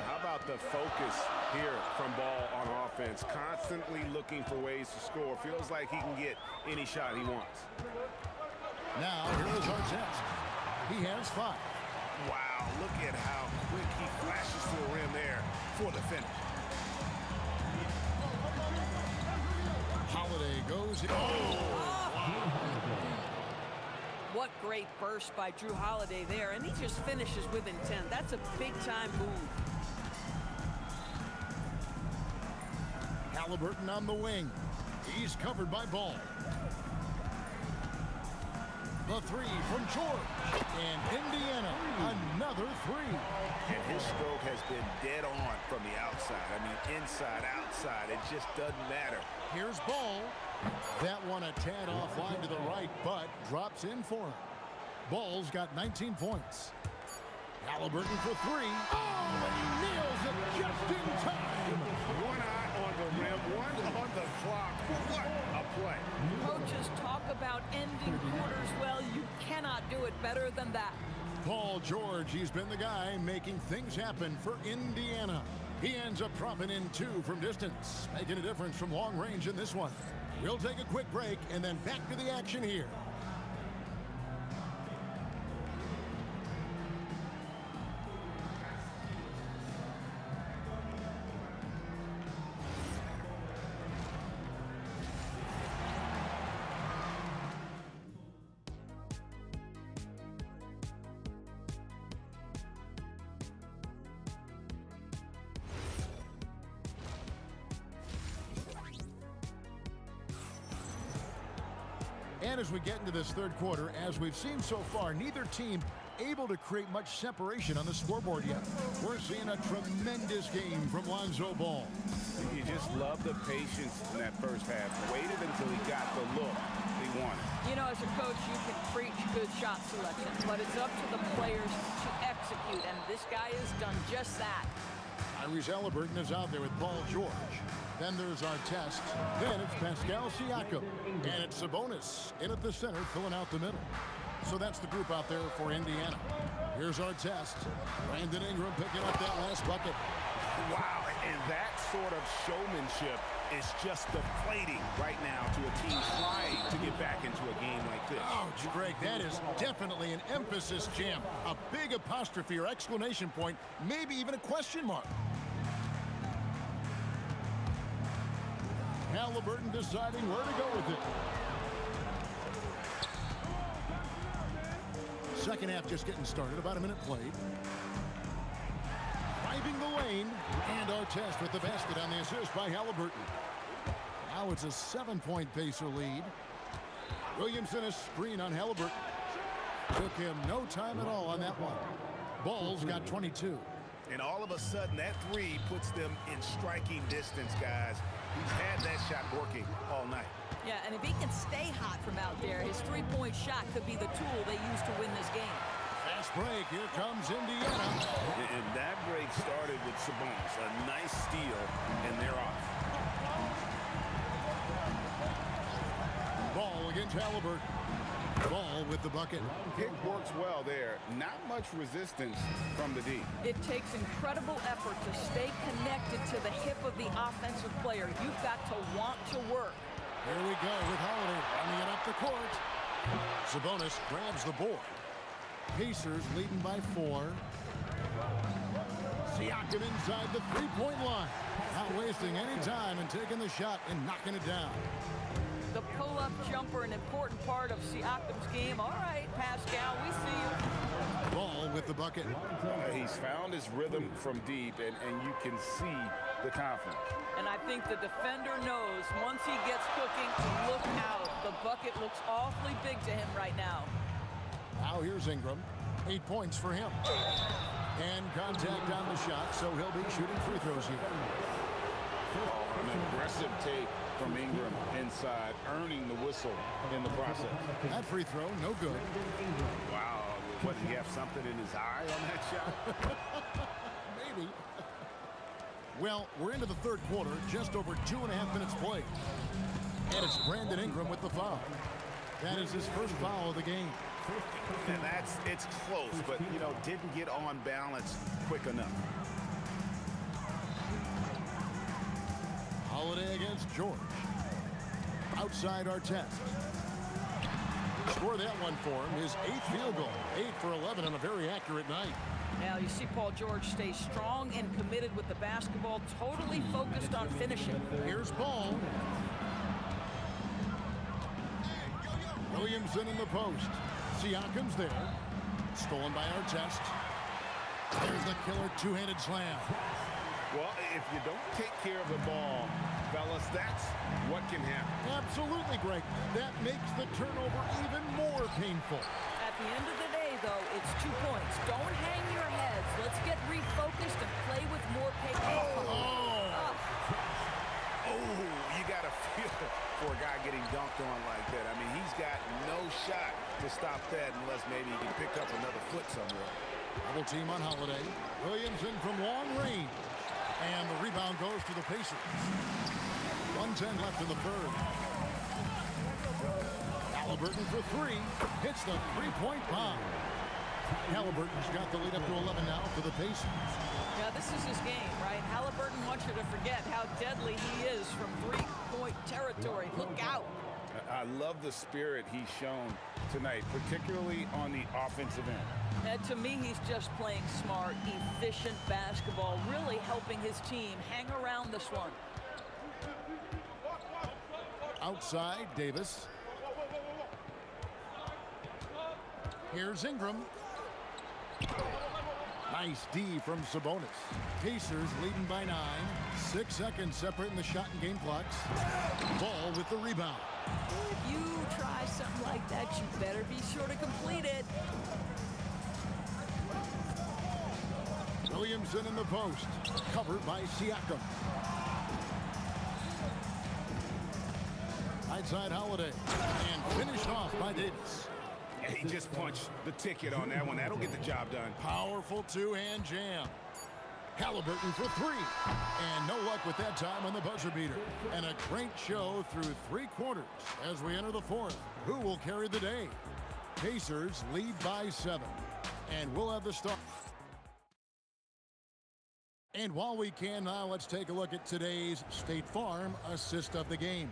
How about the focus here from Ball on offense? Constantly looking for ways to score. Feels like he can get any shot he wants. Now, here is Artest. He has 5. Wow, look at how quick he flashes to the rim there for the finish. Holiday goes. Oh! What great burst by Drew Holiday there, and he just finishes with intent. That's a big-time move. Halliburton on the wing. He's covered by Ball. The three from George. And Indiana, another three. And his stroke has been dead on from the outside. I mean, inside, outside, it just doesn't matter. Here's Ball. That one a tad offline to the right, but drops in for him. Ball's got 19 points. Halliburton for three. Oh, and he nails it just in time. One eye on the rim, one on the clock. What a play. Coaches talk about ending quarters. Well, you cannot do it better than that. Paul George, he's been the guy making things happen for Indiana. He ends up dropping in 2 from distance, making a difference from long range in this one. We'll take a quick break and then back to the action here. And as we get into this third quarter, as we've seen so far, neither team able to create much separation on the scoreboard yet. We're seeing a tremendous game from Lonzo Ball. You just love the patience in that first half. Waited until he got the look he wanted. You know, as a coach, you can preach good shot selection, but it's up to the players to execute, and this guy has done just that. Tyrese Halliburton is out there with Paul George. Then there's Artest. Then it's Pascal Siakam. And it's Sabonis in at the center, filling out the middle. So that's the group out there for Indiana. Here's Artest. Brandon Ingram picking up that last bucket. Wow, and that sort of showmanship is just deflating right now to a team trying to get back into Ouch, Greg, that is definitely an emphasis jam. A big apostrophe or exclamation point, maybe even a question mark. Halliburton deciding where to go with it. Second half just getting started, about a minute played. Driving the lane, and Artest with the basket on the assist by Halliburton. Now it's a 7-point Pacer lead. Williamson a screen on Halliburton. Took him no time at all on that one. Ball's got 22. And all of a sudden, that three puts them in striking distance, guys. He's had that shot working all night. Yeah, and if he can stay hot from out there, his three-point shot could be the tool they use to win this game. Fast break. Here comes Indiana. And that break started with Sabonis. A nice steal, and they're off. Ball against Halliburton. Ball with the bucket. Pick works well there. Not much resistance from the D. It takes incredible effort to stay connected to the hip of the offensive player. You've got to want to work. Here we go with Holiday running it up the court. Sabonis grabs the board. Pacers leading by 4. Siakam inside the three-point line. Not wasting any time and taking the shot and knocking it down. The pull-up jumper, an important part of Siakam's game. All right, Pascal, we see you. Ball with the bucket. He's found his rhythm from deep, and you can see the confidence. And I think the defender knows once he gets cooking, look out. The bucket looks awfully big to him right now. Now here's Ingram. 8 points for him. And contact on the shot, so he'll be shooting free throws here. An aggressive take from Ingram inside, earning the whistle in the process. That free throw, no good. Wow, what, did he have something in his eye on that shot? Maybe. Well, we're into the third quarter, just over 2.5 minutes played. And it's Brandon Ingram with the foul. That is his first foul of the game. And it's close, but, didn't get on balance quick enough. Holiday against George. Outside Artest. Score that one for him. His 8th field goal. 8 for 11 on a very accurate night. Now you see Paul George stay strong and committed with the basketball, totally focused on finishing. Here's Ball. Williamson in the post. Siakam's there. Stolen by Artest. There's the killer two-handed slam. Well, if you don't take care of the ball, fellas, that's what can happen. Absolutely, Greg. That makes the turnover even more painful. At the end of the day, though, it's 2 points. Don't hang your heads. Let's get refocused and play with more pace. You got to feel for a guy getting dunked on like that. I mean, he's got no shot to stop that unless maybe he can pick up another foot somewhere. Double team on Holiday. Williamson from long range. And the rebound goes to the Pacers. 1:10 left in the third. Halliburton for 3. Hits the three-point bomb. Halliburton's got the lead up to 11 now for the Pacers. Yeah, this is his game, right? Halliburton wants you to forget how deadly he is from three-point territory. Look out. I love the spirit he's shown tonight, particularly on the offensive end. And to me, he's just playing smart, efficient basketball, really helping his team hang around this one. Outside, Davis. Here's Ingram. Nice D from Sabonis. Pacers leading by 9. 6 seconds separating the shot and game clocks. Ball with the rebound. If you try something like that, you better be sure to complete it. Williamson in the post. Covered by Siakam. Right side Holiday. And finished off by Davis. He just punched the ticket on that one. That'll get the job done. Powerful two-hand jam. Halliburton for 3. And no luck with that time on the buzzer beater. And a great show through 3 quarters as we enter the 4th. Who will carry the day? Pacers lead by 7. And we'll have the start. And while we can now, let's take a look at today's State Farm assist of the game.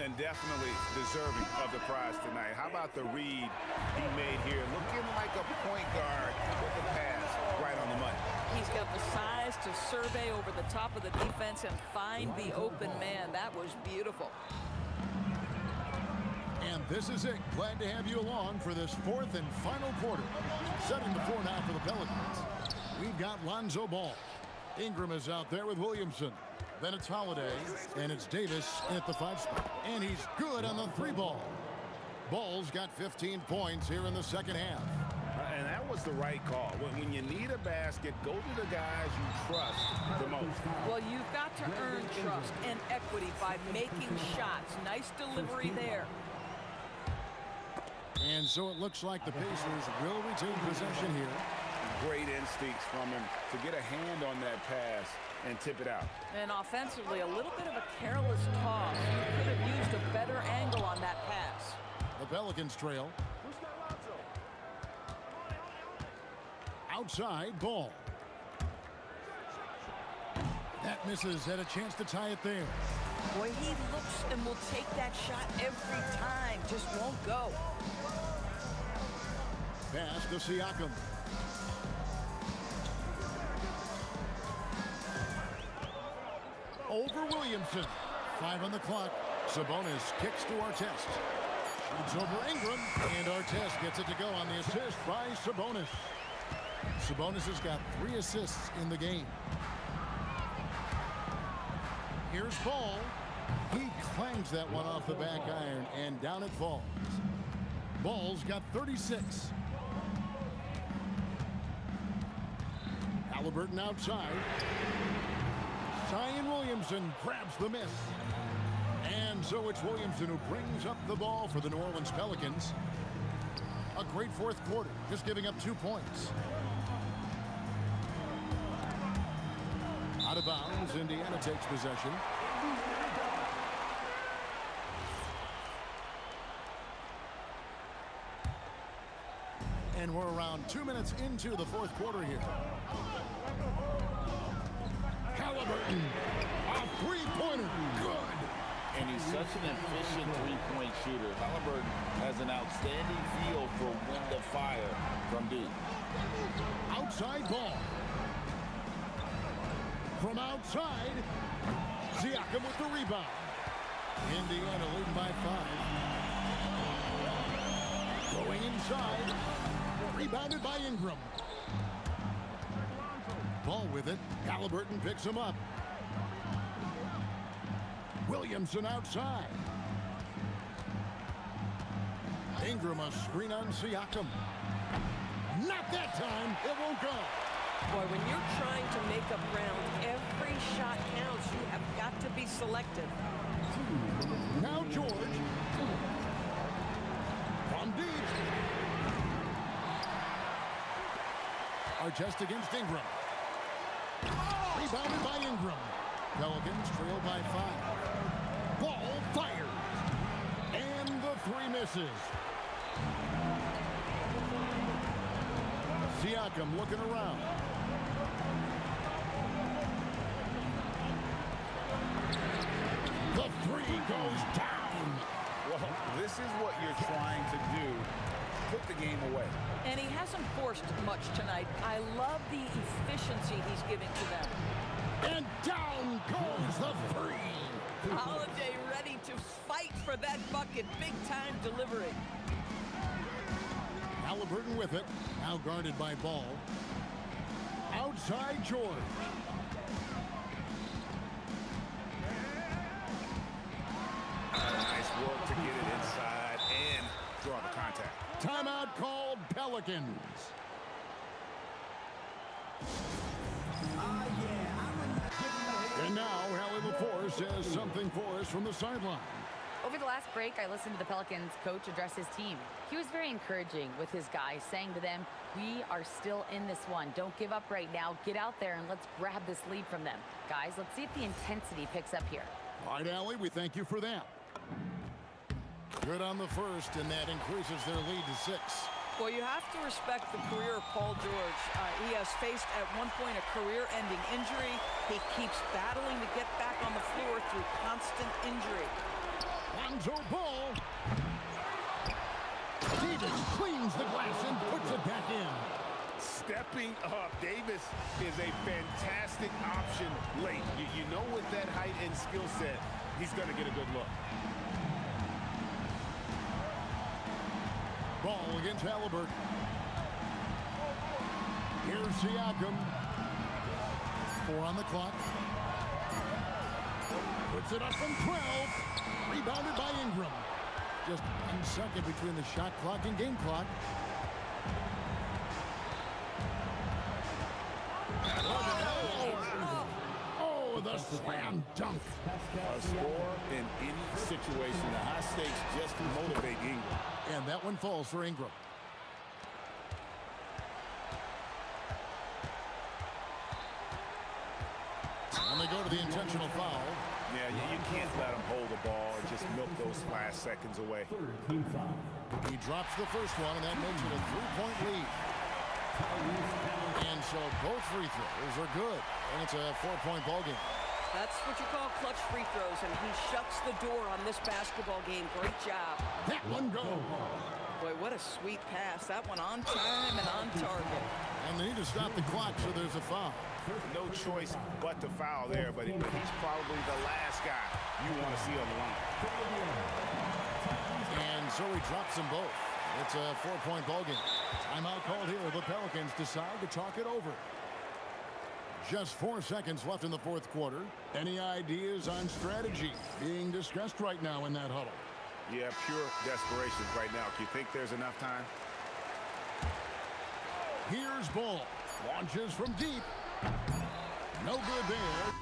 And definitely deserving of the prize tonight. How about the read he made here? Looking like a point guard with the pass right on the money. He's got the size to survey over the top of the defense and find the open man. That was beautiful. And this is it. Glad to have you along for this fourth and final quarter. Setting the floor now for the Pelicans. We've got Lonzo Ball. Ingram is out there with Williamson. Then it's Holiday, and it's Davis at the 5 spot. And he's good on the 3 ball. Ball's got 15 points here in the second half. And that was the right call. When you need a basket, go to the guys you trust the most. Well, you've got to earn trust and equity by making shots. Nice delivery there. And so it looks like the Pacers will retain possession here. Great instincts from him to get a hand on that pass and tip it out. And offensively, a little bit of a careless toss. You could have used a better angle on that pass. The Pelicans trail. Outside Ball. That misses. Had a chance to tie it there. Boy, he looks and will take that shot every time. Just won't go. Pass to Siakam. Over Williamson. 5 on the clock. Sabonis kicks to Artest. It's over Ingram, and Artest gets it to go on the assist by Sabonis. Sabonis has got 3 assists in the game. Here's Ball. He clangs that one off the back iron, and down it falls. Ball's got 36. Halliburton outside. Zion Williamson grabs the miss. And so it's Williamson who brings up the ball for the New Orleans Pelicans. A great fourth quarter, just giving up 2 points. Out of bounds, Indiana takes possession. And we're around 2 minutes into the fourth quarter here. Halliburton, a 3-pointer, good. And he's such an efficient three-point shooter. Halliburton has an outstanding feel for when to fire from deep. Outside Ball. From outside, Siakam with the rebound. Indiana leading by 5. Going inside. Rebounded by Ingram. Ball with it. Halliburton picks him up. Williamson outside. Ingram a screen on Siakam. Not that time. It won't go. Boy, when you're trying to make up ground, every shot counts. You have got to be selective. Now George. From deep. Artest against Ingram. Rebounded by Ingram. Pelicans trail by 5. Ball fired. And the 3 misses. Siakam looking around. The 3 goes down. Well, this is what you're trying to do. Put the game away. And he hasn't forced much tonight. I love the efficiency he's giving to them. And down goes the 3. Holiday ready to fight for that bucket. Big time delivery. Halliburton with it. Now guarded by Ball. Outside George. Nice work to get it inside and draw the contact. Timeout called Pelicans. And now Hallie LaForce has something for us from the sideline. Over the last break, I listened to the Pelicans coach address his team. He was very encouraging with his guys, saying to them, we are still in this one. Don't give up right now. Get out there and let's grab this lead from them. Guys, let's see if the intensity picks up here. All right, Allie, we thank you for that. Good on the first, and that increases their lead to 6. Well, you have to respect the career of Paul George. He has faced at one point a career-ending injury. He keeps battling to get back on the floor through constant injury. Lonzo Ball. Davis cleans the glass and puts it back in. Stepping up, Davis is a fantastic option late. You know with that height and skill set, he's going to get a good look. Ball against Halliburton. Here's Siakam. 4 on the clock. Puts it up from 12. Rebounded by Ingram. Just 1 second between the shot clock and game clock. Oh, the slam dunk. A score in any situation. The high stakes just to motivate Ingram. And that one falls for Ingram. And they go to the intentional foul. Yeah, you can't let him hold the ball or just milk those last seconds away. He drops the first one, and that makes it a 3-point lead. And so both free throws are good, and it's a 4-point ball game. That's what you call clutch free throws, and he shuts the door on this basketball game. Great job. That one goes. Boy, what a sweet pass. That one on time and on target. And they need to stop the clock, so there's a foul. No choice but to foul there, but he's probably the last guy you want to see on the line. And so he drops them both. It's a 4-point ball game. Timeout called here. The Pelicans decide to talk it over. Just 4 seconds left in the fourth quarter. Any ideas on strategy being discussed right now in that huddle? Yeah, pure desperation right now. Do you think there's enough time? Here's Ball. Launches from deep. No good there.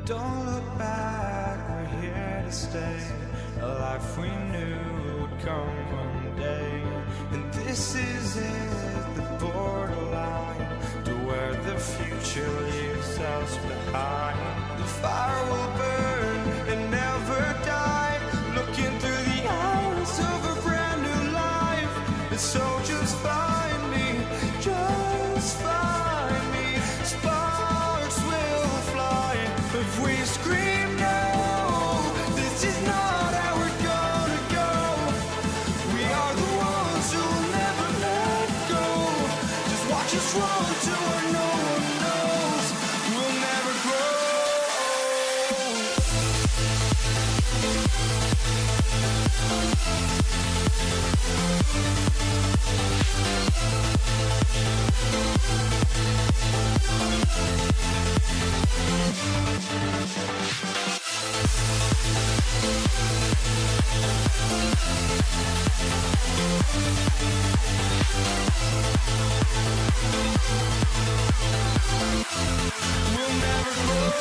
Don't look back, we're here to stay. A life we knew would come one day. And this is it, the borderline to where the future leaves us behind. The fire will burn and never die, looking through the eyes of a brand new life. And so just find me, just find me. Sparks will fly if we scream no. This is not how we're gonna go. We are the ones who will never let go. Just watch us run to where no one knows. We'll never grow. We'll never grow.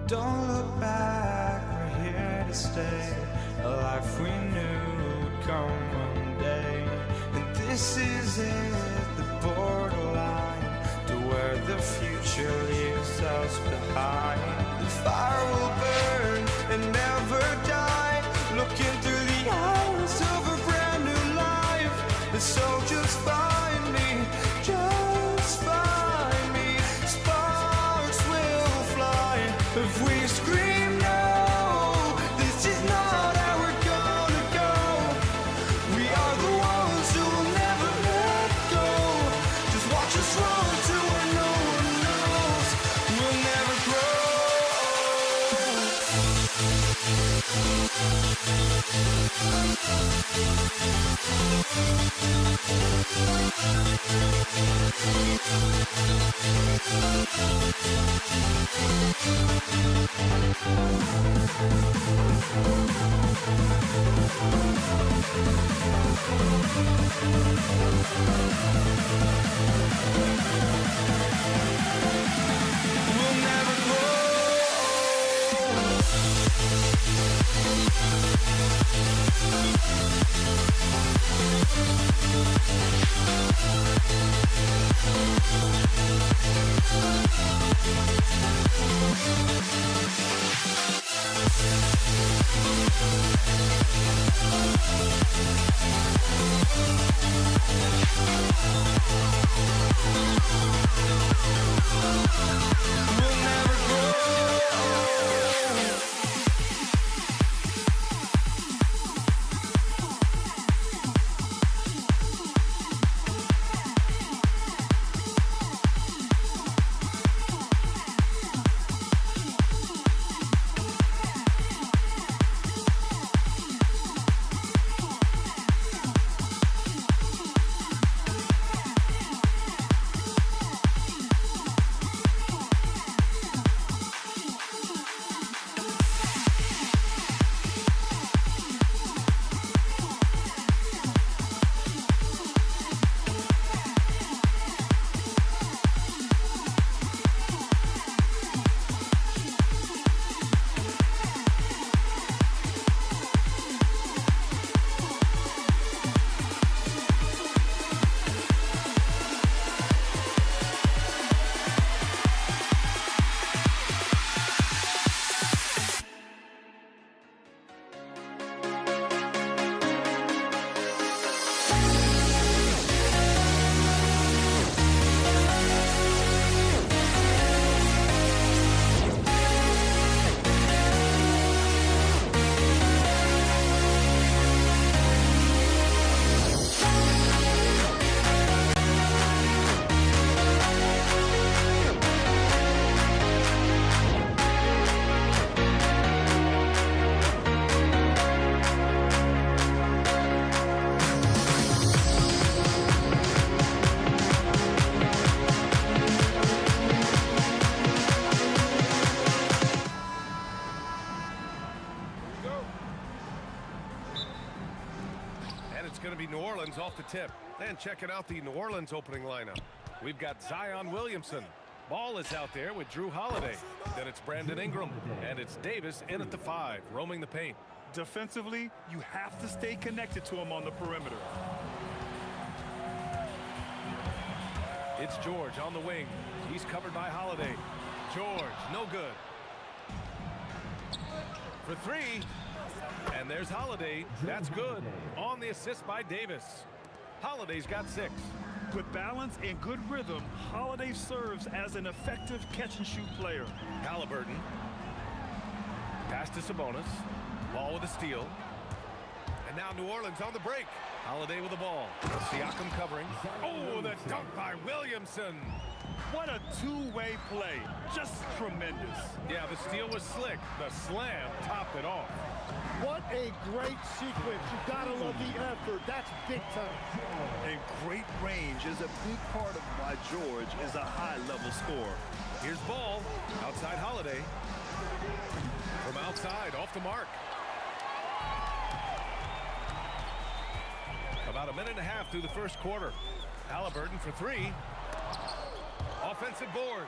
Don't look back, we're here to stay. A life we knew would come one day. And this is it, the borderline to where the future leaves us behind. The fire will burn and never die, looking through the eyes of a brand new life. And so just find me, just find me. Sparks will fly if we scream no. This is not how we're gonna go. We are the ones who will never let go. Just watch us run to where no one knows. We'll never grow. We'll never grow. We'll never grow. Orleans off the tip. And checking out the New Orleans opening lineup. We've got Zion Williamson. Ball is out there with Drew Holiday. Then it's Brandon Ingram. And it's Davis in at the 5, roaming the paint. Defensively, you have to stay connected to him on the perimeter. It's George on the wing. He's covered by Holiday. George, no good. For 3. And there's Holiday. That's good. On the assist by Davis. Holiday's got 6. With balance and good rhythm, Holiday serves as an effective catch-and-shoot player. Halliburton. Pass to Sabonis. Ball with a steal. And now New Orleans on the break. Holiday with the ball. Siakam covering. Oh, the dunk by Williamson. What a two-way play. Just tremendous. Yeah, the steal was slick. The slam topped it off. What a great sequence. You gotta love the effort. That's big time. And great range is a big part of why George is a high-level scorer. Here's Ball. Outside Holiday. From outside, off the mark. About a minute and a half through the first quarter. Halliburton for 3. Offensive board.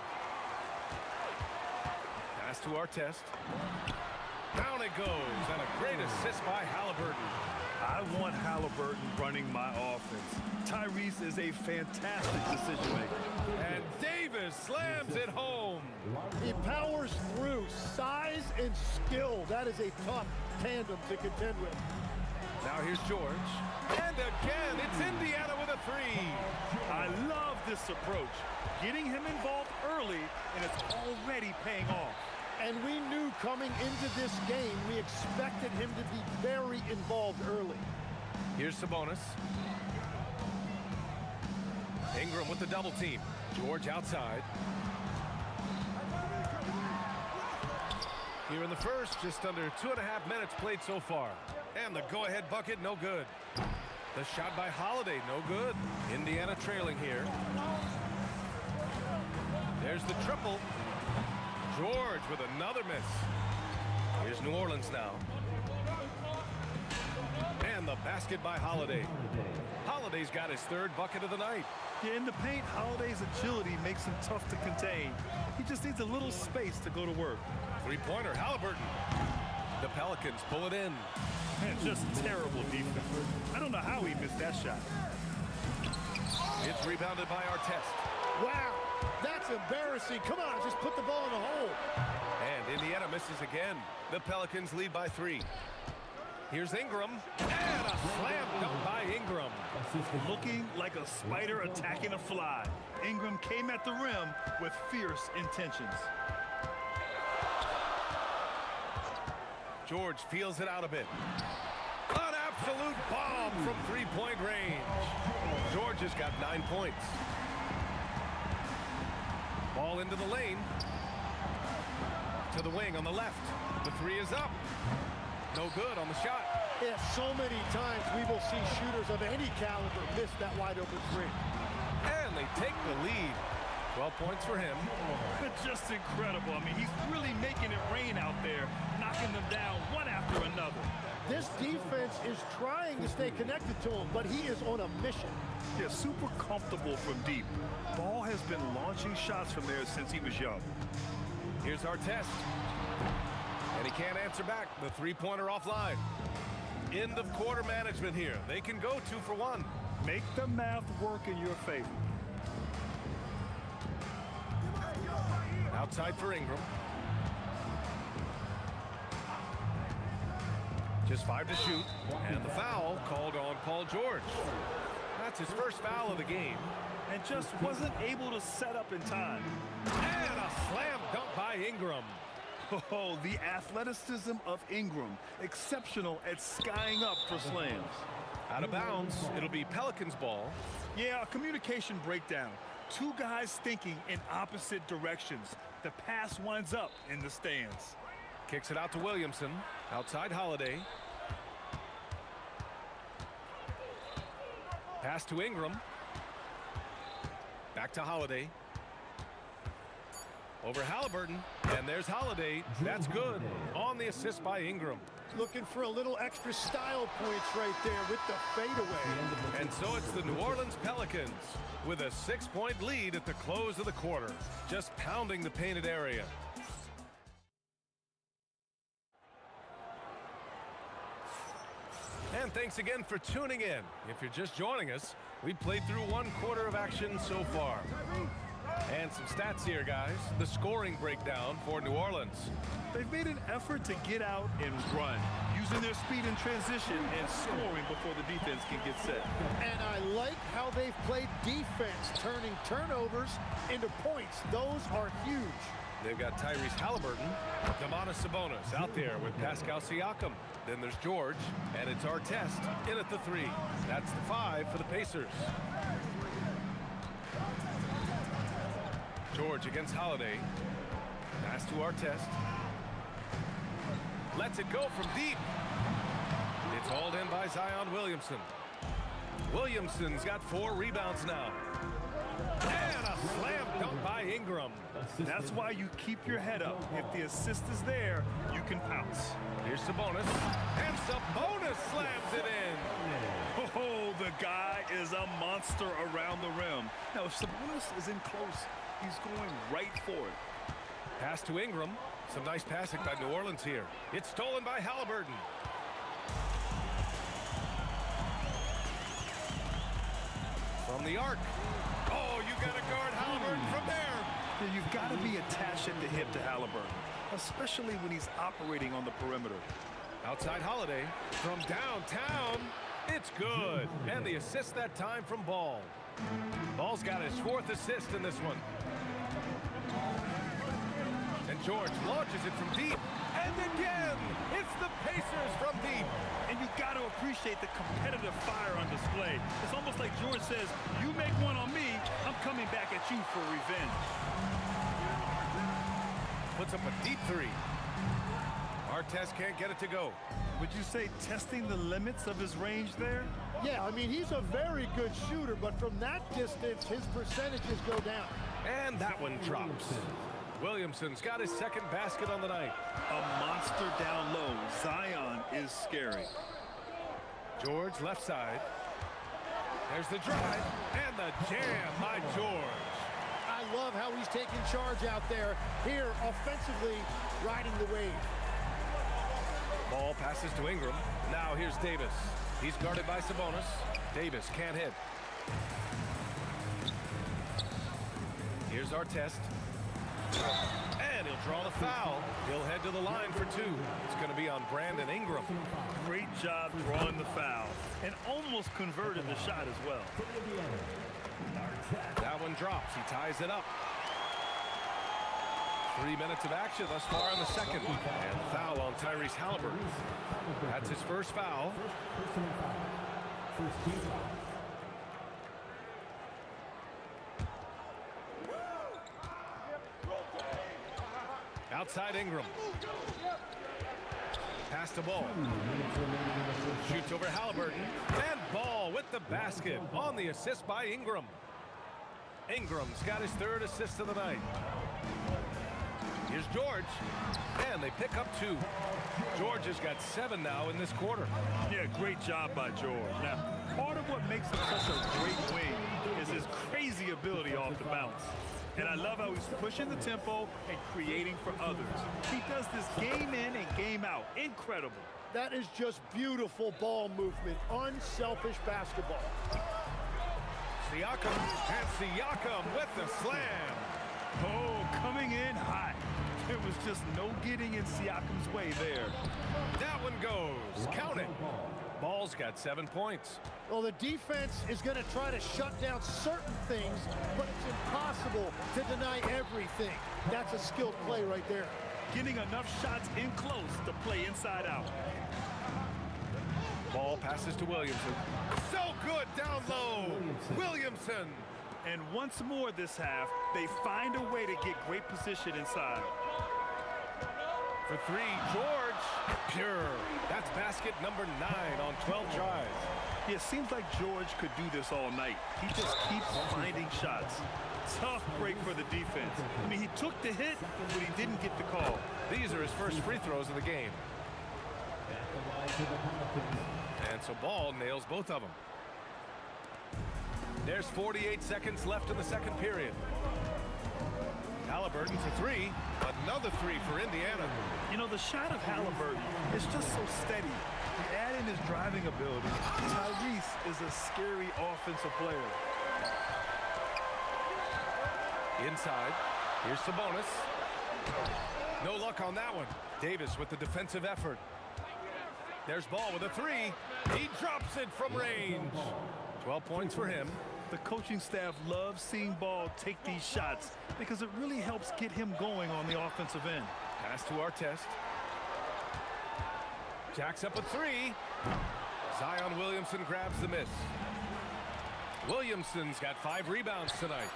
Pass to Artest. Down it goes, and a great assist by Halliburton. I want Halliburton running my offense. Tyrese is a fantastic decision maker. And Davis slams it home. He powers through. Size and skill. That is a tough tandem to contend with. Now here's George. And again, it's Indiana with a 3. I love this approach. Getting him involved early, and it's already paying off. And we knew coming into this game, we expected him to be very involved early. Here's Sabonis. Ingram with the double team. George outside. Here in the first, just under 2.5 minutes played so far. And the go-ahead bucket, no good. The shot by Holiday, no good. Indiana trailing here. There's the triple. George with another miss. Here's New Orleans now. And the basket by Holiday. Holiday's got his 3rd bucket of the night. Yeah, in the paint, Holiday's agility makes him tough to contain. He just needs a little space to go to work. 3-pointer, Halliburton. The Pelicans pull it in. And just terrible defense. I don't know how he missed that shot. It's rebounded by Artest. Wow, that's embarrassing. Come on, just put the ball in the hole. And Indiana misses again. The Pelicans lead by 3. Here's Ingram. And a slam dunk by Ingram. Looking like a spider attacking a fly. Ingram came at the rim with fierce intentions. George feels it out a bit. An absolute bomb from 3-point range. George has got 9 points. Ball into the lane. To the wing on the left. The 3 is up. No good on the shot. Yeah, so many times we will see shooters of any caliber miss that wide open 3. And they take the lead. 12 points for him. It's just incredible. I mean, he's really making it rain out there, knocking them down one after another. This defense is trying to stay connected to him, but he is on a mission. They're super comfortable from deep. Ball has been launching shots from there since he was young. Here's Artest. And he can't answer back. The 3-pointer offline. End of quarter management here. They can go 2 for 1. Make the math work in your favor. Outside for Ingram. Just 5 to shoot. And the foul called on Paul George. That's his first foul of the game. And just wasn't able to set up in time. And a slam dunk by Ingram. Oh, the athleticism of Ingram. Exceptional at skying up for slams. Out of bounds. It'll be Pelicans ball. Yeah, a communication breakdown. 2 guys thinking in opposite directions. The pass winds up in the stands. Kicks it out to Williamson. Outside Holiday. Pass to Ingram. Back to Holiday. Over Halliburton, and there's Holiday. That's good. On the assist by Ingram. Looking for a little extra style points right there with the fadeaway. And so it's the New Orleans Pelicans with a 6-point lead at the close of the quarter. Just pounding the painted area. And thanks again for tuning in. If you're just joining us, we played through 1 quarter of action so far. And some stats here, guys. The scoring breakdown for New Orleans. They've made an effort to get out and run, using their speed in transition and scoring before the defense can get set. And I like how they've played defense, turning turnovers into points. Those are huge. They've got Tyrese Halliburton, Domantas Sabonis out there with Pascal Siakam. Then there's George, and it's Artest in at the 3. That's the 5 for the Pacers. George against Holiday. Pass to Artest. Lets it go from deep. It's hauled in by Zion Williamson. Williamson's got 4 rebounds now. And a slam dunk by Ingram. That's why you keep your head up. If the assist is there, you can pounce. Here's Sabonis. And Sabonis slams it in. Oh, the guy is a monster around the rim. Now, if Sabonis is in close, he's going right for it. Pass to Ingram. Some nice passing by New Orleans here. It's stolen by Halliburton. From the arc. Oh, you got to guard Halliburton from there. Yeah, you've got to be attached at the hip to Halliburton, especially when he's operating on the perimeter. Outside Holiday. From downtown. It's good. And the assist that time from Ball. Ball's got his 4th assist in this one. And George launches it from deep. And again, it's the Pacers from deep. And you got to appreciate the competitive fire on display. It's almost like George says, you make one on me, I'm coming back at you for revenge. Puts up a deep 3. Artest can't get it to go. Would you say testing the limits of his range there? Yeah, I mean, he's a very good shooter, but from that distance, his percentages go down. And that one drops. Williamson's got his 2nd basket on the night. A monster down low. Zion is scary. George left side. There's the drive and the jam by George. I love how he's taking charge out there. Here, offensively, riding the wave. Ball passes to Ingram. Now here's Davis. He's guarded by Sabonis. Davis can't hit. Here's Artest. And he'll draw the foul. He'll head to the line for 2. It's going to be on Brandon Ingram. Great job drawing the foul. And almost converted the shot as well. That one drops. He ties it up. 3 minutes of action thus far in the second. And foul on Tyrese Halliburton. That's his first foul. Outside Ingram. Pass to Ball. Shoots over Halliburton. And Ball with the basket on the assist by Ingram. Ingram's got his 3rd assist of the night. Here's George. And they pick up 2. George has got 7 now in this quarter. Yeah, great job by George. Now, part of what makes him such a great wing is his crazy ability off the bounce. And I love how he's pushing the tempo and creating for others. He does this game in and game out. Incredible. That is just beautiful ball movement. Unselfish basketball. Siakam, and Siakam with the slam. Oh, coming in hot. There was just no getting in Siakam's way there. That one goes. Count it. Ball's got 7 points. Well, the defense is going to try to shut down certain things, but it's impossible to deny everything. That's a skilled play right there. Getting enough shots in close to play inside out. Ball passes to Williamson. So good down low. Williamson. And once more this half, they find a way to get great position inside. For 3, George. Pure. That's basket number 9 on 12 tries. Yeah, it seems like George could do this all night. He just keeps finding shots. Tough break for the defense. I mean, he took the hit, but he didn't get the call. These are his first free throws of the game. And so Ball nails both of them. There's 48 seconds left in the second period. Halliburton for three. Another three for Indiana. You know, the shot of Halliburton is just so steady. You add in his driving ability. Tyrese is a scary offensive player. Inside. Here's Sabonis. No luck on that one. Davis with the defensive effort. There's Ball with a three. He drops it from range. 12 points for him. The coaching staff loves seeing Ball take these shots because it really helps get him going on the offensive end. Pass to Artest. Jacks up a three. Zion Williamson grabs the miss. Williamson's got 5 rebounds tonight.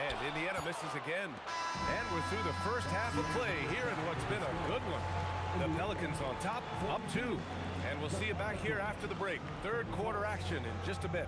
And Indiana misses again. And we're through the first half of play here in what's been a good one. The Pelicans on top, up 2. And we'll see you back here after the break. Third quarter action in just a bit.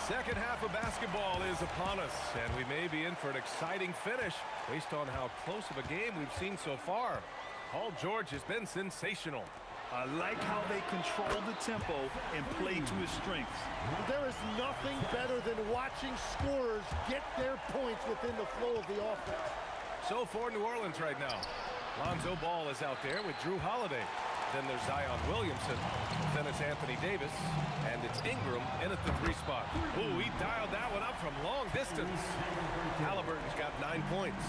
Second half of basketball is upon us, and we may be in for an exciting finish based on how close of a game we've seen so far. Paul George has been sensational. I like how they control the tempo and play to his strengths. There is nothing better than watching scorers get their points within the flow of the offense. So for New Orleans right now, Lonzo Ball is out there with Drew Holiday. Then there's Zion Williamson. Then it's Anthony Davis. And it's Ingram in at the 3 spot. Ooh, he dialed that one up from long distance. Halliburton's got 9 points.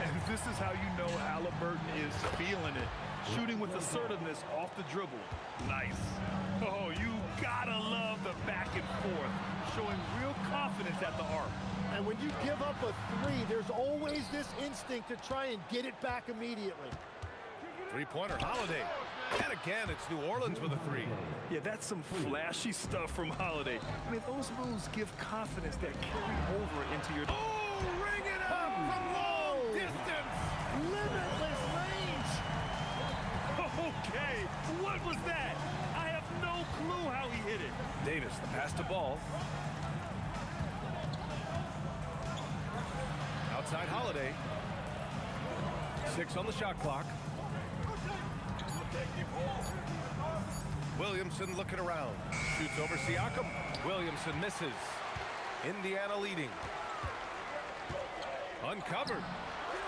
And this is how you know Halliburton is feeling it. Shooting with assertiveness off the dribble. Nice. Oh, you gotta love the back and forth. Showing real confidence at the arc. And when you give up a 3, there's always this instinct to try and get it back immediately. Three-pointer Holiday. And again, it's New Orleans with a 3. Yeah, that's some flashy stuff from Holiday. I mean, those moves give confidence that carry over into your... Oh, ring it up from long distance. Limitless range. Okay, what was that? I have no clue how he hit it. Davis, the pass to Ball. Outside Holiday. 6 on the shot clock. Williamson looking around. Shoots over Siakam. Williamson misses. Indiana leading. Uncovered.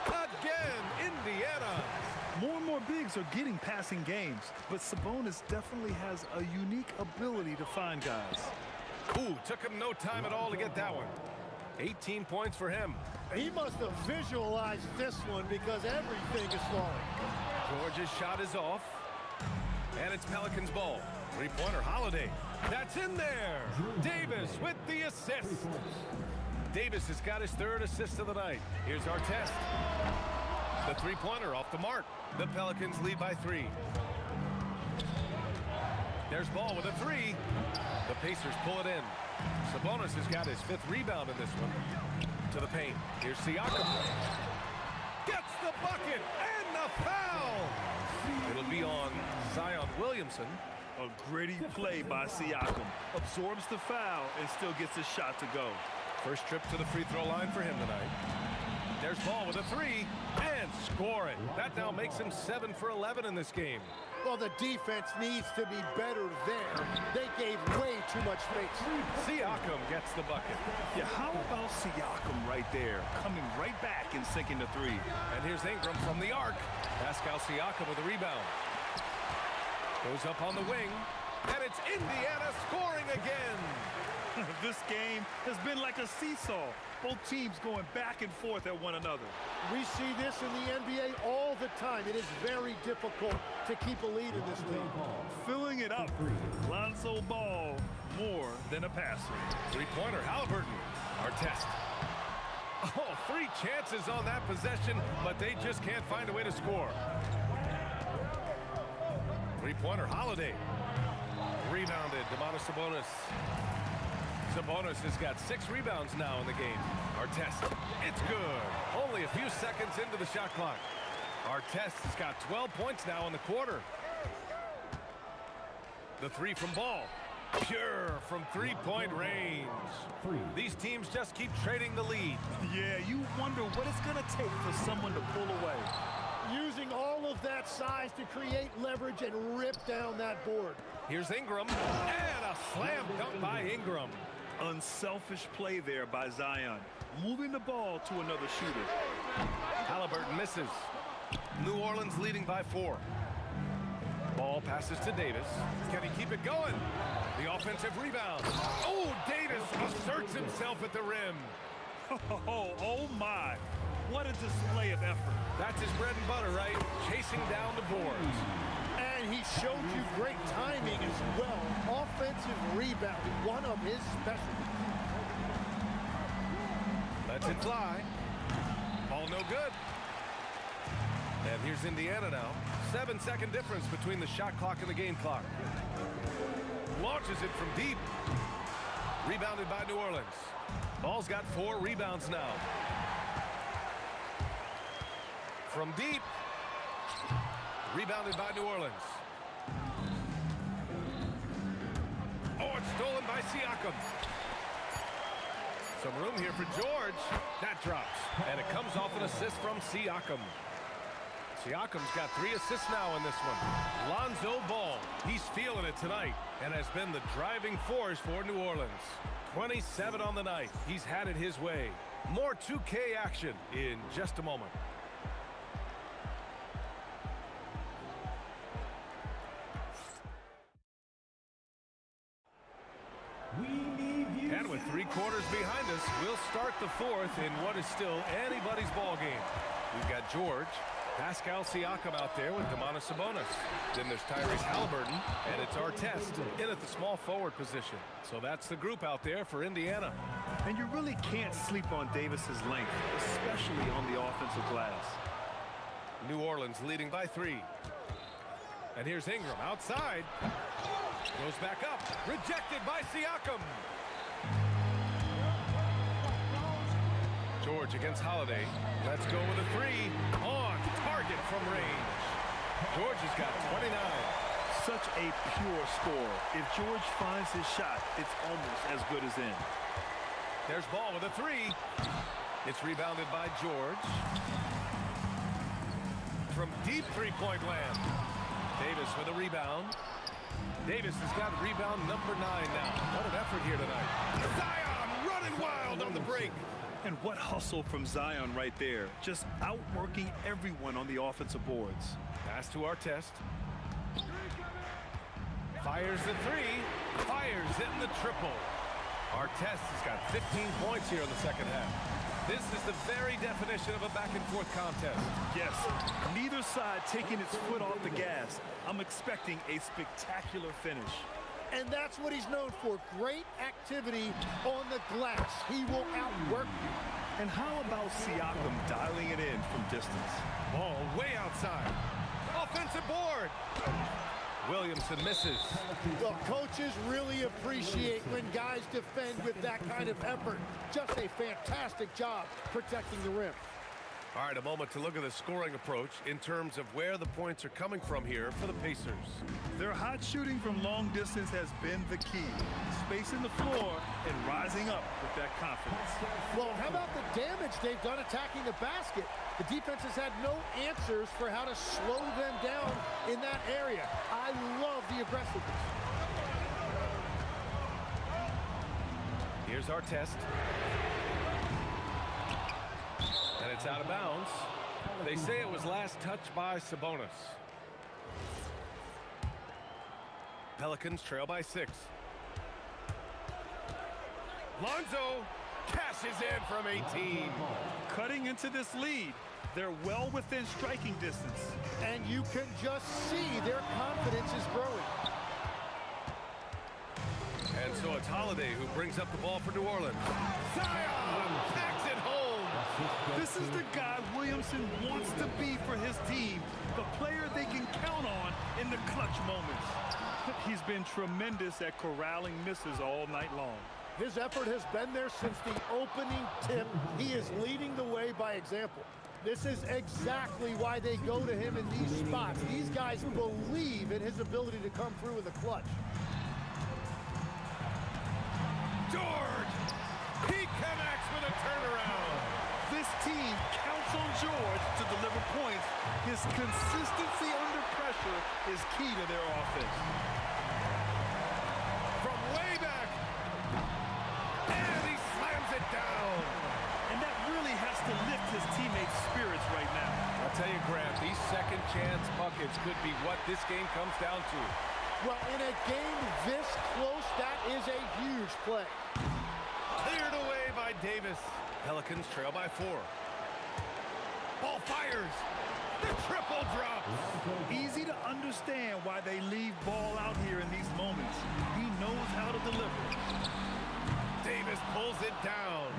Again, Indiana. More and more bigs are getting passing games, but Sabonis definitely has a unique ability to find guys. Ooh, took him no time at all to get that one. 18 points for him. He must have visualized this one because everything is falling. George's shot is off. And it's Pelicans ball. Three-pointer Holiday. That's in there. Davis with the assist. Davis has got his 3rd assist of the night. Here's Artest. The three-pointer off the mark. The Pelicans lead by 3. There's Ball with a 3. The Pacers pull it in. Sabonis has got his 5th rebound in this one. To the paint. Here's Siakam. Gets the bucket and the foul. It'll be on Zion Williamson. A gritty play by Siakam. Absorbs the foul and still gets his shot to go. First trip to the free throw line for him tonight. There's Ball with a 3 and score it. That now makes him 7 for 11 in this game. Well, the defense needs to be better there. They gave way too much space. Siakam gets the bucket. Yeah, how about Siakam right there, coming right back and sinking the 3. And here's Ingram from the arc. Pascal Siakam with a rebound. Goes up on the wing, and it's Indiana scoring again. This game has been like a seesaw. Both teams going back and forth at one another. We see this in the NBA all the time. It is very difficult to keep a lead in this league. Filling it up. Lonzo Ball, more than a passer. Three-pointer Halliburton. Artest. Oh, 3 chances on that possession, but they just can't find a way to score. Three-pointer, Holiday. Rebounded, Domantas Sabonis. Sabonis has got 6 rebounds now in the game. Artest, it's good. Only a few seconds into the shot clock. Artest has got 12 points now in the quarter. The 3 from Ball. Pure from 3-point range. These teams just keep trading the lead. Yeah, you wonder what it's going to take for someone to pull away. Using all of that size to create leverage and rip down that board. Here's Ingram, and a slam dunk by Ingram. Unselfish play there by Zion, moving the ball to another shooter. Halliburton misses. New Orleans leading by 4. Ball passes to Davis. Can he keep it going? The offensive rebound. Oh, Davis asserts himself at the rim. Oh my. What a display of effort. That's his bread and butter, right? Chasing down the boards. And he showed you great timing as well. Offensive rebound, one of his specialties. Lets it fly. Ball no good. And here's Indiana now. 7-second difference between the shot clock and the game clock. Launches it from deep. Rebounded by New Orleans. Ball's got 4 rebounds now. From deep. Rebounded by New Orleans. Oh, it's stolen by Siakam. Some room here for George. That drops. And it comes off an assist from Siakam. Siakam's got 3 assists now in this one. Lonzo Ball. He's feeling it tonight and has been the driving force for New Orleans. 27 on the night. He's had it his way. More 2K action in just a moment. And with 3 quarters behind us, we'll start the 4th in what is still anybody's ball game. We've got George, Pascal Siakam out there with Domantas Sabonis. Then there's Tyrese Halliburton, and it's Artest in at the small forward position. So that's the group out there for Indiana. And you really can't sleep on Davis's length, especially on the offensive glass. New Orleans leading by 3. And here's Ingram outside. Goes back up. Rejected by Siakam. George against Holiday. Let's go with a 3. On target from range. George has got 29. Such a pure score. If George finds his shot, it's almost as good as in. There's Ball with a 3. It's rebounded by George. From deep 3-point land. Davis with a rebound. Davis has got rebound number 9 now. What an effort here tonight. Zion running wild on the break. And what hustle from Zion right there. Just outworking everyone on the offensive boards. Pass to Artest. Fires the 3. Fires it in the triple. Artest has got 15 points here in the second half. This is the very definition of a back-and-forth contest. Yes, neither side taking its foot off the gas. I'm expecting a spectacular finish. And that's what he's known for, great activity on the glass. He will outwork you. And how about Siakam dialing it in from distance? Ball way outside. Offensive board. Williamson misses. The coaches really appreciate when guys defend with that kind of effort. Just a fantastic job protecting the rim. All right, a moment to look at the scoring approach in terms of where the points are coming from here for the Pacers. Their hot shooting from long distance has been the key. Spacing the floor and rising up with that confidence. Well, how about the damage they've done attacking the basket? The defense has had no answers for how to slow them down in that area. I love the aggressiveness. Here's Artest. And it's out of bounds. They say it was last touched by Sabonis. Pelicans trail by 6. Lonzo cashes in from 18. Cutting into this lead. They're well within striking distance. And you can just see their confidence is growing. And so it's Holiday who brings up the ball for New Orleans. Zion packs it home. This is the guy Williamson wants to be for his team, the player they can count on in the clutch moments. He's been tremendous at corralling misses all night long. His effort has been there since the opening tip. He is leading the way by example. This is exactly why they go to him in these spots. These guys believe in his ability to come through in the clutch. George! He connects with a turnaround. This team counts on George to deliver points. His consistency under pressure is key to their offense. From way back. And he slams it down. And that really has to lift his teammates' spirits right now. I'll tell you, Grant, these second chance buckets could be what this game comes down to. Well, in a game this close, that is a huge play. Cleared away by Davis. Pelicans trail by 4. Ball fires. The triple drop. Easy to understand why they leave ball out here in these moments. He knows how to deliver. Davis pulls it down.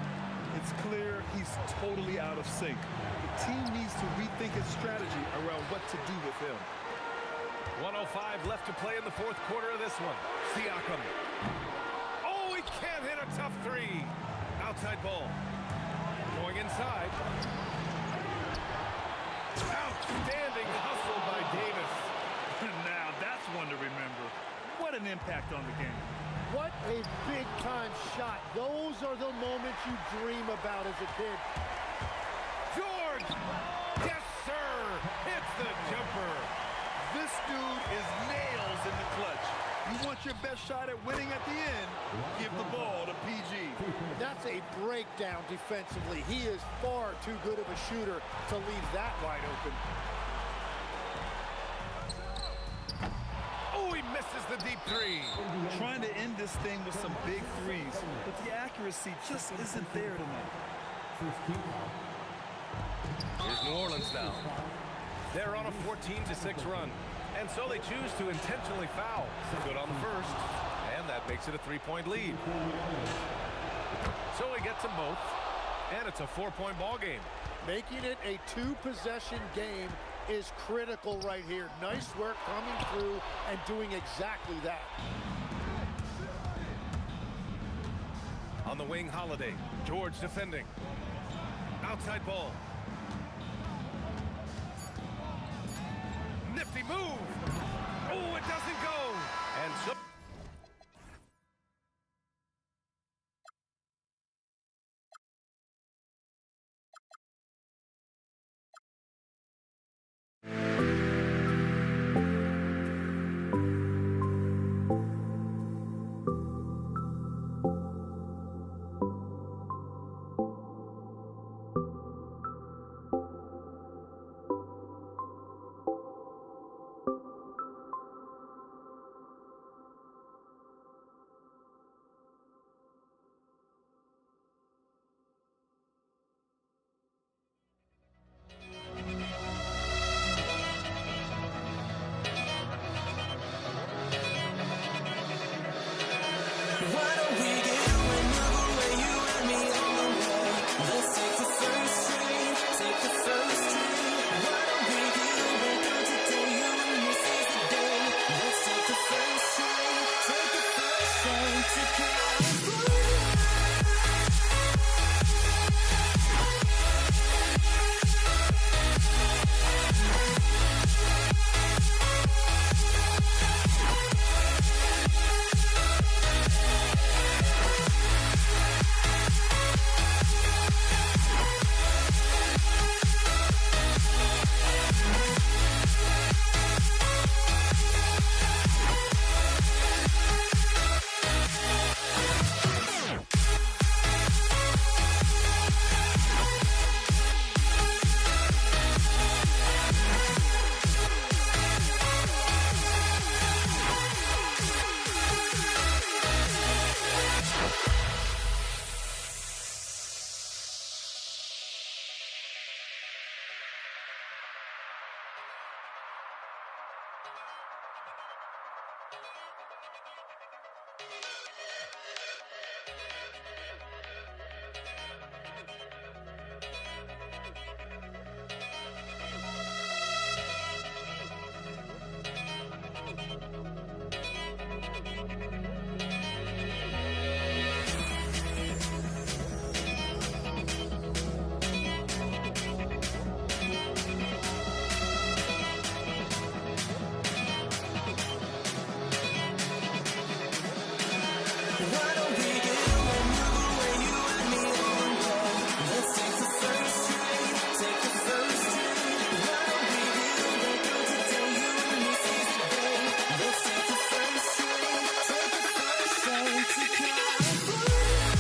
It's clear he's totally out of sync. The team needs to rethink its strategy around what to do with him. 1:05 left to play in the fourth quarter of this one. Siakam. Oh, he can't hit a tough three. Outside ball. Going inside. Outstanding hustle by Davis. Now that's one to remember. What an impact on the game. What a big-time shot. Those are the moments you dream about as a kid. George! Yes, sir! Hits the jumper. This dude is nails in the clutch. You want your best shot at winning at the end, give the ball to PG. That's a breakdown defensively. He is far too good of a shooter to leave that wide open. Oh, he misses the deep three. Trying to end this thing with some big threes, but the accuracy just isn't there tonight. Here's New Orleans now. They're on a 14-6 run, and so they choose to intentionally foul. Good on the first, and that makes it a 3-point lead. So he gets them both, and it's a 4-point ball game. Making it a 2-possession game is critical right here. Nice work coming through and doing exactly that. On the wing, Holiday. George defending. Outside ball. Nifty move. Oh, it doesn't go. And so... Why don't we get away, move away, you and me on call? Let's take the first train, take the first train. Why don't we get away, go today, you and me seize the day. Let's take the first train, take the first train to California.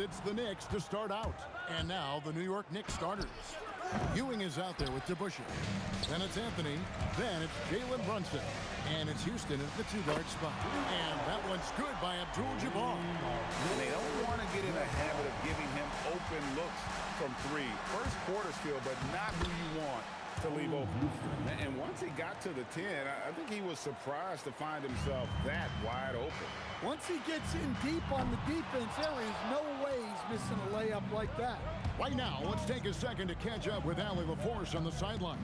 It's the Knicks to start out. And now the New York Knicks starters. Ewing is out there with DeBusschere. Then it's Anthony. Then it's Jalen Brunson. And it's Houston at the two-guard spot. And that one's good by Abdul-Jabbar. They don't want to get in a habit of giving him open looks from three. First quarter still, but not who you want to leave open. And once he got to the 10, I think he was surprised to find himself that wide open. Once he gets in deep on the defense, there is no way he's missing a layup like that. Right now, let's take a second to catch up with Allie LaForce on the sidelines.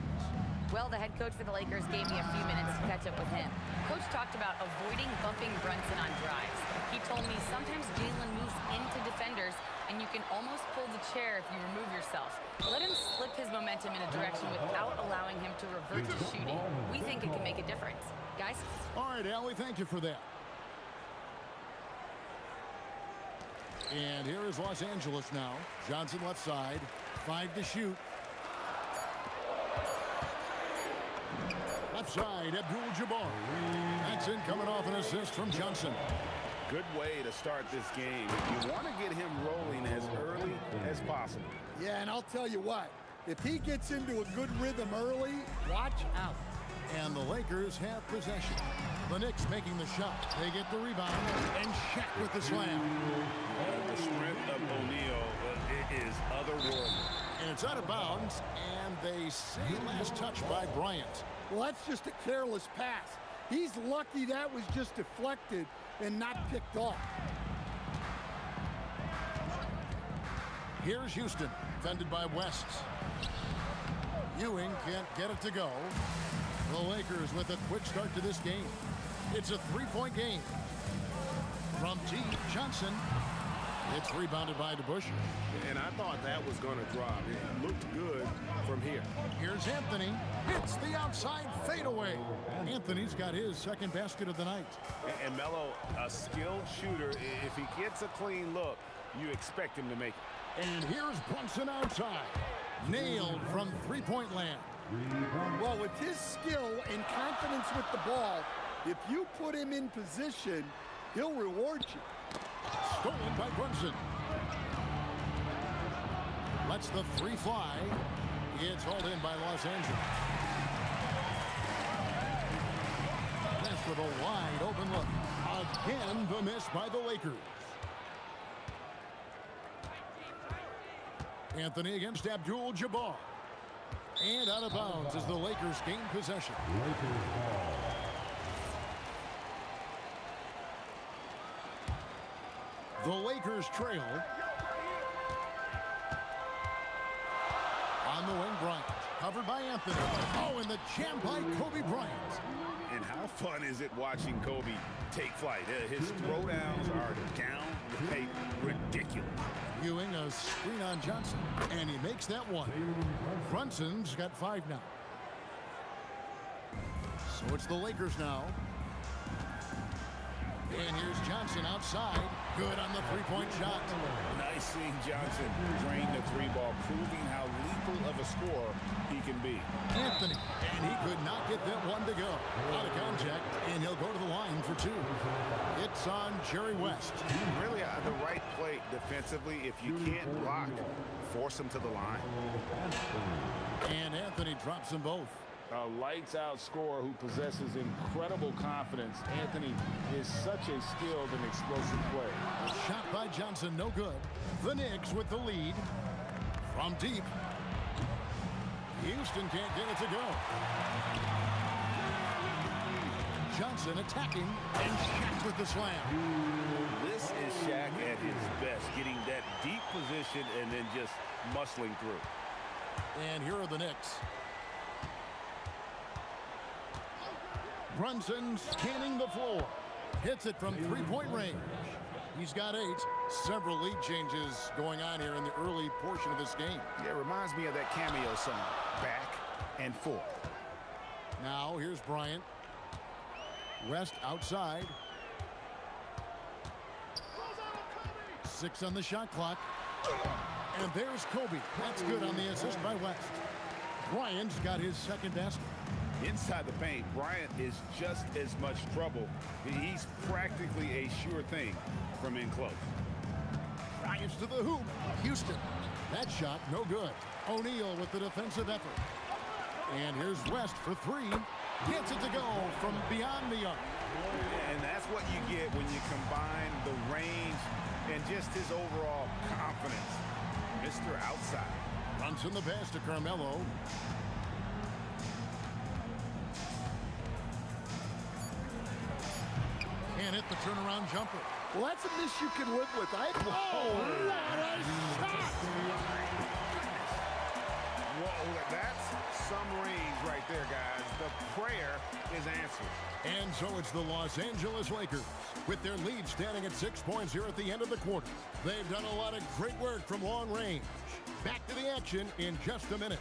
Well, the head coach for the Lakers gave me a few minutes to catch up with him. Coach talked about avoiding bumping Brunson on drives. He told me sometimes Jalen moves into defenders, and you can almost pull the chair if you remove yourself. Let him slip his momentum in a direction without allowing him to revert to shooting. We think it can make a difference. Guys? All right, Allie, thank you for that. And here is Los Angeles now. Johnson left side. 5 to shoot. Left side, Abdul-Jabbar. That's in coming off an assist from Johnson. Good way to start this game. You want to get him rolling as early as possible. Yeah, and I'll tell you what. If he gets into a good rhythm early, watch out. And the Lakers have possession. The Knicks making the shot. They get the rebound. And Shaq with the slam. The strength of O'Neal is otherworldly. And it's out of bounds. And they say last touch by Bryant. Well, that's just a careless pass. He's lucky that was just deflected and not picked off. Here's Houston, defended by West. Ewing can't get it to go. The Lakers with a quick start to this game. It's a three-point game. From T. Johnson. It's rebounded by DeBusschere. And I thought that was going to drop. It looked good from here. Here's Anthony. Hits the outside fadeaway. Anthony's got his second basket of the night. And Melo, a skilled shooter, if he gets a clean look, you expect him to make it. And here's Brunson outside. Nailed from three-point land. Well, with his skill and confidence with the ball, if you put him in position, he'll reward you. Stolen by Brunson. Lets the three fly. It's hauled in by Los Angeles. That's with a wide open look. Again, the miss by the Lakers. Anthony against Abdul-Jabbar. And out of bounds as the Lakers gain possession. Lakers ball. The Lakers trail. On the wing, Bryant. Covered by Anthony. Oh, and the jam by Kobe Bryant. And how fun is it watching Kobe take flight? His throwdowns are downright ridiculous. Ewing a screen on Johnson. And he makes that one. Brunson's got 5 now. So it's the Lakers now. And here's Johnson outside. Good on the three-point shot. Nice seeing Johnson drain the 3-ball, proving how lethal of a scorer he can be. Anthony, and he could not get that one to go. Out of contact, and he'll go to the line for 2. It's on Jerry West. Really the right play defensively. If you can't block, force him to the line. And Anthony drops them both. A lights-out scorer who possesses incredible confidence. Anthony is such a skilled and explosive player. A shot by Johnson, no good. The Knicks with the lead. From deep. Houston can't get it to go. Johnson attacking, and Shaq with the slam. This is Shaq at his best, getting that deep position and then just muscling through. And here are the Knicks. Brunson scanning the floor. Hits it from three-point range. He's got 8. Several lead changes going on here in the early portion of this game. Yeah, it reminds me of that cameo song, Back and Forth. Now here's Bryant. West outside. 6 on the shot clock. And there's Kobe. That's good on the assist by West. Bryant's got his second basket. Inside the paint, Bryant is just as much trouble. He's practically a sure thing from in close. Bryant's to the hoop. Houston. That shot, no good. O'Neal with the defensive effort. And here's West for 3. Gets it to go from beyond the arc. And that's what you get when you combine the range and just his overall confidence. Mr. Outside. Runs in the pass to Carmelo. Can't hit the turnaround jumper. Well, that's a miss you can live with. Oh, what a shot! Whoa, that's some range right there, guys. The prayer is answered. And so it's the Los Angeles Lakers with their lead standing at 6 points here at the end of the quarter. They've done a lot of great work from long range. Back to the action in just a minute.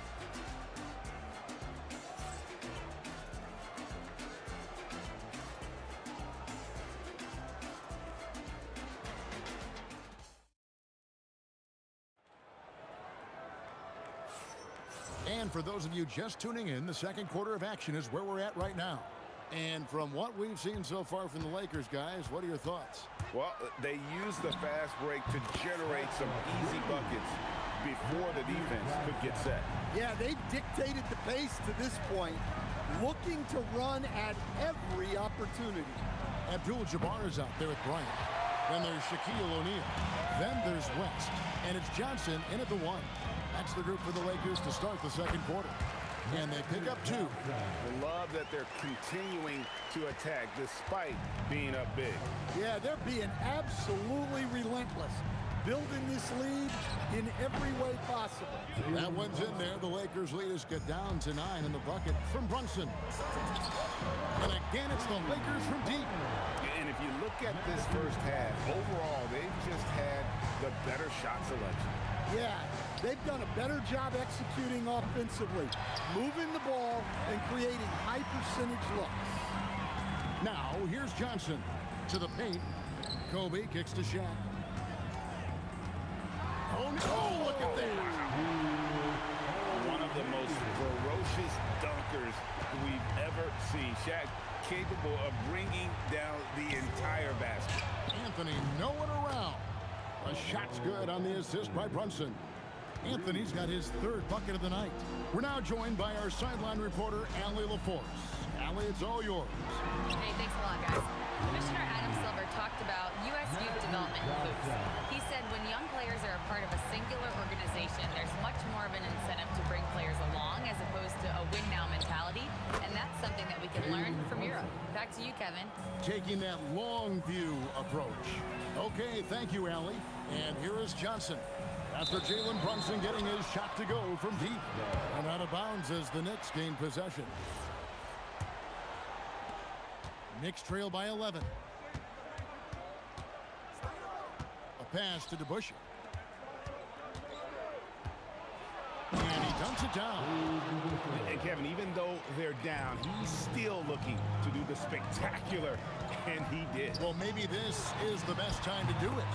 And for those of you just tuning in, the second quarter of action is where we're at right now. And from what we've seen so far from the Lakers, guys, what are your thoughts? Well, they use the fast break to generate some easy buckets before the defense could get set. Yeah, they've dictated the pace to this point, looking to run at every opportunity. Abdul-Jabbar is out there with Bryant. Then there's Shaquille O'Neal. Then there's West. And it's Johnson in at the 1. That's the group for the Lakers to start the second quarter. And they pick up 2. I love that they're continuing to attack despite being up big. Yeah, they're being absolutely relentless, building this lead in every way possible. That one's in there. The Lakers lead us get down to 9 in the bucket from Brunson. And again, it's the Lakers from deep. And if you look at this first half, overall, they've just had the better shot selection. Yeah, they've done a better job executing offensively, moving the ball and creating high percentage looks. Now, here's Johnson to the paint. Kobe kicks to Shaq. Oh, look at that. One of the most ferocious dunkers we've ever seen. Shaq capable of bringing down the entire basket. Anthony, no one around. A shot's good on the assist by Brunson. Anthony's got his 3rd bucket of the night. We're now joined by our sideline reporter, Allie LaForce. Allie, it's all yours. Hey, thanks a lot, guys. Commissioner Adam Silver talked about U.S. youth development in hoops. He said when young players are a part of a singular organization, there's you, Kevin. Taking that long view approach. Okay, thank you, Allie. And here is Johnson. After Jalen Brunson getting his shot to go from deep. And out of bounds as the Knicks gain possession. Knicks trail by 11. A pass to DeBusschere. And he dunks it down. And Kevin, even though they're down, he's still looking to do the spectacular, and he did. Well, maybe this is the best time to do it.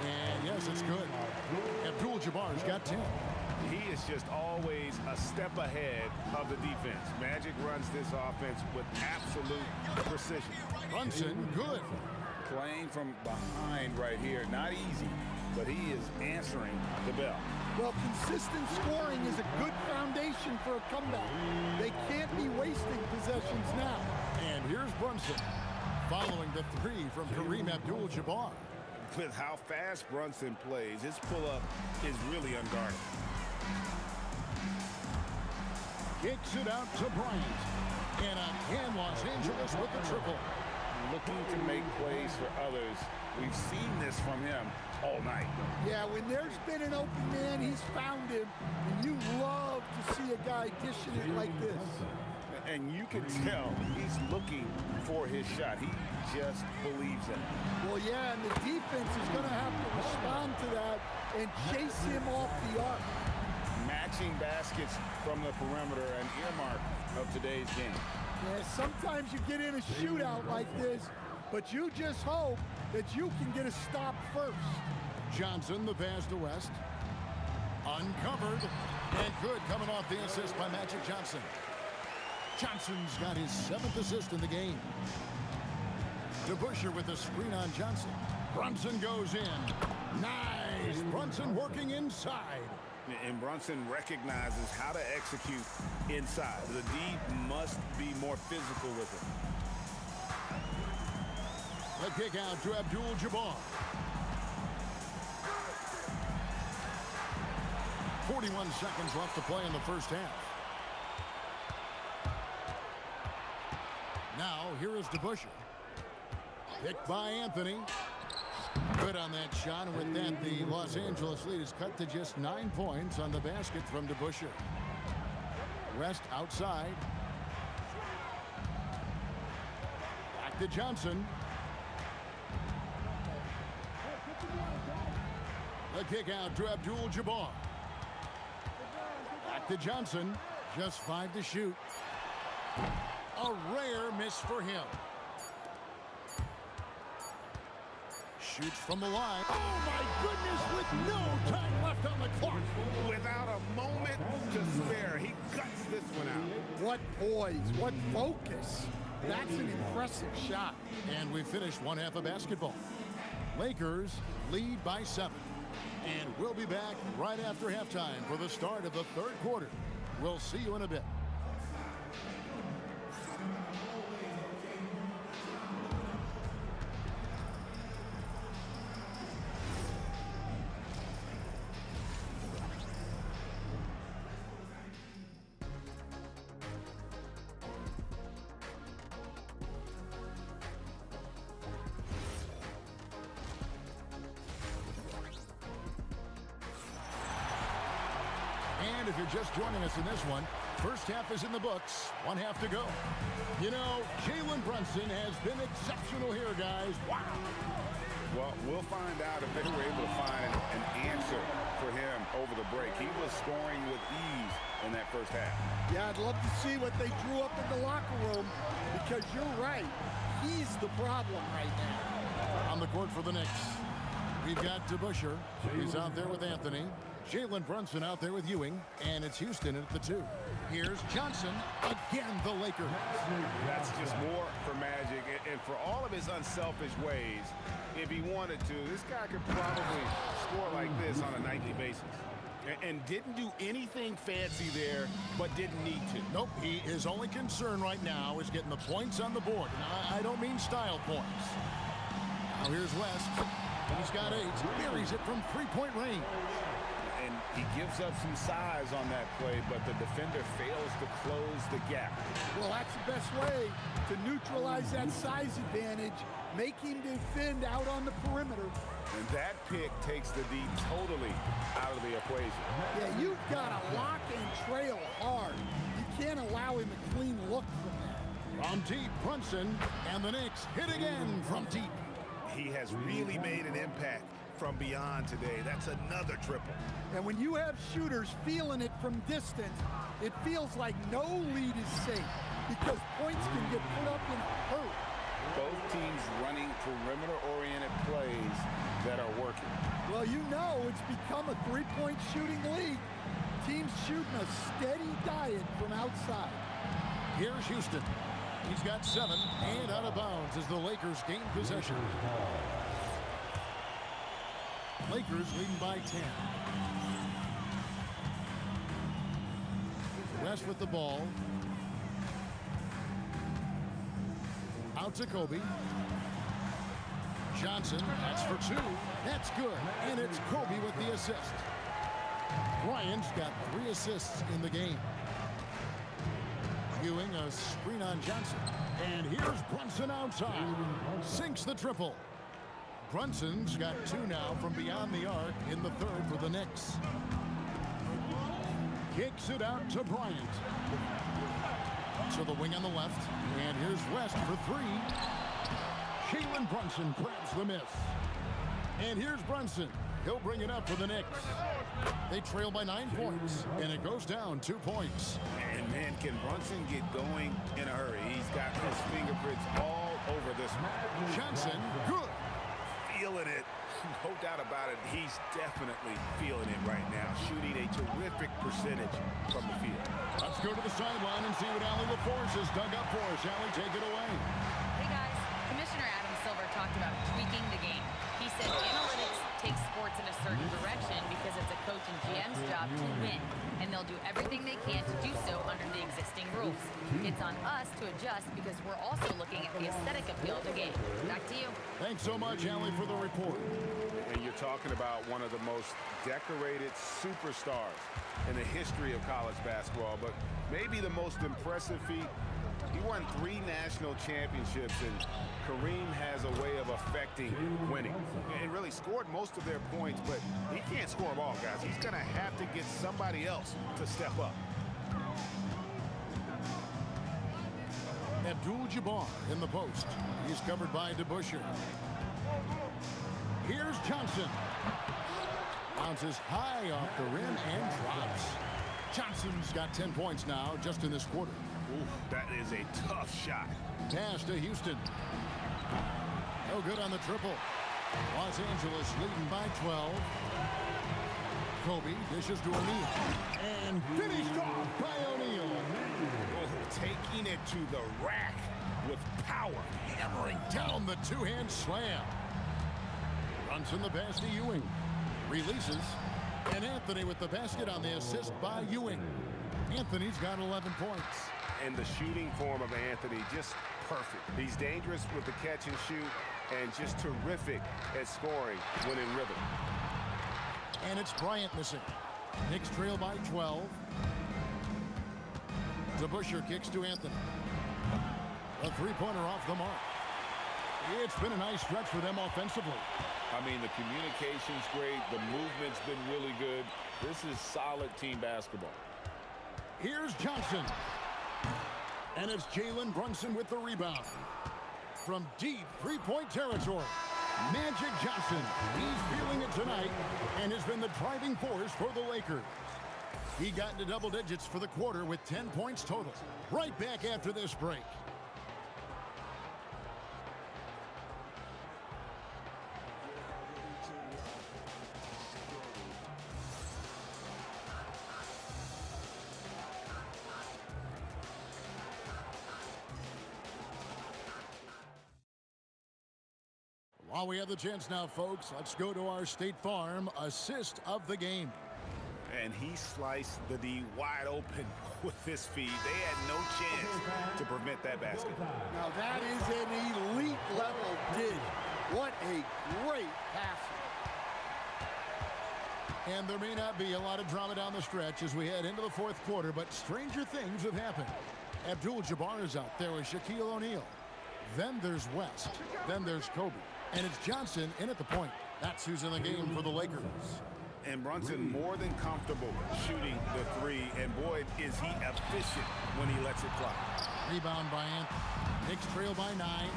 And yes, it's good. Abdul-Jabbar's got 10. He is just always a step ahead of the defense. Magic runs this offense with absolute precision. Brunson, good. Playing from behind right here, not easy, but he is answering the bell. Well, consistent scoring is a good foundation for a comeback. They can't be wasting possessions now. And here's Brunson, following the three from Kareem Abdul-Jabbar. With how fast Brunson plays, his pull-up is really unguarded. Kicks it out to Bryant. And again, Los Angeles with the triple. Looking to make plays for others. We've seen this from him all night. Yeah, when there's been an open man, he's found him. And you love to see a guy dishing it like this. And you can tell he's looking for his shot. He just believes in it. Well, yeah, and the defense is going to have to respond to that and chase him off the arc. Matching baskets from the perimeter, an earmark of today's game. Yeah, sometimes you get in a shootout like this, but you just hope that you can get a stop first. Johnson, the pass to West. Uncovered. And good, coming off the assist by Magic Johnson. Johnson's got his 7th assist in the game. DeBusschere with a screen on Johnson. Brunson goes in. Nice. Brunson working inside. And Brunson recognizes how to execute inside. The D must be more physical with it. The kick out to Abdul-Jabbar. 41 seconds left to play in the first half. Now, here is DeBusschere. Picked by Anthony. Good on that shot, and with that, the Los Angeles lead is cut to just 9 points on the basket from DeBusschere. West outside. Back to Johnson. The kick out to Abdul-Jabbar. Back to Johnson. Just 5 to shoot. A rare miss for him. Shoots from the line. Oh, my goodness, with no time left on the clock. Without a moment to spare, he cuts this one out. What poise, what focus. That's an impressive shot. And we finished one half of basketball. Lakers lead by 7. And we'll be back right after halftime for the start of the third quarter. We'll see you in a bit. And if you're just joining us in this one, first half is in the books. 1 half to go. You know, Jalen Brunson has been exceptional here, guys. Wow. Well, we'll find out if they were able to find an answer for him over the break. He was scoring with ease in that first half. Yeah, I'd love to see what they drew up in the locker room, because you're right. He's the problem right now. On the court for the Knicks, we've got DeBusschere. He's out there with Anthony. Jalen Brunson out there with Ewing, and it's Houston at the 2. Here's Johnson, again the Lakers. That's just more for Magic, and for all of his unselfish ways, if he wanted to, this guy could probably score like this on a nightly basis. And didn't do anything fancy there, but didn't need to. Nope, his only concern right now is getting the points on the board. And I don't mean style points. Now here's West. He's got 8. Buries it from 3-point range. and he gives up some size on that play, but the defender fails to close the gap. Well, that's the best way to neutralize that size advantage. Make him defend out on the perimeter. And that pick takes the D totally out of the equation. Yeah, you've got to lock and trail hard. You can't allow him a clean look from that. From deep, Brunson, and the Knicks hit again from deep. He has really made an impact from beyond today. That's another triple. And when you have shooters feeling it from distance, it feels like no lead is safe because points can get put up in a hurry. Both teams running perimeter-oriented plays that are working. Well, you know it's become a three-point shooting league. Teams shooting a steady diet from outside. Here's Houston. He's got 7 and out of bounds as the Lakers gain possession. Lakers leading by 10. West with the ball. Out to Kobe. Johnson, that's for 2. That's good. And it's Kobe with the assist. Bryant's got 3 assists in the game. Ewing, a screen on Johnson. And here's Brunson outside. Sinks the triple. Brunson's got 2 now from beyond the arc in the third for the Knicks. Kicks it out to Bryant. To the wing on the left. And here's West for 3. Jalen Brunson grabs the miss. And here's Brunson. He'll bring it up for the Knicks. They trail by 9 points, and it goes down 2 points. And man, can Brunson get going in a hurry? He's got his fingerprints all over this one. Johnson, good. Feeling it. No doubt about it. He's definitely feeling it right now. Shooting a terrific percentage from the field. Let's go to the sideline and see what Allie LaForce has dug up for us. Allie, take it away. Hey guys, Commissioner Adam Silver talked about tweaking the game. He said analytics take sports in a certain direction because it's a coach and GM's job to win, and they'll do everything they can to do so under the existing rules. It's on us to adjust because we're also looking at the aesthetic appeal of the game. Back to you. Thanks so much, Allie, for the report. And you're talking about one of the most decorated superstars in the history of college basketball, but maybe the most impressive feat. He won 3 national championships, and Kareem has a way of affecting winning. And really scored most of their points, but he can't score them all, guys. He's going to have to get somebody else to step up. Abdul-Jabbar in the post. He's covered by DeBusschere. Here's Johnson. Bounces high off the rim and drops. Johnson's got 10 points now just in this quarter. Ooh, that is a tough shot. Pass to Houston. No good on the triple. Los Angeles leading by 12. Kobe dishes to O'Neal. And finished off by O'Neal. Oh, taking it to the rack with power. Hammering down the two-hand slam. Brunson the pass to Ewing. Releases. And Anthony with the basket on the assist by Ewing. Anthony's got 11 points. And the shooting form of Anthony, just perfect. He's dangerous with the catch and shoot and just terrific at scoring when in rhythm. And it's Bryant missing. Knicks trail by 12. DeBusschere kicks to Anthony. A three-pointer off the mark. It's been a nice stretch for them offensively. I mean, the communication's great. The movement's been really good. This is solid team basketball. Here's Johnson. And it's Jalen Brunson with the rebound. From deep three-point territory, Magic Johnson. He's feeling it tonight and has been the driving force for the Lakers. He got into double digits for the quarter with 10 points total. Right back after this break. While we have the chance now, folks, let's go to our State Farm assist of the game. And he sliced the D wide open with this feed. They had no chance to prevent that basket. Now that is an elite level dig. What a great passer. And there may not be a lot of drama down the stretch as we head into the fourth quarter, but stranger things have happened. Abdul-Jabbar is out there with Shaquille O'Neal. Then there's West. Then there's Kobe. And it's Johnson in at the point. That's who's in the game for the Lakers. And Brunson more than comfortable shooting the three. And boy, is he efficient when he lets it fly. Rebound by Anthony. Knicks trail by 9.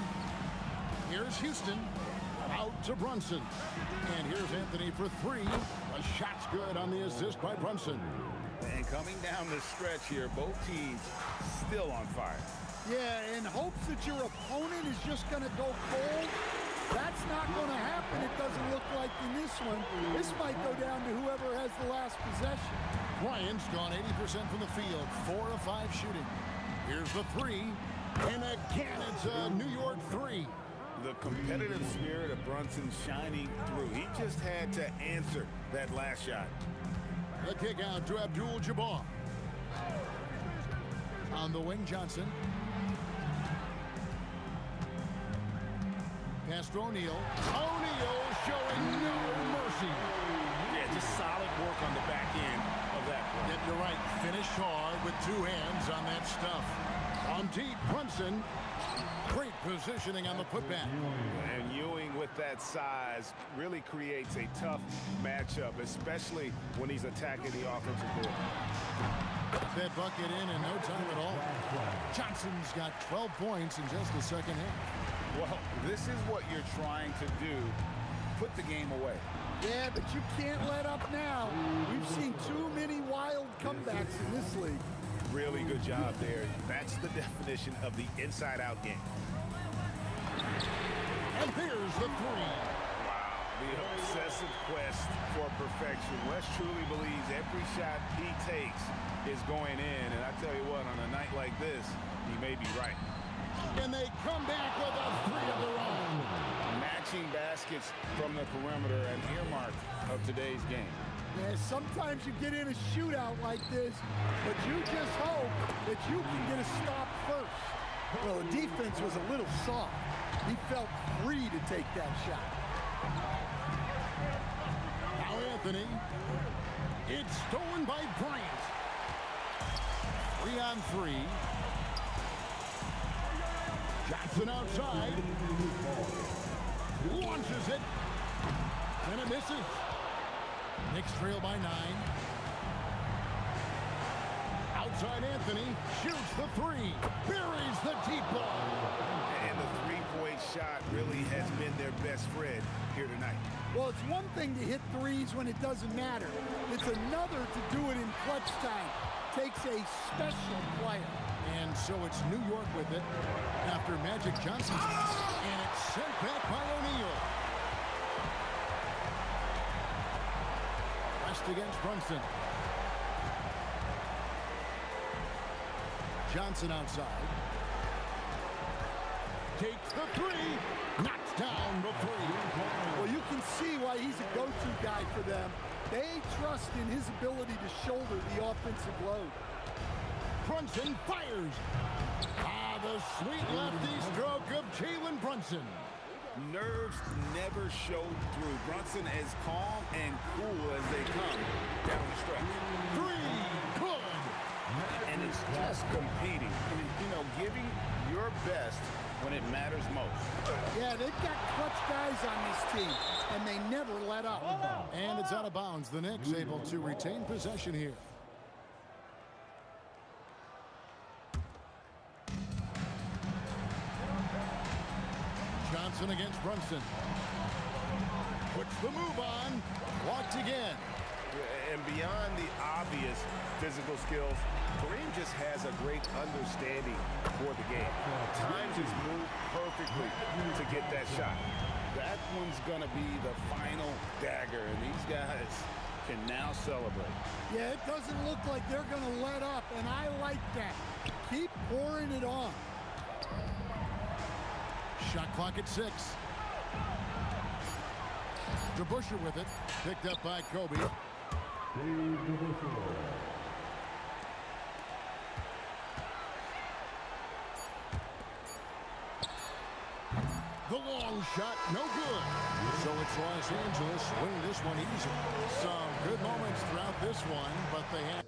Here's Houston. Out to Brunson. And here's Anthony for 3. A shot's good on the assist by Brunson. And coming down the stretch here, both teams still on fire. Yeah, in hopes that your opponent is just going to go cold. That's not going to happen, it doesn't look like in this one. This might go down to whoever has the last possession. Bryant's gone 80% from the field, 4 of 5 shooting. Here's the 3, and again it's a New York 3. The competitive spirit of Brunson shining through. He just had to answer that last shot. The kick out to Abdul-Jabbar. On the wing, Johnson. Pass to O'Neal. O'Neal showing no mercy. Yeah, just solid work on the back end of that play. Yep, you're right. Finished hard with 2 hands on that stuff. On deep, Brunson. Great positioning on the putback. And Ewing with that size really creates a tough matchup, especially when he's attacking the offensive board. That bucket in no time at all. Johnson's got 12 points in just the second half. Well, this is what you're trying to do. Put the game away. Yeah, but you can't let up now. We've seen too many wild comebacks in this league. Really good job there. That's the definition of the inside-out game. And here's the 3. Wow, the obsessive quest for perfection. West truly believes every shot he takes is going in. And I tell you what, on a night like this, he may be right. And they come back with a 3 of their own. Matching baskets from the perimeter, an earmark of today's game. Yeah, sometimes you get in a shootout like this, but you just hope that you can get a stop first. Well, the defense was a little soft. He felt free to take that shot. Now Anthony. It's stolen by Bryant. 3 on 3. Johnson outside. Launches it. And it misses. Knicks trail by 9. Outside Anthony shoots the 3. Buries the deep ball. And the three-point shot really has been their best friend here tonight. Well, it's one thing to hit threes when it doesn't matter. It's another to do it in clutch time. Takes a special player. And so it's New York with it after Magic Johnson's miss. And it's sent back by O'Neal. West against Brunson. Johnson outside. Takes the 3. Knocks down the 3. Well, you can see why he's a go-to guy for them. They trust in his ability to shoulder the offensive load. Brunson fires. The sweet lefty stroke of Jalen Brunson. Nerves never showed through. Brunson as calm and cool as they come down the stretch. 3. Good. And it's just competing. You know, giving your best when it matters most. Yeah, they've got clutch guys on this team, and they never let up. And it's out of bounds. The Knicks able to retain possession here. Johnson against Brunson. Puts the move on. Walked again. And beyond the obvious physical skills, Kareem just has a great understanding for the game. Times his move perfectly to get that shot. That one's going to be the final dagger, and these guys can now celebrate. Yeah, it doesn't look like they're going to let up, and I like that. Keep pouring it on. Shot clock at 6. DeBusschere with it. Picked up by Kobe. The long shot, no good. So it's Los Angeles winning this one easy. Some good moments throughout this one, but they had...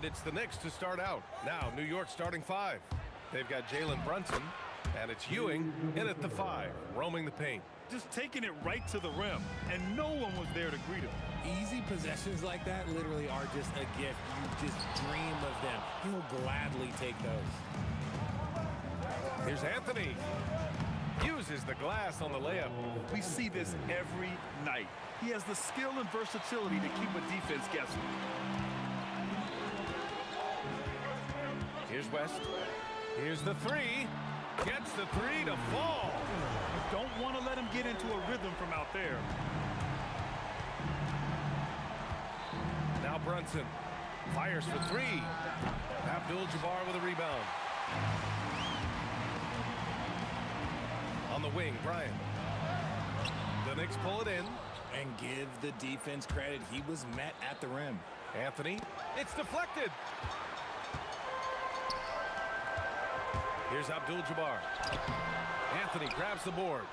it's the Knicks to start out. Now, New York starting 5. They've got Jalen Brunson, and it's Ewing in at the 5, roaming the paint. Just taking it right to the rim, and no one was there to greet him. Easy possessions like that literally are just a gift. You just dream of them. He'll gladly take those. Here's Anthony. Uses the glass on the layup. We see this every night. He has the skill and versatility to keep a defense guessing. Here's West. Here's the 3. Gets the 3 to fall. You don't want to let him get into a rhythm from out there. Now Brunson fires for 3. Abdul-Jabbar with a rebound. On the wing, Bryant. The Knicks pull it in. And give the defense credit. He was met at the rim. Anthony. It's deflected. Here's Abdul-Jabbar. Anthony grabs the board.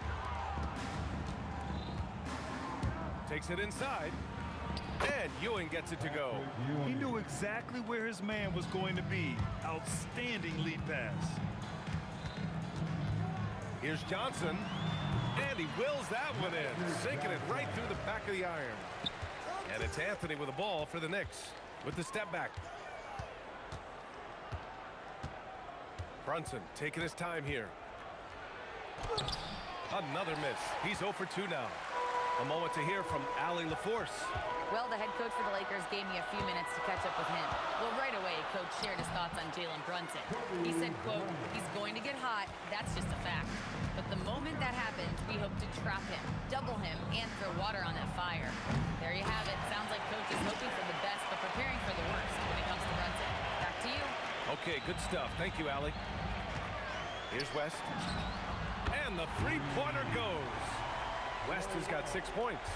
Takes it inside. And Ewing gets it to go. He knew exactly where his man was going to be. Outstanding lead pass. Here's Johnson. And he wills that one in, sinking it right through the back of the iron. And it's Anthony with the ball for the Knicks with the step back. Brunson taking his time here. Another miss. He's 0 for 2 now. A moment to hear from Allie LaForce. Well, the head coach for the Lakers gave me a few minutes to catch up with him. Well, right away, Coach shared his thoughts on Jalen Brunson. He said, quote, he's going to get hot. That's just a fact. But the moment that happens, we hope to trap him, double him, and throw water on that fire. There you have it. Sounds like Coach is hoping for the best, but preparing for the worst when it comes to Brunson. Back to you. Okay, good stuff. Thank you, Allie. Here's West. And the three-pointer goes. West has got 6 points.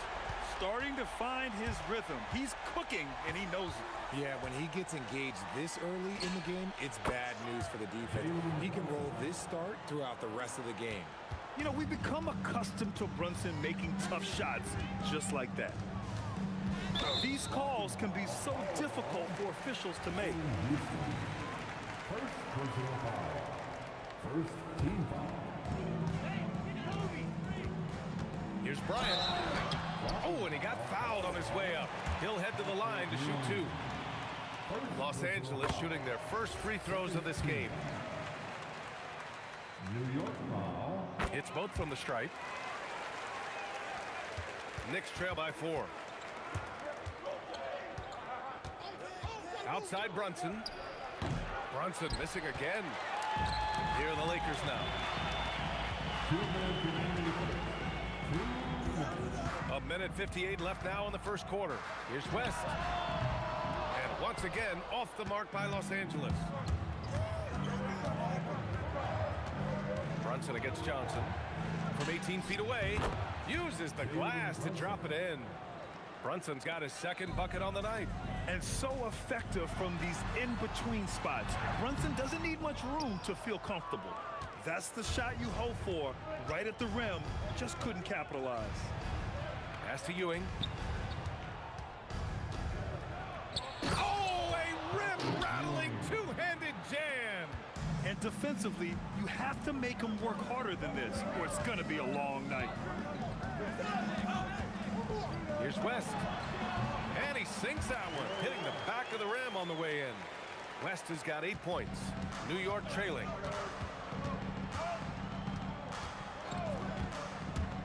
Starting to find his rhythm. He's cooking, and he knows it. Yeah, when he gets engaged this early in the game, it's bad news for the defense. He can roll this start throughout the rest of the game. You know, we've become accustomed to Brunson making tough shots just like that. These calls can be so difficult for officials to make. First personal foul. First team foul. Here's Bryant. Oh, and he got fouled on his way up. He'll head to the line to shoot 2. Los Angeles shooting their first free throws of this game. New York foul. It's both from the stripe. Knicks trail by 4. Outside Brunson. Brunson missing again. Here are the Lakers now. 2 minutes remaining. 1:58 left now in the first quarter. Here's West. And once again, off the mark by Los Angeles. Brunson against Johnson. From 18 feet away. Uses the glass to drop it in. Brunson's got his second bucket on the night. And so effective from these in-between spots. Brunson doesn't need much room to feel comfortable. That's the shot you hope for, right at the rim. Just couldn't capitalize. Pass to Ewing. Oh, a rim-rattling two-handed jam. And defensively, you have to make him work harder than this, or it's going to be a long night. Here's West. And he sinks that one, hitting the back of the rim on the way in. West has got 8 points. New York trailing.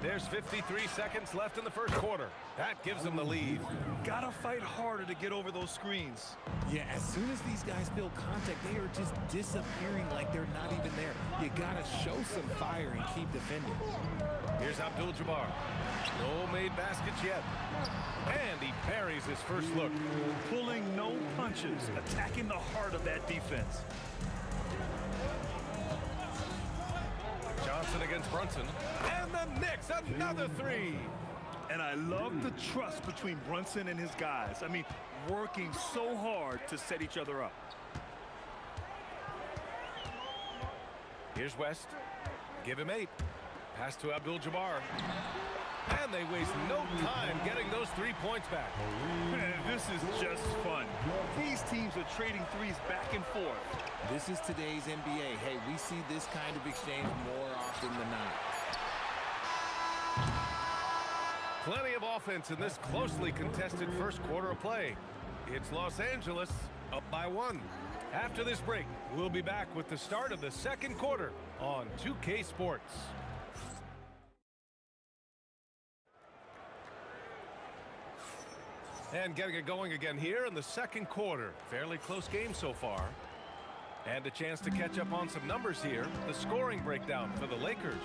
There's 53 seconds left in the first quarter. That gives them the lead. Gotta fight harder to get over those screens. Yeah, as soon as these guys feel contact, they are just disappearing like they're not even there. You gotta show some fire and keep defending. Here's Abdul-Jabbar. No made baskets yet. And he parries his first look. Pulling no punches, attacking the heart of that defense. Johnson against Brunson. And the Knicks, another 3. And I love the trust between Brunson and his guys. I mean, working so hard to set each other up. Here's West. Give him 8. Pass to Abdul-Jabbar. And they they waste no time getting those 3 points back. This is just fun. These teams are trading threes back and forth. This is today's NBA. Hey, we see this kind of exchange more often than not. Plenty of offense in this closely contested first quarter of play. It's Los Angeles up by 1. After this break, we'll be back with the start of the second quarter on 2K Sports. And getting it going again here in the second quarter. Fairly close game so far. And a chance to catch up on some numbers here. The scoring breakdown for the Lakers.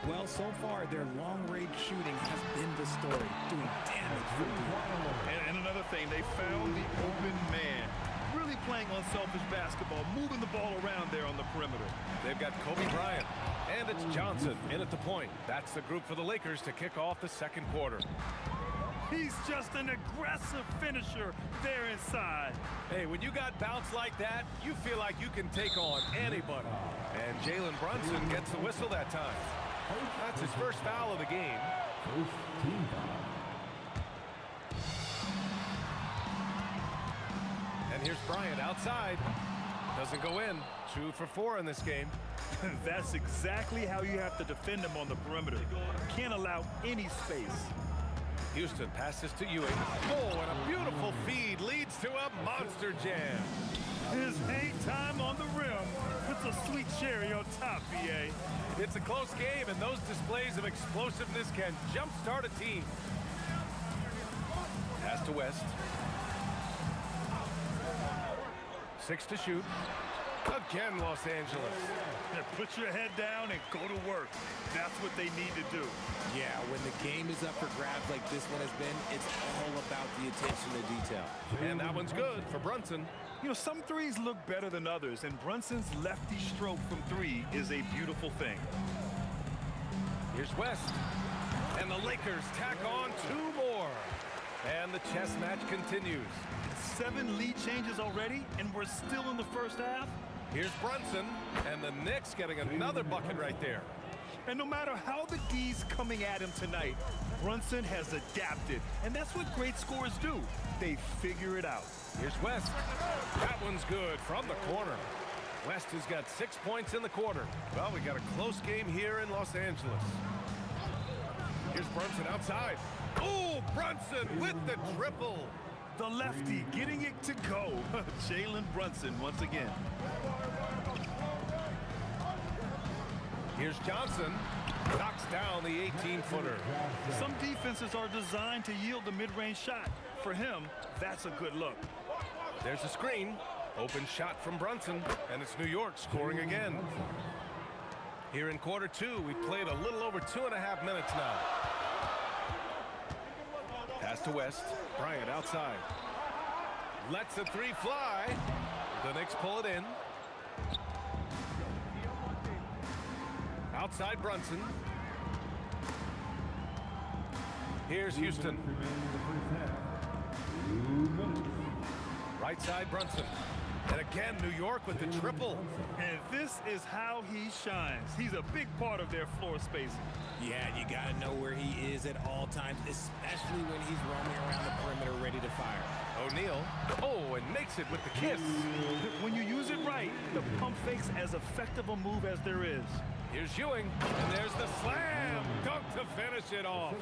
Well, so far, their long-range shooting has been the story, doing damage for deep. And another thing, they found the open man. Really playing unselfish basketball, moving the ball around there on the perimeter. They've got Kobe Bryant, and it's Johnson in at the point. That's the group for the Lakers to kick off the second quarter. He's just an aggressive finisher there inside. Hey, when you got bounce like that, you feel like you can take on anybody. And Jalen Brunson gets the whistle that time. That's his first foul of the game. First team foul. And here's Bryant outside. Doesn't go in. 2 for 4 in this game. That's exactly how you have to defend him on the perimeter. Can't allow any space. Houston passes to Ewing. Oh, and a beautiful feed leads to a monster jam. His hang time on the rim puts a sweet cherry on top, BA. It's a close game, and those displays of explosiveness can jumpstart a team. Pass to West. 6 to shoot. Again, Los Angeles. Put your head down and go to work. That's what they need to do. Yeah, when the game is up for grabs like this one has been, it's all about the attention to detail. And that one's good for Brunson. You know, some threes look better than others, and Brunson's lefty stroke from 3 is a beautiful thing. Here's West. And the Lakers tack on 2 more. And the chess match continues. 7 lead changes already, and we're still in the first half. Here's Brunson, and the Knicks getting another bucket right there. And no matter how the D's coming at him tonight, Brunson has adapted, and that's what great scorers do. They figure it out. Here's West. That one's good from the corner. West has got 6 points in the quarter. Well, we got a close game here in Los Angeles. Here's Brunson outside. Oh, Brunson with the triple. The lefty getting it to go. Jalen Brunson once again. Here's Johnson. Knocks down the 18-footer. Some defenses are designed to yield the mid-range shot. For him, that's a good look. There's a screen. Open shot from Brunson, and it's New York scoring again. Here in quarter 2, we played a little over 2.5 minutes now. Pass to West. Bryant outside. Lets the 3 fly. The Knicks pull it in. Outside Brunson. Here's Houston. Right side Brunson. And again, New York with the triple. And this is how he shines. He's a big part of their floor space. Yeah, you got to know where he is at all times, especially when he's roaming around the perimeter ready to fire. O'Neal. Oh, and makes it with the kiss. When you use it right, the pump fake's as effective a move as there is. Here's Ewing, and there's the slam. Dunk to finish it off.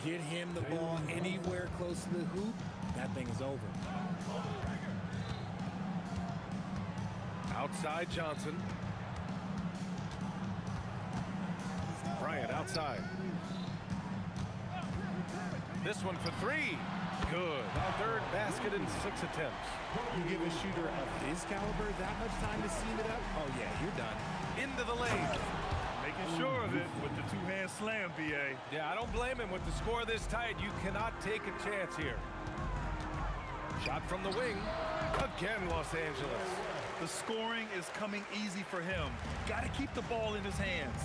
Get him the ball anywhere close to the hoop, that thing is over. Outside Johnson. Bryant outside. This one for 3. Good. 3rd basket in 6 attempts. You give a shooter of his caliber that much time to seam it up? Oh, yeah, you're done. Into the lane. Making sure of it with the 2-hand slam, BA. Yeah, I don't blame him. With the score this tight, you cannot take a chance here. Shot from the wing. Again, Los Angeles. The scoring is coming easy for him. Got to keep the ball in his hands.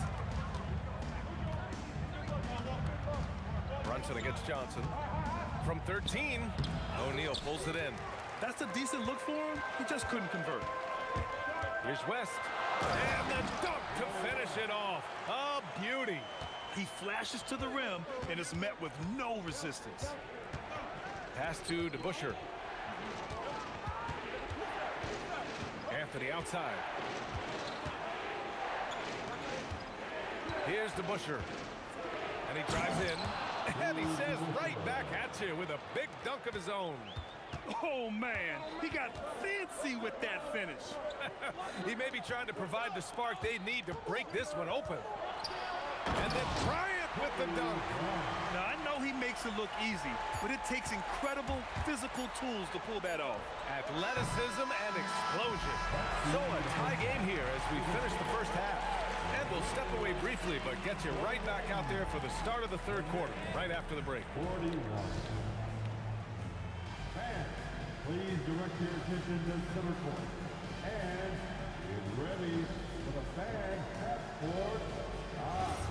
Brunson against Johnson. From 13, O'Neal pulls it in. That's a decent look for him. He just couldn't convert. Here's West. And the dunk to finish it off. A beauty. He flashes to the rim and is met with no resistance. Pass to DeBusschere. Anthony outside. Here's DeBusschere. And he drives in. And he says right back at you with a big dunk of his own. Oh, man. He got fancy with that finish. He may be trying to provide the spark they need to break this one open. And then Bryant with the dunk. Now, I know he makes it look easy, but it takes incredible physical tools to pull that off. Athleticism and explosion. So a tie game here as we finish the first half. And we'll step away briefly, but get you right back out there for the start of the third quarter, right after the break. 41. Fans, please direct your attention to center court. And get ready for the fan half-court stop.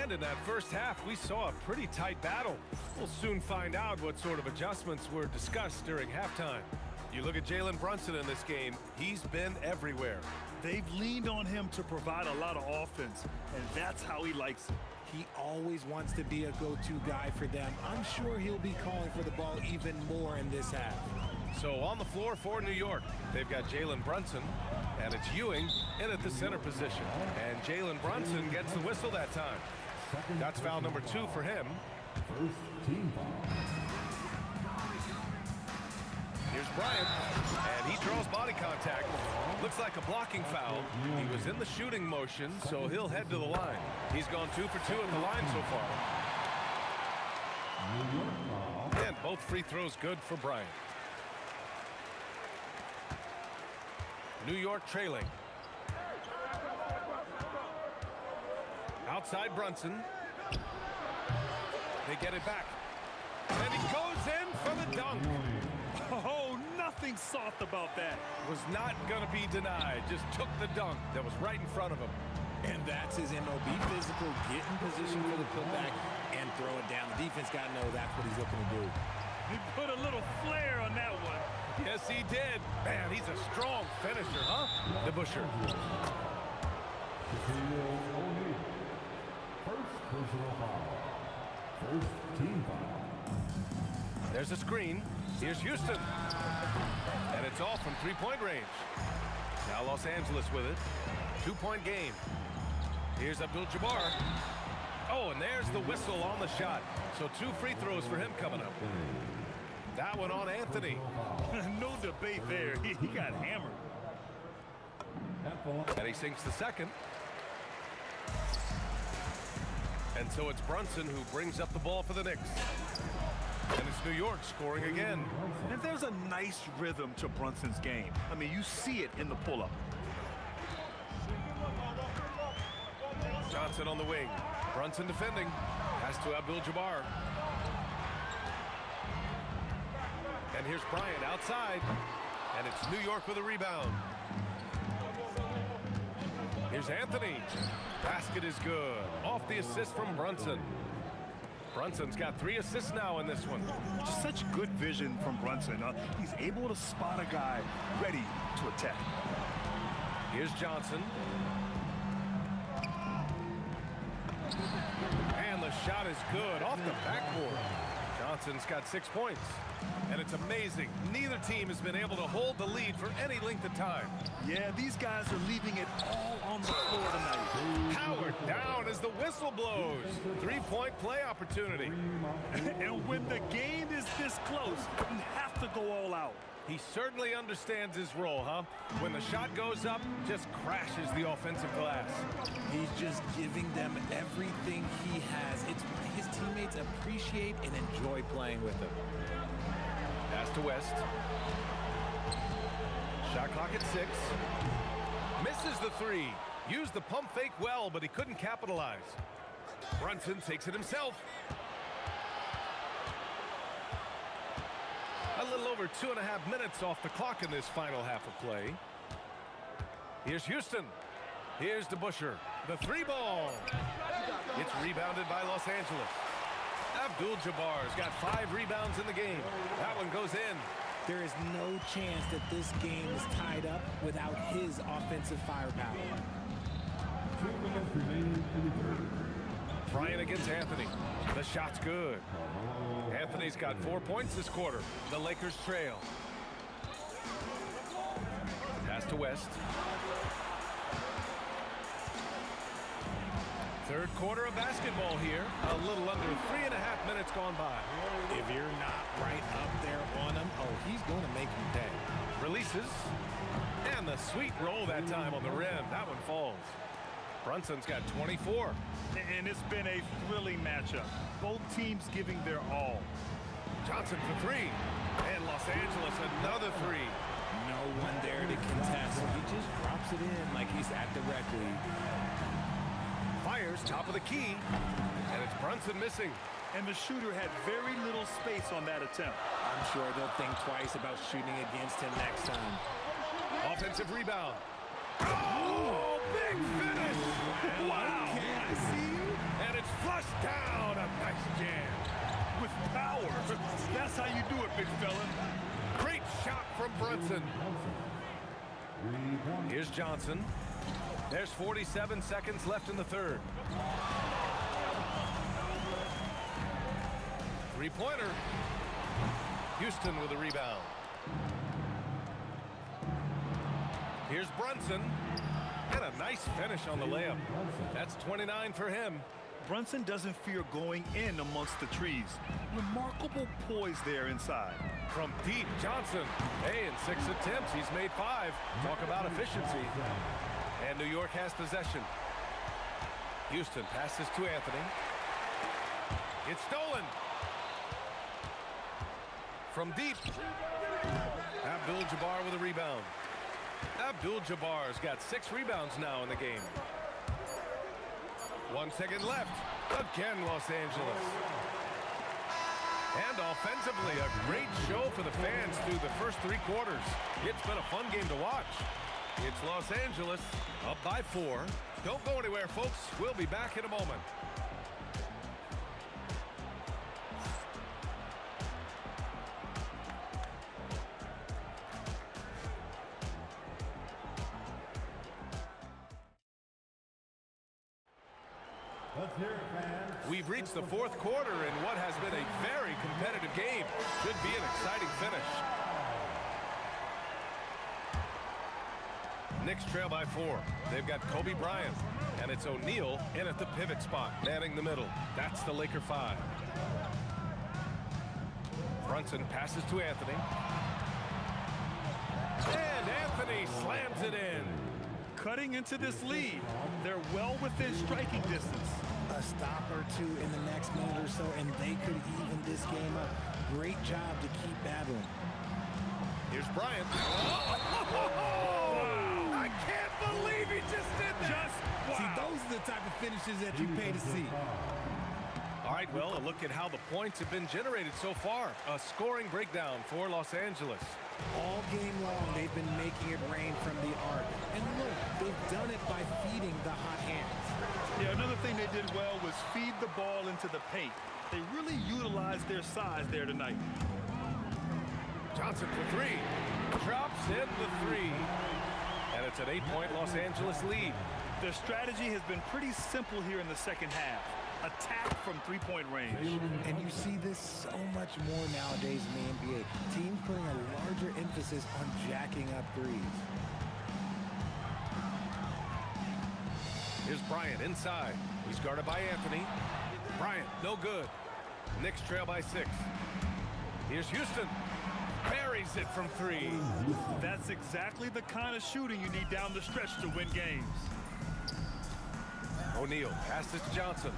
And in that first half, we saw a pretty tight battle. We'll soon find out what sort of adjustments were discussed during halftime. You look at Jalen Brunson in this game, he's been everywhere. They've leaned on him to provide a lot of offense, and that's how he likes it. He always wants to be a go-to guy for them. I'm sure he'll be calling for the ball even more in this half. So on the floor for New York, they've got Jalen Brunson, and it's Ewing in at the center position. And Jalen Brunson gets the whistle that time. That's foul number 2 for him. First team foul. Here's Bryant, and he draws body contact. Looks like a blocking foul. He was in the shooting motion, so he'll head to the line. He's gone 2 for 2 at the line so far. And both free throws good for Bryant. New York trailing. Outside Brunson. They get it back. And he goes in for the dunk. Oh, nothing soft about that. Was not going to be denied. Just took the dunk that was right in front of him. And that's his MO. Be physical, get in position for the putback, and throw it down. The defense got to know that's what he's looking to do. He put a little flair on that one. Yes, he did. Man, he's a strong finisher, huh? DeBusschere. First personal foul. First team foul. There's a screen. Here's Houston. And it's off from three-point range. Now Los Angeles with it. 2-point game. Here's Abdul-Jabbar. Oh, and there's the whistle on the shot. So 2 free throws for him coming up. That one on Anthony. No debate there. He got hammered. And he sinks the second. And so it's Brunson who brings up the ball for the Knicks. And it's New York scoring again. And there's a nice rhythm to Brunson's game. I mean, you see it in the pull-up. Johnson on the wing. Brunson defending. Pass to Abdul-Jabbar. And here's Bryant outside. And it's New York with a rebound. Here's Anthony. Basket is good. Off the assist from Brunson. Brunson's got 3 assists now in this one. Just such good vision from Brunson. He's able to spot a guy ready to attack. Here's Johnson. And the shot is good off the backboard. Johnson's got 6 points. And it's amazing. Neither team has been able to hold the lead for any length of time. Yeah, these guys are leaving it all on the floor tonight. Powered down as the whistle blows. 3-point play opportunity. And when the game is this close, you have to go all out. He certainly understands his role, huh? When the shot goes up, just crashes the offensive glass. He's just giving them everything he has. It's why his teammates appreciate and enjoy playing with him. Pass to West. Shot clock at 6. Misses the 3. Used the pump fake well, but he couldn't capitalize. Brunson takes it himself. A little over 2.5 minutes off the clock in this final half of play. Here's Houston. Here's DeBuscher. The 3 ball. It's rebounded by Los Angeles. Abdul-Jabbar's got 5 rebounds in the game. That one goes in. There is no chance that this game is tied up without his offensive firepower. 2 minutes remaining in the third. Bryant against Anthony. The shot's good. Anthony's got 4 points this quarter. The Lakers trail. Pass to West. Third quarter of basketball here. A little under 3.5 minutes gone by. If you're not right up there on him, oh, he's going to make you pay. Releases. And the sweet roll that time on the rim. That one falls. Brunson's got 24. And it's been a thrilling matchup. Both teams giving their all. Johnson for 3. And Los Angeles another 3. No one there to contest. He just drops it in like he's at the rec league. Fires top of the key. And it's Brunson missing. And the shooter had very little space on that attempt. I'm sure they'll think twice about shooting against him next time. Offensive rebound. Oh, big finish. Wow. Okay, I see you. And it's flushed down. A nice jam. With power. That's how you do it, big fella. Great shot from Brunson. Here's Johnson. There's 47 seconds left in the third. Three-pointer. Houston with a rebound. Here's Brunson. And a nice finish on the layup. That's 29 for him. Brunson doesn't fear going in amongst the trees. Remarkable poise there inside. From deep, Johnson. Hey, in 6 attempts, he's made 5. Talk about efficiency. And New York has possession. Houston passes to Anthony. It's stolen. From deep. Abdul-Jabbar with a rebound. Abdul-Jabbar's got 6 rebounds now in the game. 1 second left. Again, Los Angeles. And offensively, a great show for the fans through the first 3 quarters. It's been a fun game to watch. It's Los Angeles up by 4. Don't go anywhere, folks. We'll be back in a moment. Let's hear it, fans. We've reached the 4th quarter in what has been a very competitive game. Should be an exciting finish. Knicks trail by 4. They've got Kobe Bryant, and it's O'Neal in at the pivot spot, manning the middle. That's the Laker 5. Brunson passes to Anthony. And Anthony slams it in. Cutting into this lead. They're well within striking distance. A stop or 2 in the next minute or so, and they could even this game up. Great job to keep battling. Here's Bryant. I can't believe he just did that. Wow. See, those are the type of finishes that you pay to see. All right, well, a look at how the points have been generated so far. A scoring breakdown for Los Angeles. All game long, they've been making it rain from the arc. And look, they've done it by feeding the hot hands. Yeah, another thing they did well was feed the ball into the paint. They really utilized their size there tonight. Johnson for 3. Drops in the 3. And it's an 8-point Los Angeles lead. Their strategy has been pretty simple here in the second half. Attack from 3-point range. And you see this so much more nowadays in the NBA. Teams putting a larger emphasis on jacking up threes. Here's Bryant inside. He's guarded by Anthony. Bryant, no good. Knicks trail by 6. Here's Houston. Buries it from 3. That's exactly the kind of shooting you need down the stretch to win games. O'Neal passes to Johnson.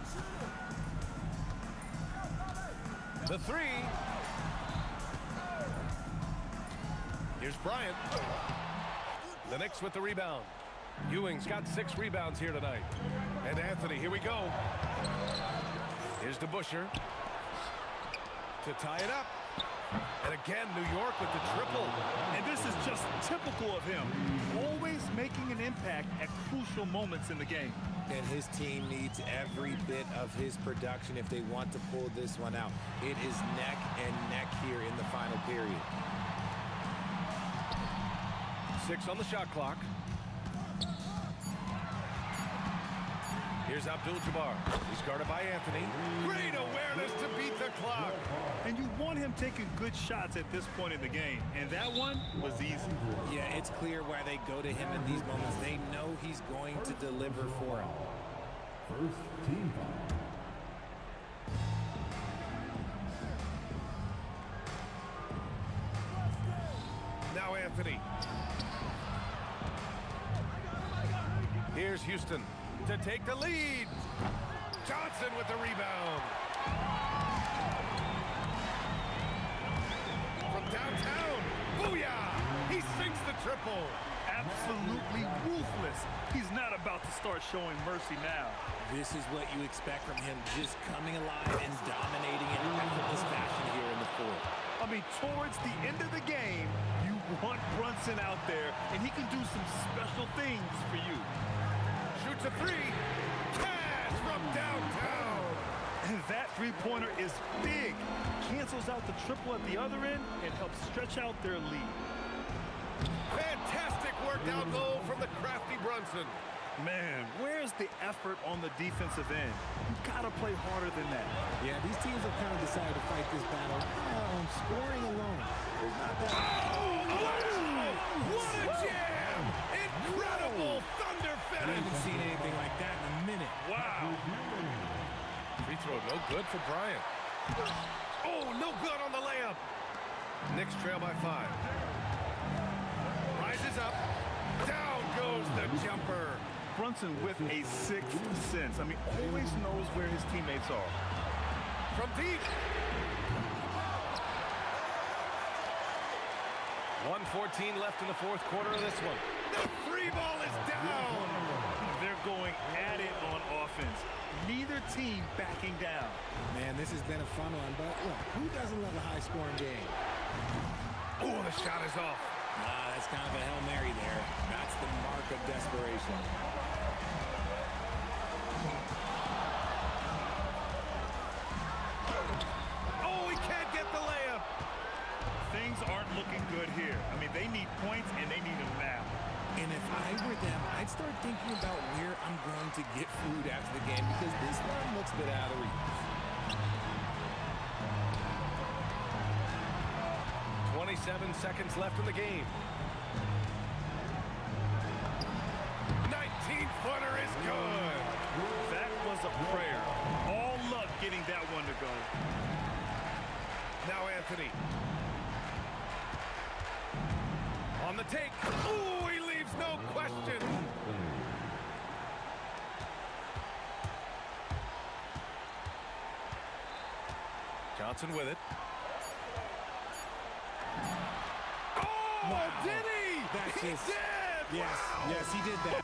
The 3. Here's Bryant. The Knicks with the rebound. Ewing's got 6 rebounds here tonight. And Anthony, here we go. Here's DeBusschere to tie it up. And again, New York with the triple. And this is just typical of him. Always making an impact at crucial moments in the game. And his team needs every bit of his production if they want to pull this one out. It is neck and neck here in the final period. 6 on the shot clock. Here's Abdul-Jabbar. He's guarded by Anthony. Great awareness to beat the clock. And you want him taking good shots at this point in the game. And that one was easy. Yeah, it's clear why they go to him in these moments. They know he's going to deliver for them. First team foul. Now Anthony. Here's Houston to take the lead. Johnson with the rebound. From downtown. Booyah! He sinks the triple. Absolutely ruthless. He's not about to start showing mercy now. This is what you expect from him, just coming alive and dominating in effortless fashion here in the fourth. I mean, towards the end of the game, you want Brunson out there, and he can do some special things for you. Shoots a 3. Cash from downtown. And that three-pointer is big. Cancels out the triple at the other end and helps stretch out their lead. Fantastic work down low from the crafty Brunson. Man, where's the effort on the defensive end? You gotta play harder than that. Yeah, these teams have kind of decided to fight this battle on scoring alone. What a jam! Incredible thunder I finish. haven't seen anything like that in a minute. Wow. Free throw no good for Bryant. Oh, no good on the layup. Knicks trail by 5. Rises up. Down goes the jumper. Brunson with a sixth sense. I mean, always knows where his teammates are. From deep. 1:14 left in the fourth quarter of this one. The 3 ball is down. They're going at it on offense. Neither team backing down. Man, this has been a fun one, but look, who doesn't love a high-scoring game? Oh, the shot is off. That's kind of a Hail Mary there. That's the mark of desperation. Oh, he can't get the layup. Things aren't looking good here. I mean, they need points, and they need them now. And if I were them, I'd start thinking about where I'm going to get food after the game because this one looks a bit out of reach. 27 seconds left in the game. 19-footer is good. That was a prayer. All luck getting that one to go. Now Anthony. On the take. Ooh, he leaves no question. Johnson with it. Oh, Wow. did he? That's he just, did. Yes, Wow. yes, he did that.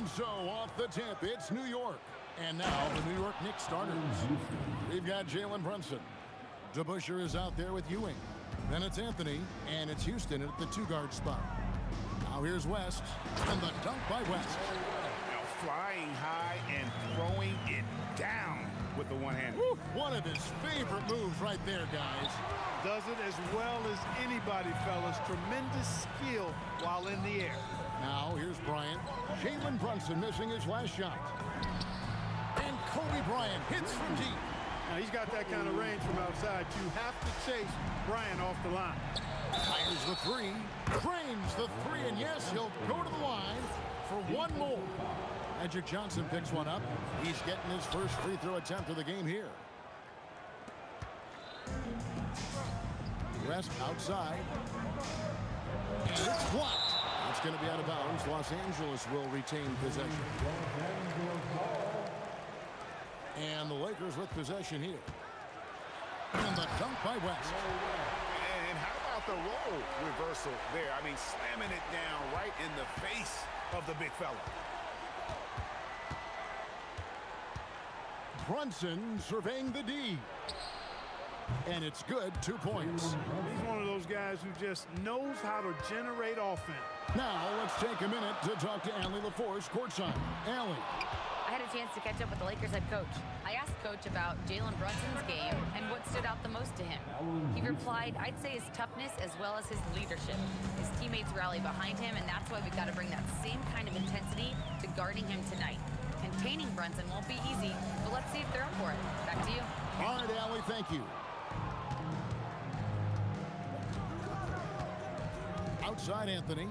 And so off the tip, it's New York. And now the New York Knicks starters. We've got Jalen Brunson. DeBusschere is out there with Ewing. Then it's Anthony, and it's Houston at the two-guard spot. Now here's West, and the dunk by West. Now flying high and throwing it down with the one hand. One of his favorite moves right there, guys. Does it as well as anybody, fellas. Tremendous skill while in the air. Now here's Bryant. Jalen Brunson missing his last shot. And Kobe Bryant hits from deep. Now he's got that kind of range from outside. You have to chase Bryant off the line. Fires the three, drains the three, and yes, he'll go to the line for one more. Magic Johnson picks one up. He's getting his first free throw attempt of the game here. West outside. And it's blocked. It's going to be out of bounds. Los Angeles will retain possession. And the Lakers with possession here. And the dunk by West. And how about the role reversal there? I mean, slamming it down right in the face of the big fella. Brunson surveying the D. And it's good, 2 points. He's one of those guys who just knows how to generate offense. Now let's take a minute to talk to Allie LaForce courtside. Allie. I had a chance to catch up with the Lakers head coach. I asked Coach about Jalen Brunson's game and what stood out the most to him. He replied, I'd say his toughness as well as his leadership. His teammates rally behind him, and that's why we've got to bring that same kind of intensity to guarding him tonight. Containing Brunson won't be easy, but let's see if they're up for it. Back to you. All right, Allie, thank you. Outside Anthony,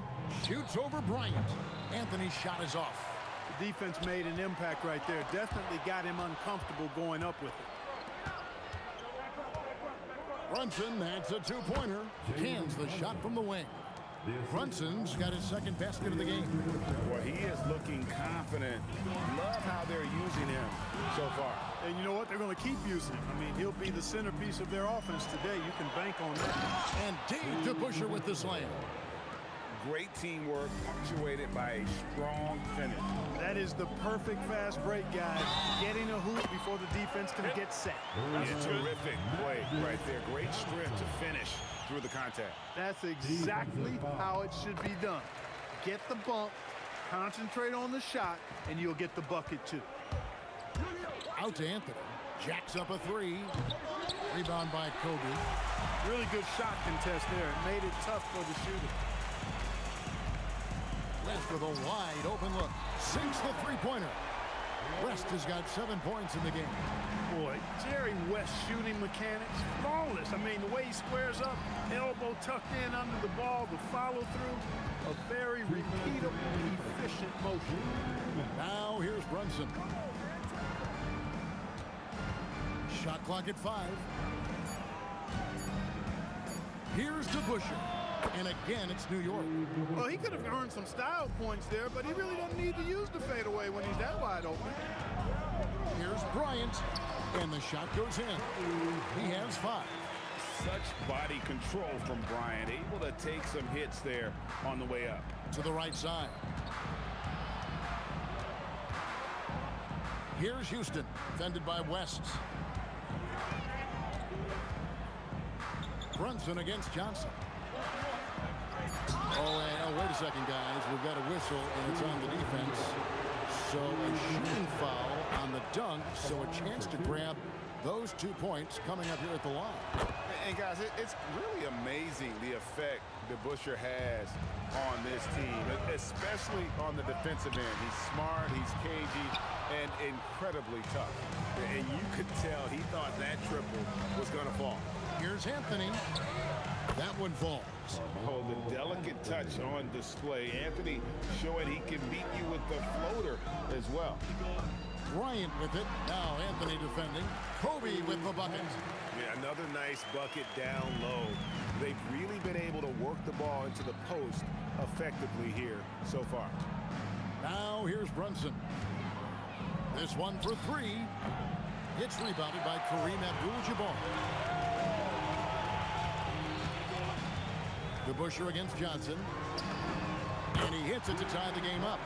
shoots over Bryant. Anthony's shot is off. The defense made an impact right there. Definitely got him uncomfortable going up with it. Brunson, that's a two-pointer. Cans the shot from the wing. Brunson's got his second basket of the game. Well, he is looking confident. Love how they're using him so far. And you know what? They're going to keep using him. I mean, he'll be the centerpiece of their offense today. You can bank on that. And Dave DeBusschere with the slam. Great teamwork, punctuated by a strong finish. That is the perfect fast break, guys. Getting a hoop before the defense can get set. That's a terrific play right there. Great strength to finish through the contact. That's exactly how it should be done. Get the bump, concentrate on the shot, and you'll get the bucket too. Out to Anthony. Jacks up a three. Rebound by Kobe. Really good shot contest there. It made it tough for the shooter. West with a wide open look. Sinks the three-pointer. West has got 7 points in the game. Boy, Jerry West shooting mechanics, flawless. I mean, the way he squares up, elbow tucked in under the ball, the follow-through, a very repeatable, efficient motion. Now here's Brunson. Shot clock at 5. Here's DeBusschere. And again, it's New York. Well, he could have earned some style points there, but he really doesn't need to use the fadeaway when he's that wide open. Here's Bryant. And the shot goes in. He has 5. Such body control from Bryant. Able to take some hits there on the way up. To the right side. Here's Houston. Defended by West. Brunson against Johnson. Oh, wait a second, guys. We've got a whistle, and it's on the defense. So a shooting foul on the dunk, so a chance to grab those 2 points coming up here at the line. And guys, it's really amazing the effect DeBusschere has on this team, especially on the defensive end. He's smart, he's cagey, and incredibly tough. And you could tell he thought that triple was going to fall. Here's Anthony. That one falls. Oh, the delicate touch on display. Anthony showing he can beat you with the floater as well. Bryant with it. Now Anthony defending. Kobe with the bucket. Yeah, another nice bucket down low. They've really been able to work the ball into the post effectively here so far. Now here's Brunson. This one for 3. It's rebounded by Kareem Abdul-Jabbar. DeBusschere against Johnson. And he hits it to tie the game up.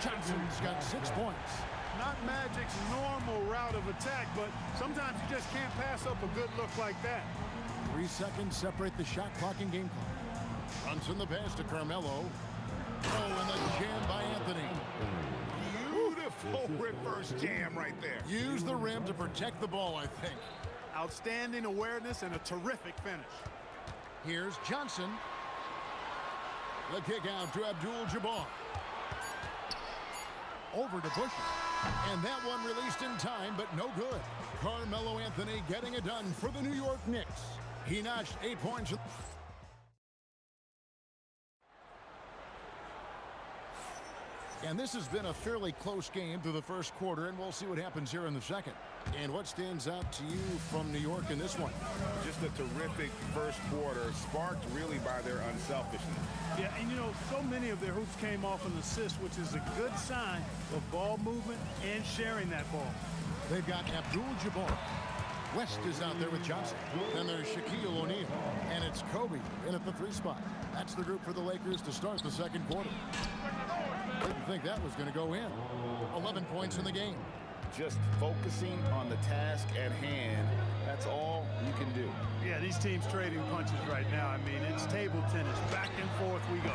Johnson's got 6 points. Not Magic's normal route of attack, but sometimes you just can't pass up a good look like that. 3 seconds separate the shot clock and game clock. Brunson the pass to Carmelo. Oh, and the jam by Anthony. Beautiful reverse jam right there. Use the rim to protect the ball, I think. Outstanding awareness and a terrific finish. Here's Johnson. The kick out to Abdul-Jabbar. Over to DeBusschere. And that one released in time, but no good. Carmelo Anthony getting it done for the New York Knicks. He notched 8 points. And this has been a fairly close game through the first quarter, and we'll see what happens here in the second. And what stands out to you from New York in this one? Just a terrific first quarter, sparked really by their unselfishness. Yeah, and you know, so many of their hoops came off an assist, which is a good sign of ball movement and sharing that ball. They've got Abdul-Jabbar. West is out there with Johnson. Then there's Shaquille O'Neal. And it's Kobe in at the 3 spot. That's the group for the Lakers to start the second quarter. Didn't think that was going to go in. 11 points in the game. just focusing on the task at hand. That's all you can do. Yeah, these teams trading punches right now. I mean, it's table tennis. Back and forth we go.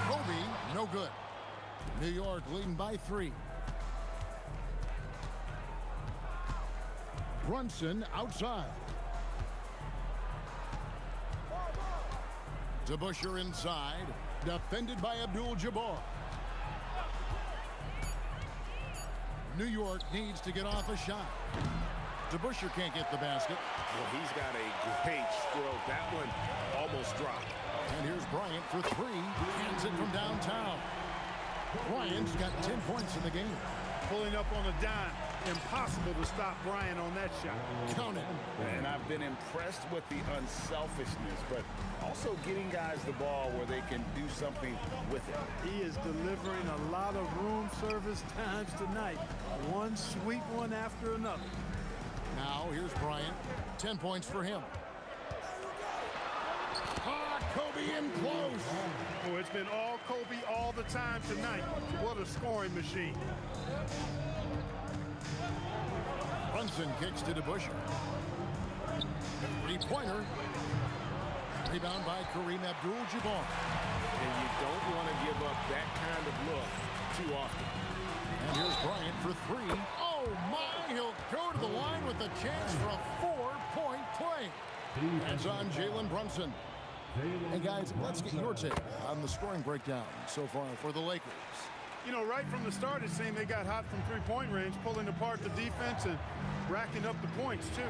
Kobe, no good. New York leading by 3. Brunson outside. DeBusschere inside. Defended by Abdul-Jabbar. New York needs to get off a shot. DeBusschere can't get the basket. Well, he's got a great stroke. That one almost dropped. And here's Bryant for 3. Hands it from downtown. Bryant's got 10 points in the game. Pulling up on a dime. Impossible to stop Bryant on that shot. Count it. And I've been impressed with the unselfishness, but also getting guys the ball where they can do something with it. He is delivering a lot of room service times tonight. One sweet one after another. Now here's Bryant. 10 points for him. Kobe in close. Oh, it's been all Kobe all the time tonight. What a scoring machine. Brunson kicks to DeBusschere. 3-pointer. Rebound by Kareem Abdul-Jabbar. And you don't want to give up that kind of look too often. And here's Bryant for 3. Oh my, he'll go to the line with a chance for a 4-point play. That's on Jalen Brunson. And guys, let's get your take on the scoring breakdown so far for the Lakers. You know, right from the start, it seemed they got hot from three-point range, pulling apart the defense and racking up the points, too.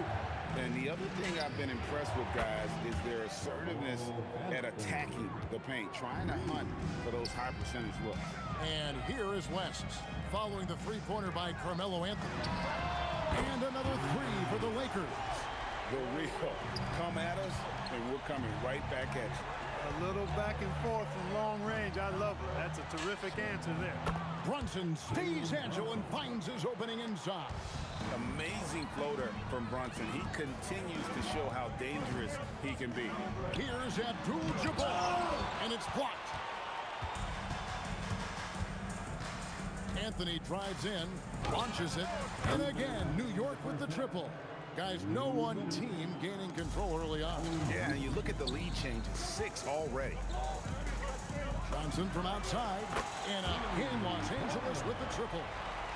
And the other thing I've been impressed with, guys, is their assertiveness at attacking the paint, trying to hunt for those high percentage looks. And here is West, following the three-pointer by Carmelo Anthony. And another 3 for the Lakers. The real come at us, and we're coming right back at you. A little back and forth from long range. I love it. That's a terrific answer there. Brunson stays agile and finds his opening inside. Amazing floater from Brunson. He continues to show how dangerous he can be. Here's Abdul-Jabbar, and it's blocked. Anthony drives in, launches it, and again, New York with the triple. Guys, no one team gaining control early on. Yeah, and you look at the lead changes, 6 already. Johnson from outside, and again, Los Angeles with the triple.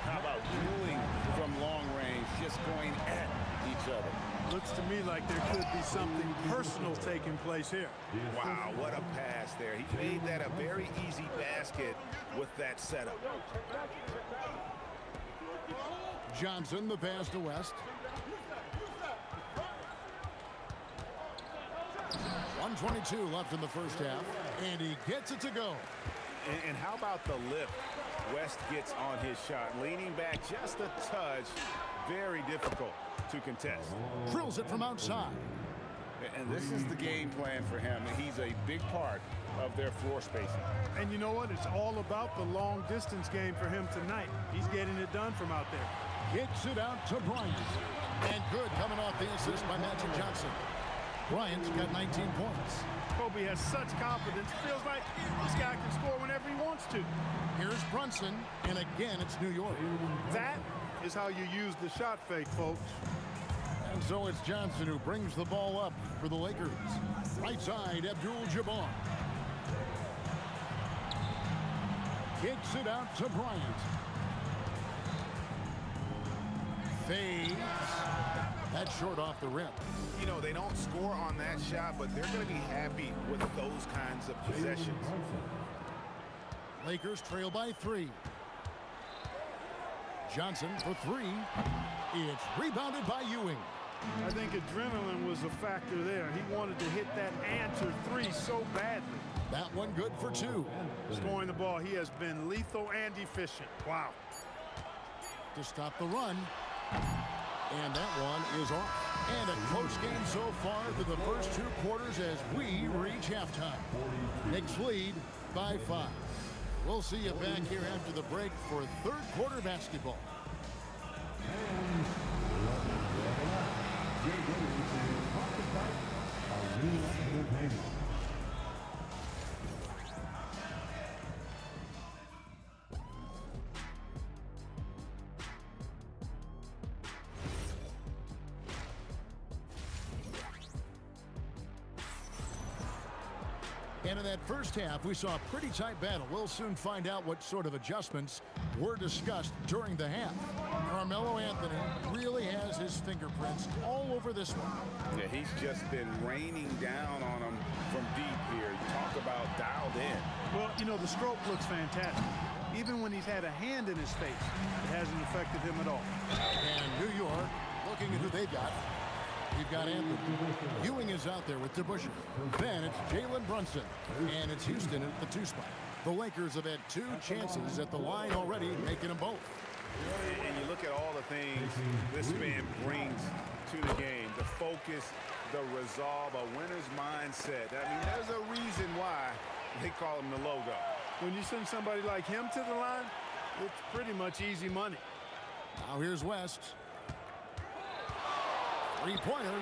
How about dueling from long range, just going at each other? Looks to me like there could be something personal taking place here. Wow, what a pass there. He made that a very easy basket with that setup. Johnson, the pass to West. 1:22 left in the first half, and he gets it to go. And how about the lift West gets on his shot? Leaning back just a touch, very difficult to contest. Drills it from outside. And this is the game plan for him. He's a big part of their floor spacing. And you know what? It's all about the long distance game for him tonight. He's getting it done from out there. Kicks it out to Bryant. And good coming off the assist by Magic Johnson. Bryant's got 19 points. Kobe has such confidence. Feels like this guy can score whenever he wants to. Here's Brunson, and again, it's New York. That is how you use the shot fake, folks. And so it's Johnson who brings the ball up for the Lakers. Right side, Abdul-Jabbar. Kicks it out to Bryant. Fades. That's short off the rim. You know, they don't score on that shot, but they're going to be happy with those kinds of possessions. Lakers trail by 3. Johnson for 3. It's rebounded by Ewing. I think adrenaline was a factor there. He wanted to hit that answer 3 so badly. That one good for 2. Scoring the ball, he has been lethal and efficient. Wow. To stop the run. And that one is off. And a close game so far for the first 2 quarters as we reach halftime. Knicks lead by 5. We'll see you back here after the break for third quarter basketball. And in that first half, we saw a pretty tight battle. We'll soon find out what sort of adjustments were discussed during the half. Carmelo Anthony really has his fingerprints all over this one. Yeah, he's just been raining down on him from deep here. Talk about dialed in. Well, you know, the stroke looks fantastic. Even when he's had a hand in his face, it hasn't affected him at all. And New York, looking at who they've got. You've got Anthony. Ewing is out there with DeBusschere. Then it's Jalen Brunson. And it's Houston at the 2 spot. The Lakers have had 2 chances at the line already, making them both. And you look at all the things this man brings to the game. The focus, the resolve, a winner's mindset. I mean, there's a reason why they call him the logo. When you send somebody like him to the line, it's pretty much easy money. Now here's West. 3-pointer.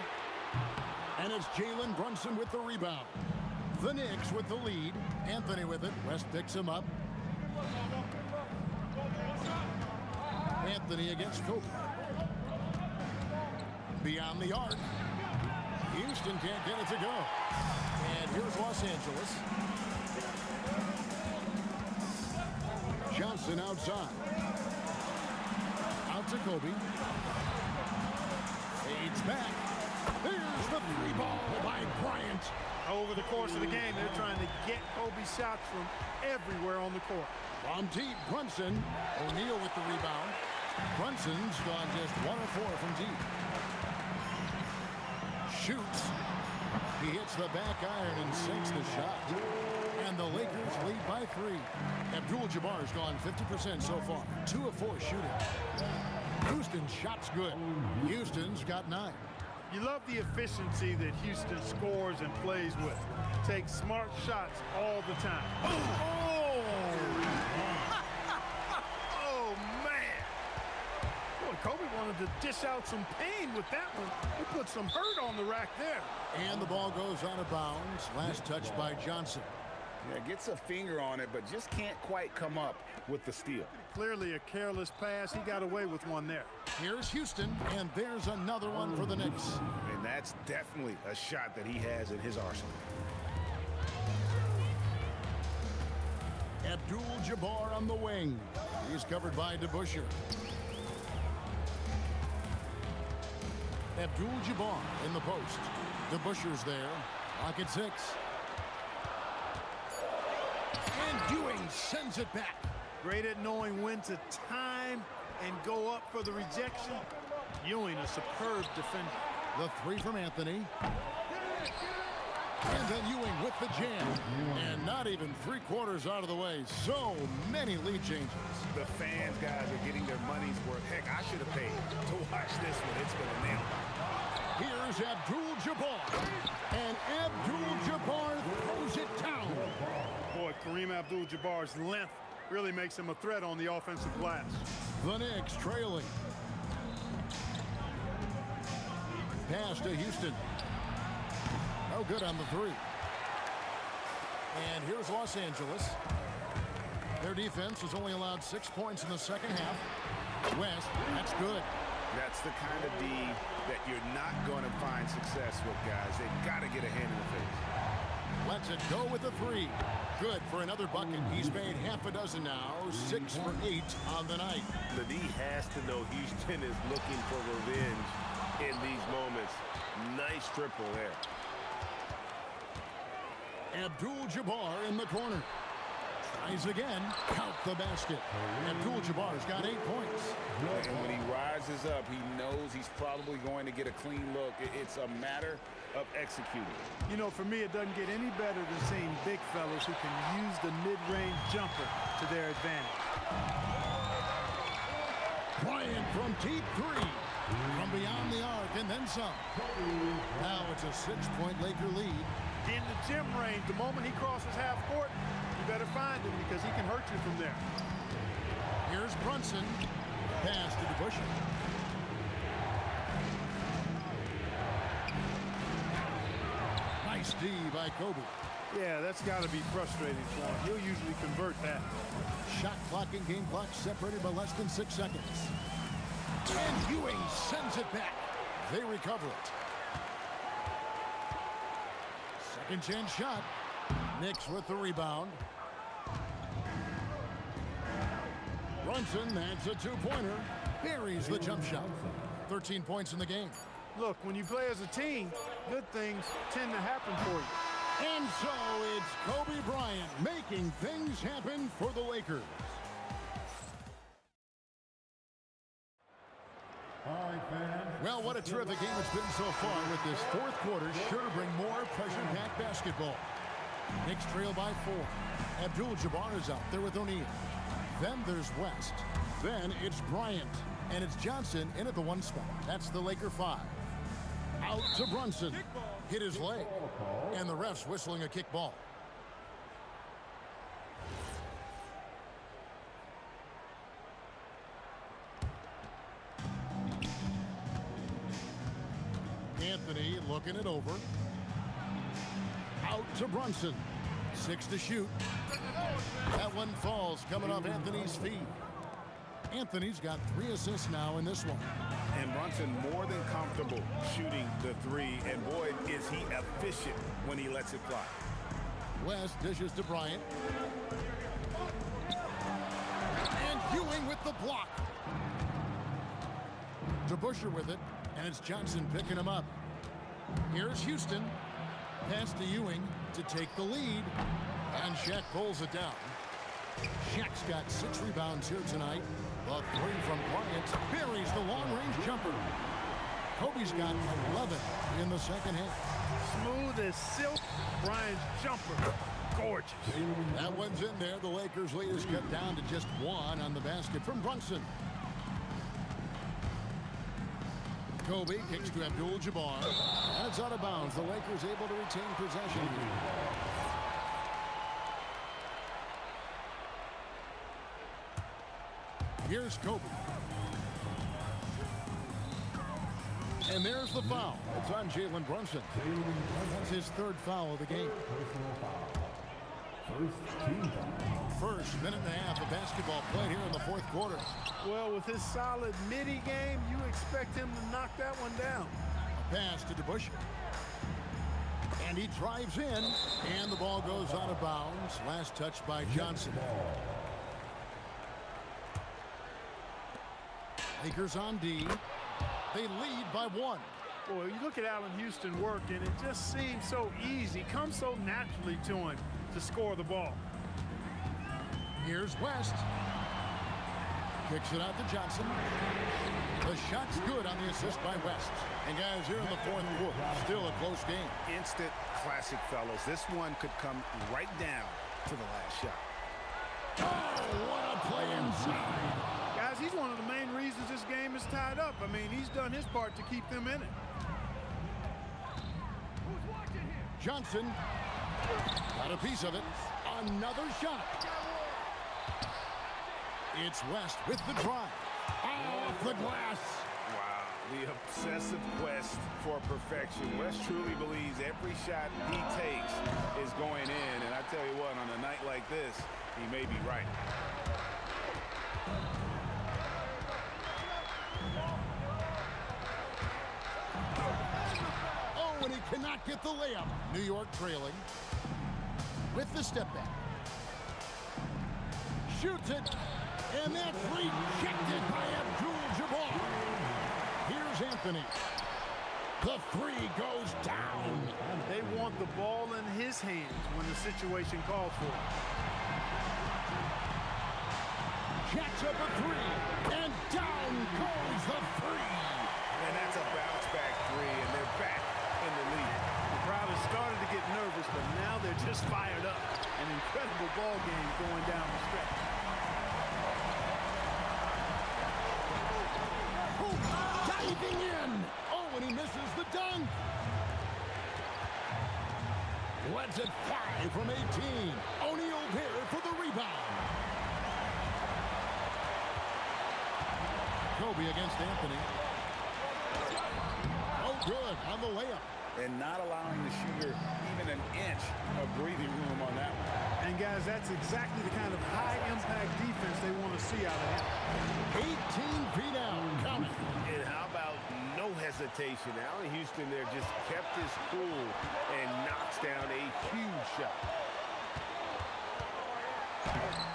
And it's Jalen Brunson with the rebound. The Knicks with the lead. Anthony with it. West picks him up. Anthony against Kobe. Beyond the arc. Houston can't get it to go. And here's Los Angeles. Johnson outside. Out to Kobe. Fades back. There's the 3-ball by Bryant. Over the course of the game, they're trying to get Kobe's shots from everywhere on the court. From deep, Brunson. O'Neal with the rebound. Brunson's gone just 1 of 4 from deep. Shoots. He hits the back iron and sinks the shot. And the Lakers lead by 3. Abdul-Jabbar's gone 50% so far. 2 of 4 shooting. Houston's shot's good. Houston's got 9. You love the efficiency that Houston scores and plays with. Takes smart shots all the time. Oh, oh man. Boy, Kobe wanted to dish out some pain with that one. He put some hurt on the rack there. And the ball goes out of bounds. Last touch by Johnson. Yeah, gets a finger on it, but just can't quite come up with the steal. Clearly a careless pass. He got away with one there. Here's Houston, and there's another one for the Knicks. And that's definitely a shot that he has in his arsenal. Abdul-Jabbar on the wing. He's covered by DeBusschere. Abdul-Jabbar in the post. DeBusschere's there. Lock at 6. And Ewing sends it back. Great at knowing when to time and go up for the rejection. Ewing, a superb defender. The 3 from Anthony. And then Ewing with the jam. And not even 3/4 out of the way. So many lead changes. The fans, guys, are getting their money's worth. Heck, I should have paid to watch this one. It's going to nail it. Here's Abdul-Jabbar. And Abdul-Jabbar throws it down. Boy, Kareem Abdul-Jabbar's length really makes him a threat on the offensive glass. The Knicks trailing. Pass to Houston. No good on the 3. And here's Los Angeles. Their defense has only allowed 6 points in the second half. West, that's good. That's the kind of D that you're not going to find success with, guys. They've got to get a hand in the face. Lets it go with a 3. Good for another bucket. He's made half a dozen now. 6 for 8 on the night. The D has to know Houston is looking for revenge in these moments. Nice triple there. Abdul-Jabbar in the corner. Tries again. Count the basket. Abdul-Jabbar's got 8 points. And when he rises up, he knows he's probably going to get a clean look. It's a matter of executing. You know, for me, it doesn't get any better than seeing big fellas who can use the mid-range jumper to their advantage. Bryant from deep 3. From beyond the arc and then some. Now it's a 6-point Laker lead. In the gym range, the moment he crosses half court, you better find him because he can hurt you from there. Here's Brunson. Pass to DeBusschere. Nice D by Kobe. Yeah, that's got to be frustrating for him. He'll usually convert that. Shot clock and game clock separated by less than 6 seconds. And Ewing sends it back. They recover it. Second chance shot. Knicks with the rebound. Brunson, that's a two-pointer. Buries the jump shot. 13 points in the game. Look, when you play as a team, good things tend to happen for you. And so it's Kobe Bryant making things happen for the Lakers. Well, what a terrific game it's been so far, with this fourth quarter sure to bring more pressure-packed basketball. Knicks trail by 4. Abdul-Jabbar is out there with O'Neal. Then there's West. Then it's Bryant. And it's Johnson in at the 1 spot. That's the Laker 5. Out to Brunson. Hit his leg. And the ref's whistling a kick ball. Anthony looking it over. Out to Brunson. 6 to shoot. That one falls, coming off Anthony's feet. Anthony's got 3 assists now in this one. And Brunson more than comfortable shooting the 3. And boy, is he efficient when he lets it fly. West dishes to Bryant. And Ewing with the block. DeBusschere with it. And it's Johnson picking him up. Here's Houston. Pass to Ewing to take the lead. And Shaq pulls it down. Shaq's got 6 rebounds here tonight. The 3 from Bryant buries the long-range jumper. Kobe's got 11 in the second half. Smooth as silk. Bryant's jumper. Gorgeous. That one's in there. The Lakers' lead is cut down to just 1 on the basket from Brunson. Kobe kicks to Abdul-Jabbar. That's out of bounds. The Lakers able to retain possession here. Here's Kobe. And there's the foul. It's on Jalen Brunson. That's his 3rd foul of the game. First minute and a half of basketball played here in the 4th quarter. Well, with his solid midi game, you expect him to knock that one down. A pass to DeBusschere. And he drives in. And the ball goes out of bounds. Last touch by Johnson. Lakers on D. They lead by 1. Boy, you look at Allen Houston work, and it just seems so easy. Comes so naturally to him to score the ball. Here's West. Kicks it out to Johnson. The shot's good on the assist by West. And guys, here in the 4th quarter, still a close game. Instant classic, fellas. This one could come right down to the last shot. Oh, what a play inside. Guys, he's one of the main reasons this game is tied up. I mean, he's done his part to keep them in it. Johnson got a piece of it. Another shot. It's West with the drive. Off the glass. Wow, the obsessive quest for perfection. West truly believes every shot he takes is going in. And I tell you what, on a night like this, he may be right. Oh, and he cannot get the layup. New York trailing with the step back. Shoots it. And that's rejected by Abdul-Jabbar. Here's Anthony. The 3 goes down. They want the ball in his hands when the situation calls for it. Jacks up a 3. And down goes the 3. And that's a bounce-back 3, and they're back in the lead. The crowd has started to get nervous, but now they're just fired up. An incredible ball game going down the stretch. Diving in. Oh, and he misses the dunk. Lets it fly from 18. O'Neal there for the rebound. Kobe against Anthony. Oh, good on the layup. And not allowing the shooter even an inch of breathing room on that one. And, guys, that's exactly the kind of high-impact defense they want to see out of him. 18 feet out. Coming. And how about no hesitation? Allen Houston there just kept his cool and knocks down a huge shot.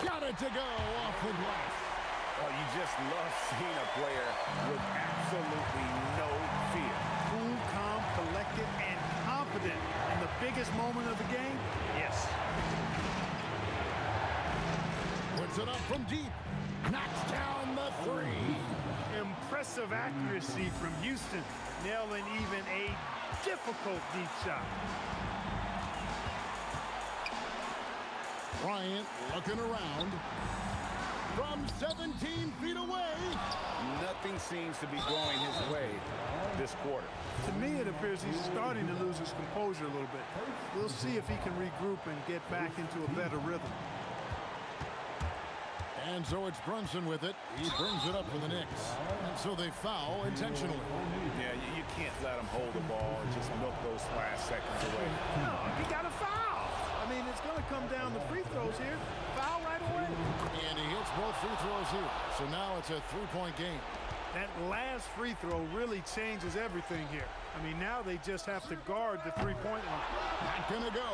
Got it to go off the glass. Oh, you just love seeing a player with absolutely no fear. Cool, calm, collected, and confident in the biggest moment of the game. Yes. Puts it up from deep. Knocks down the three. Impressive accuracy from Houston, nailing even a difficult deep shot. Bryant looking around. From 17 feet away. Nothing seems to be going his way this quarter. To me, it appears he's starting to lose his composure a little bit. We'll see if he can regroup and get back into a better rhythm. And so it's Brunson with it. He brings it up for the Knicks. And so they foul intentionally. Yeah, you can't let him hold the ball and just milk those last seconds away. No, he got a foul. I mean, it's going to come down to free throws here. Foul right away. And he hits both free throws here. So now it's a three-point game. That last free throw really changes everything here. I mean, now they just have to guard the three-point line. Not going to go.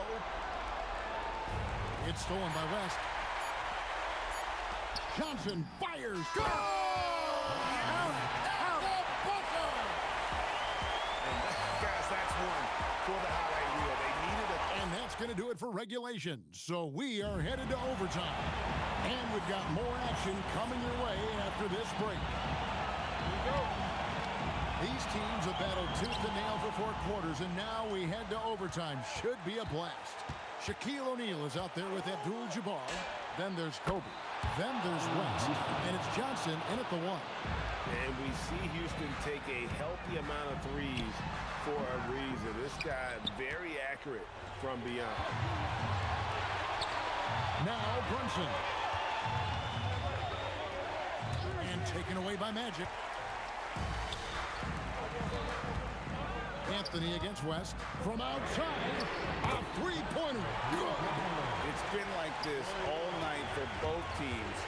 It's stolen by West. Johnson fires. Go! Out. Guys, that's one for the highlight reel. They needed it. And that's going to do it for regulation. So we are headed to overtime. And we've got more action coming your way after this break. Here we go. These teams have battled tooth and nail for 4 quarters, and now we head to overtime. Should be a blast. Shaquille O'Neal is out there with Abdul-Jabbar. Then there's Kobe. Then there's West. And it's Johnson in at the 1. And we see Houston take a healthy amount of threes for a reason. This guy very accurate from beyond. Now Brunson. And taken away by Magic. Anthony against West. From outside, a three-pointer. Good. It's been like this all night for both teams.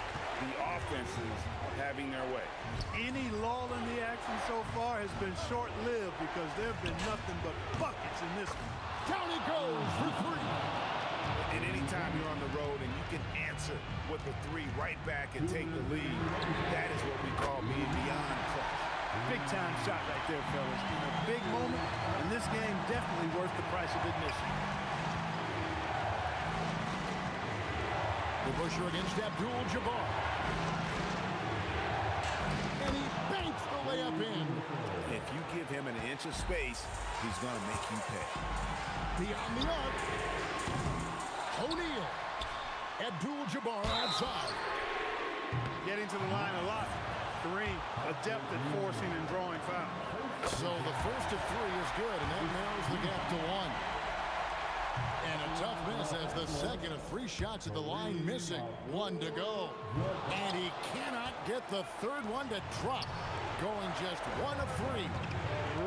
The offenses having their way. Any lull in the action so far has been short-lived because there have been nothing but buckets in this one. Down he goes for 3. And anytime you're on the road and you can answer with the 3 right back and take the lead, that is what we call being beyond clutch. Big-time shot right there, fellas. In a big moment, and this game definitely worth the price of admission. The Busher against Abdul-Jabbar. And he banks the layup in. If you give him an inch of space, he's going to make you pay. Beyond the arc. O'Neal. Abdul-Jabbar outside. Getting to the line a lot. Kareem, adept at forcing and drawing fouls. So the first of 3 is good, and that narrows the gap to 1. And a tough miss as the second of 3 shots at the line missing. 1 to go. And he cannot get the third one to drop. Going just 1 of 3.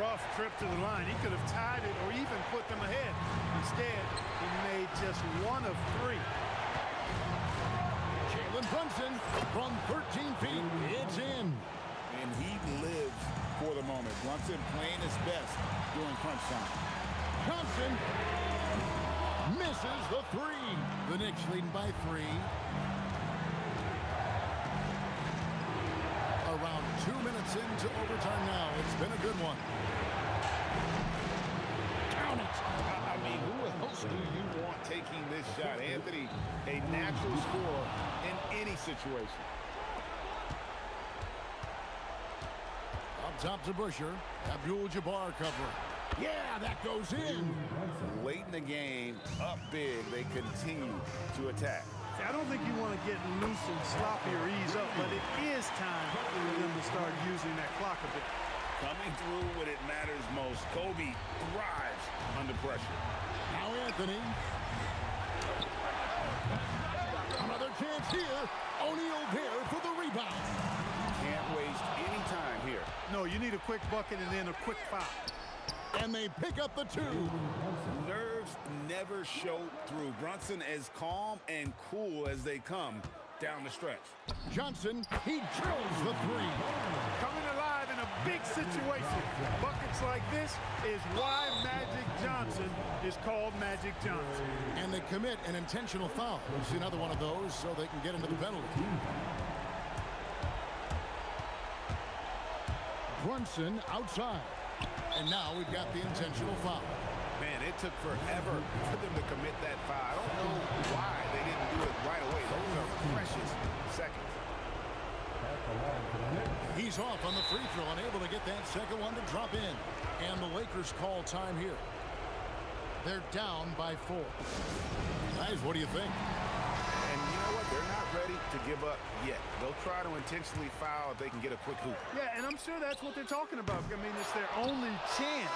Rough trip to the line. He could have tied it or even put them ahead. Instead, he made just 1 of 3. Jalen Brunson from 13 feet. It's in. And he lives for the moment. Brunson playing his best during crunch time. Johnson misses the 3. The Knicks leading by 3. Around 2 minutes into overtime now. It's been a good one. Count it. I mean, who else do you want taking this shot? Anthony, a natural scorer in any situation. Up top to Busher. Abdul-Jabbar covering. Yeah, that goes in. Late in the game, up big, they continue to attack. I don't think you want to get loose and sloppy or ease up, but it is time for them to start using that clock a bit. Coming through when it matters most. Kobe thrives under pressure. Now Anthony. Another chance here. O'Neal there for the rebound. Can't waste any time here. No, you need a quick bucket and then a quick foul. And they pick up the 2. Nerves never show through. Brunson as calm and cool as they come down the stretch. Johnson, he drills the 3. Coming alive in a big situation. Bucket mistakes like this is why Magic Johnson is called Magic Johnson. And they commit an intentional foul. We'll see another one of those so they can get into the penalty. Brunson outside. And now we've got the intentional foul. Man, it took forever for them to commit that foul. I don't know why they didn't do it right away. Those are precious seconds. He's off on the free throw, unable to get that second one to drop in. And the Lakers call time here. They're down by 4. Guys, what do you think? And you know what? They're not ready to give up yet. They'll try to intentionally foul if they can get a quick hoop. Yeah, and I'm sure that's what they're talking about. I mean, it's their only chance.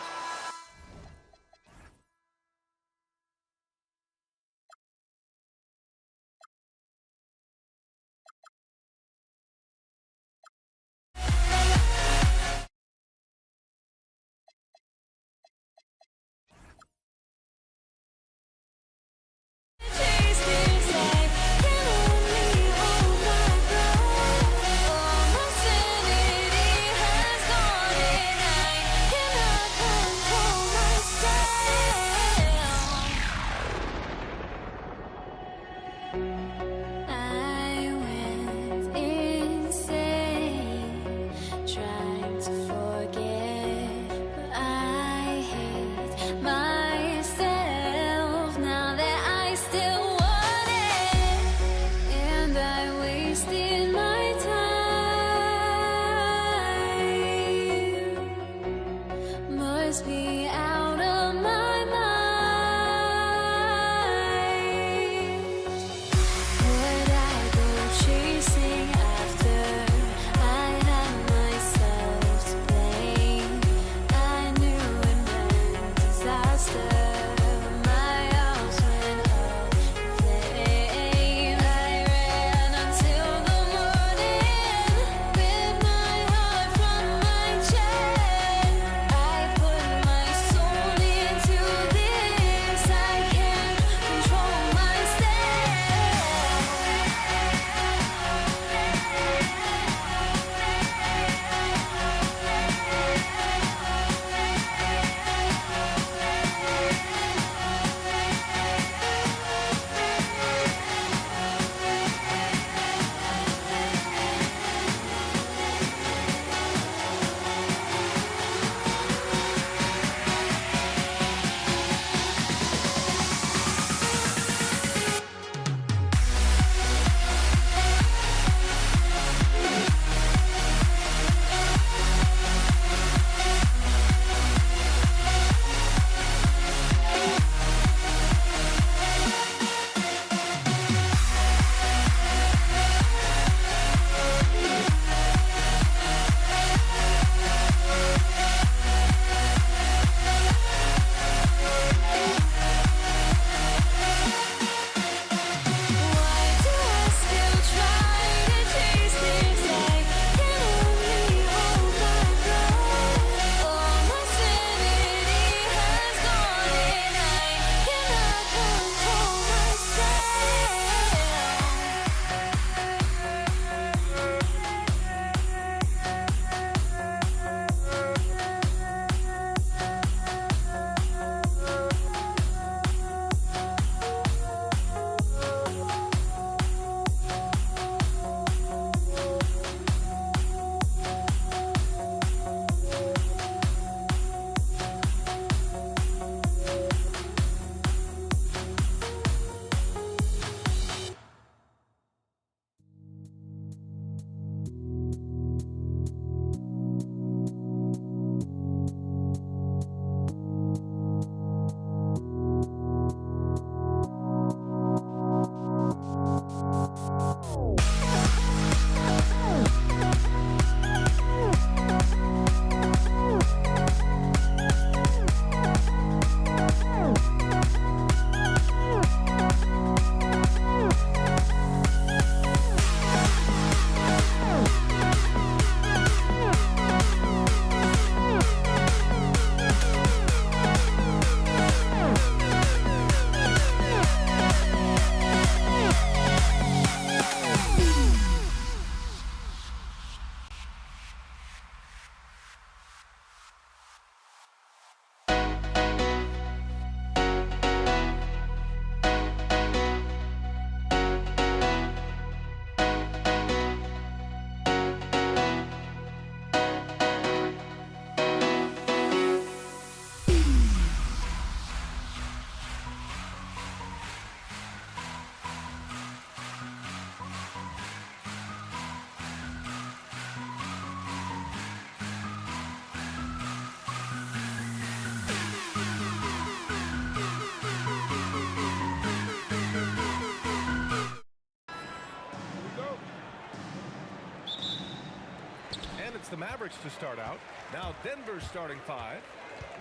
It's the Mavericks to start out. Now Denver's starting 5.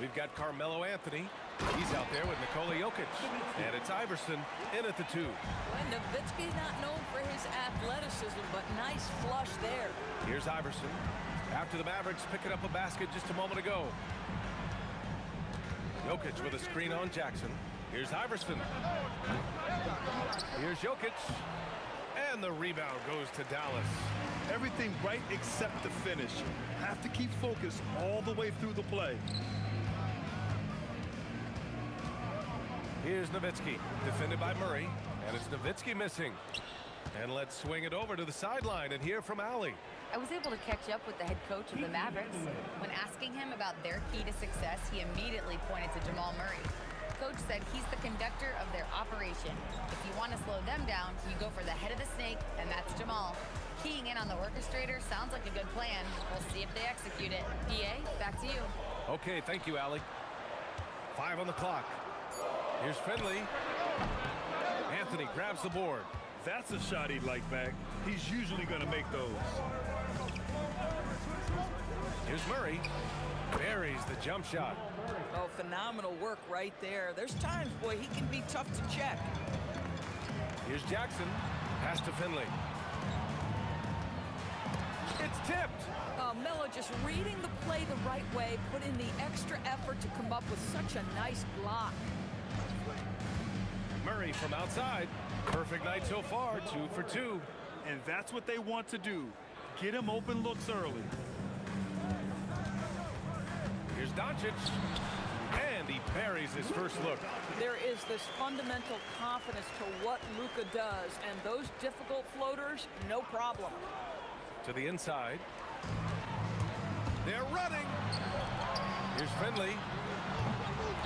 We've got Carmelo Anthony. He's out there with Nikola Jokic. And it's Iverson in at the 2. Well, Nowitzki's not known for his athleticism, but nice flush there. Here's Iverson. After the Mavericks picking up a basket just a moment ago. Jokic with a screen on Jackson. Here's Iverson. Here's Jokic. And the rebound goes to Dallas. Everything right except the finish. Have to keep focused all the way through the play. Here's Nowitzki, defended by Murray, and it's Nowitzki missing. And let's swing it over to the sideline and hear from Allie. I was able to catch up with the head coach of the Mavericks. When asking him about their key to success, he immediately pointed to Jamal Murray. Coach said he's the conductor of their operation. If you want to slow them down, you go for the head of the snake, and that's Jamal. Keying in on the orchestrator sounds like a good plan. We'll see if they execute it. PA, back to you. Okay, thank you, Allie. 5 on the clock. Here's Finley. Anthony grabs the board. That's a shot he'd like back. He's usually going to make those. Here's Murray. Buries the jump shot. Oh, phenomenal work right there. There's times, boy, he can be tough to check. Here's Jackson. Pass to Finley. It's tipped. Melo just reading the play the right way, put in the extra effort to come up with such a nice block. Murray from outside. Perfect night so far, 2 for 2. And that's what they want to do. Get him open looks early. Here's Doncic. And he buries his first look. There is this fundamental confidence to what Luka does, and those difficult floaters, no problem. To the inside. They're running. Here's Finley.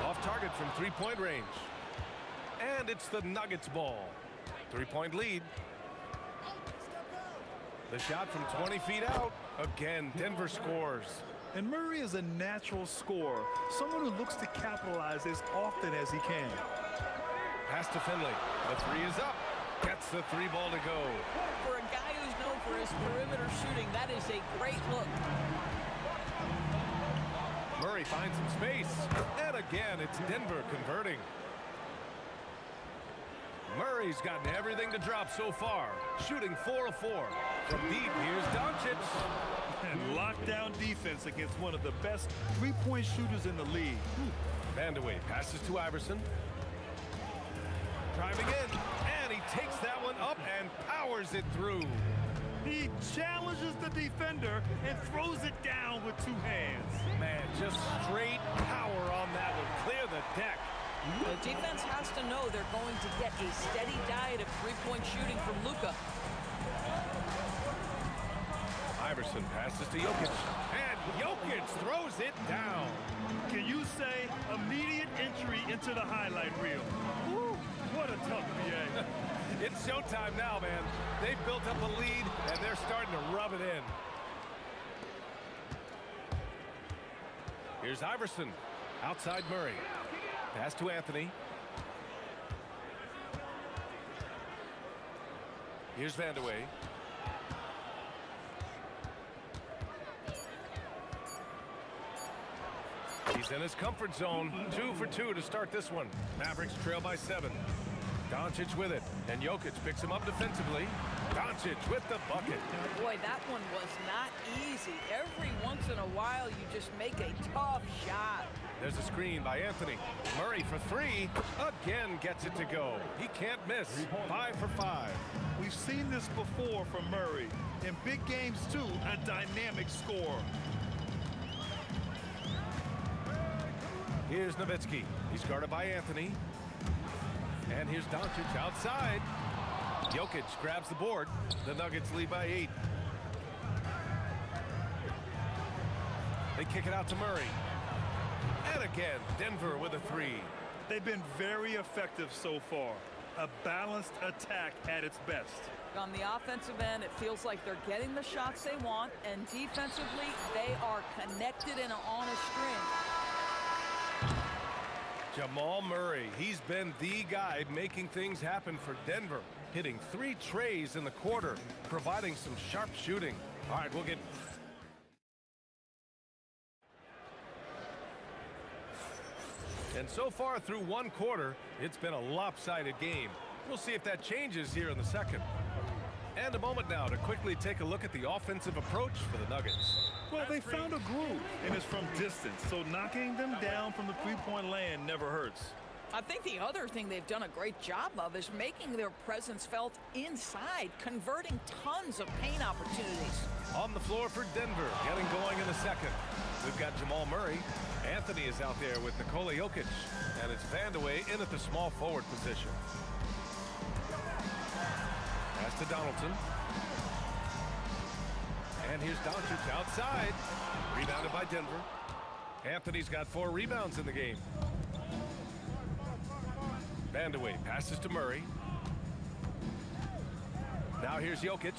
Off target from three-point range. And it's the Nuggets ball. 3-point lead. The shot from 20 feet out. Again, Denver scores. And Murray is a natural scorer, someone who looks to capitalize as often as he can. Pass to Finley. The 3 is up. Gets the 3 ball to go. For a guy who's known for his perimeter shooting, that is a great look. Murray finds some space. And again, it's Denver converting. Murray's gotten everything to drop so far. Shooting 4 of 4. From deep, here's Doncic. And lockdown defense against one of the best three-point shooters in the league. Vandeweghe passes to Iverson. Driving in, and he takes that one up and powers it through. He challenges the defender and throws it down with 2 hands. Man, just straight power on that one. Clear the deck. The defense has to know they're going to get a steady diet of three-point shooting from Luka. Iverson passes to Jokic, and Jokic throws it down. Can you say immediate entry into the highlight reel? Woo, what a tough PA. It's showtime now, man. They've built up a lead, and they're starting to rub it in. Here's Iverson. Outside Murray. Pass to Anthony. Here's Vandeweghe. He's in his comfort zone. 2 for 2 to start this one. Mavericks trail by 7. Doncic with it, and Jokic picks him up defensively. Doncic with the bucket. Boy, that one was not easy. Every once in a while, you just make a tough shot. There's a screen by Anthony. Murray for 3. Again gets it to go. He can't miss. 5 for 5. We've seen this before from Murray. In big games, too, a dynamic scorer. Here's Nowitzki. He's guarded by Anthony. And here's Doncic outside. Jokic grabs the board. The Nuggets lead by 8. They kick it out to Murray. And again, Denver with a 3. They've been very effective so far. A balanced attack at its best. On the offensive end, it feels like they're getting the shots they want, and defensively, they are connected and on a string. Jamal Murray, he's been the guy making things happen for Denver, hitting 3 trays in the quarter, providing some sharp shooting. All right, we'll get so far through one quarter, it's been a lopsided game. We'll see if that changes here in the second. And a moment now to quickly take a look at the offensive approach for the Nuggets. Well, they found a groove, and it's from distance, so knocking them down from the three-point land never hurts. I think the other thing they've done a great job of is making their presence felt inside, converting tons of paint opportunities. On the floor for Denver, getting going in the second. We've got Jamal Murray. Anthony is out there with Nikola Jokic. And it's Vandeweghe in at the small forward position. Pass to Donaldson. And here's Doncic outside. Rebounded by Denver. Anthony's got 4 rebounds in the game. Vandeweghe passes to Murray. Now here's Jokic.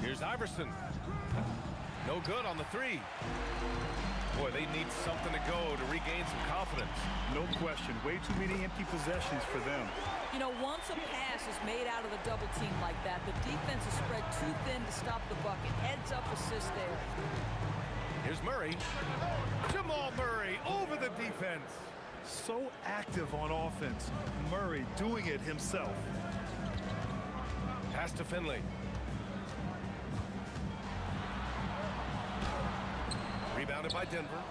Here's Iverson. No good on the 3. Boy, they need something to go to regain some confidence. No question. Way too many empty possessions for them. You know, once a pass is made out of the double team like that, the defense is spread too thin to stop the bucket. Heads up assist there. Here's Murray. Jamal Murray over the defense. So active on offense. Murray doing it himself. Pass to Finley. Rebounded by Denver.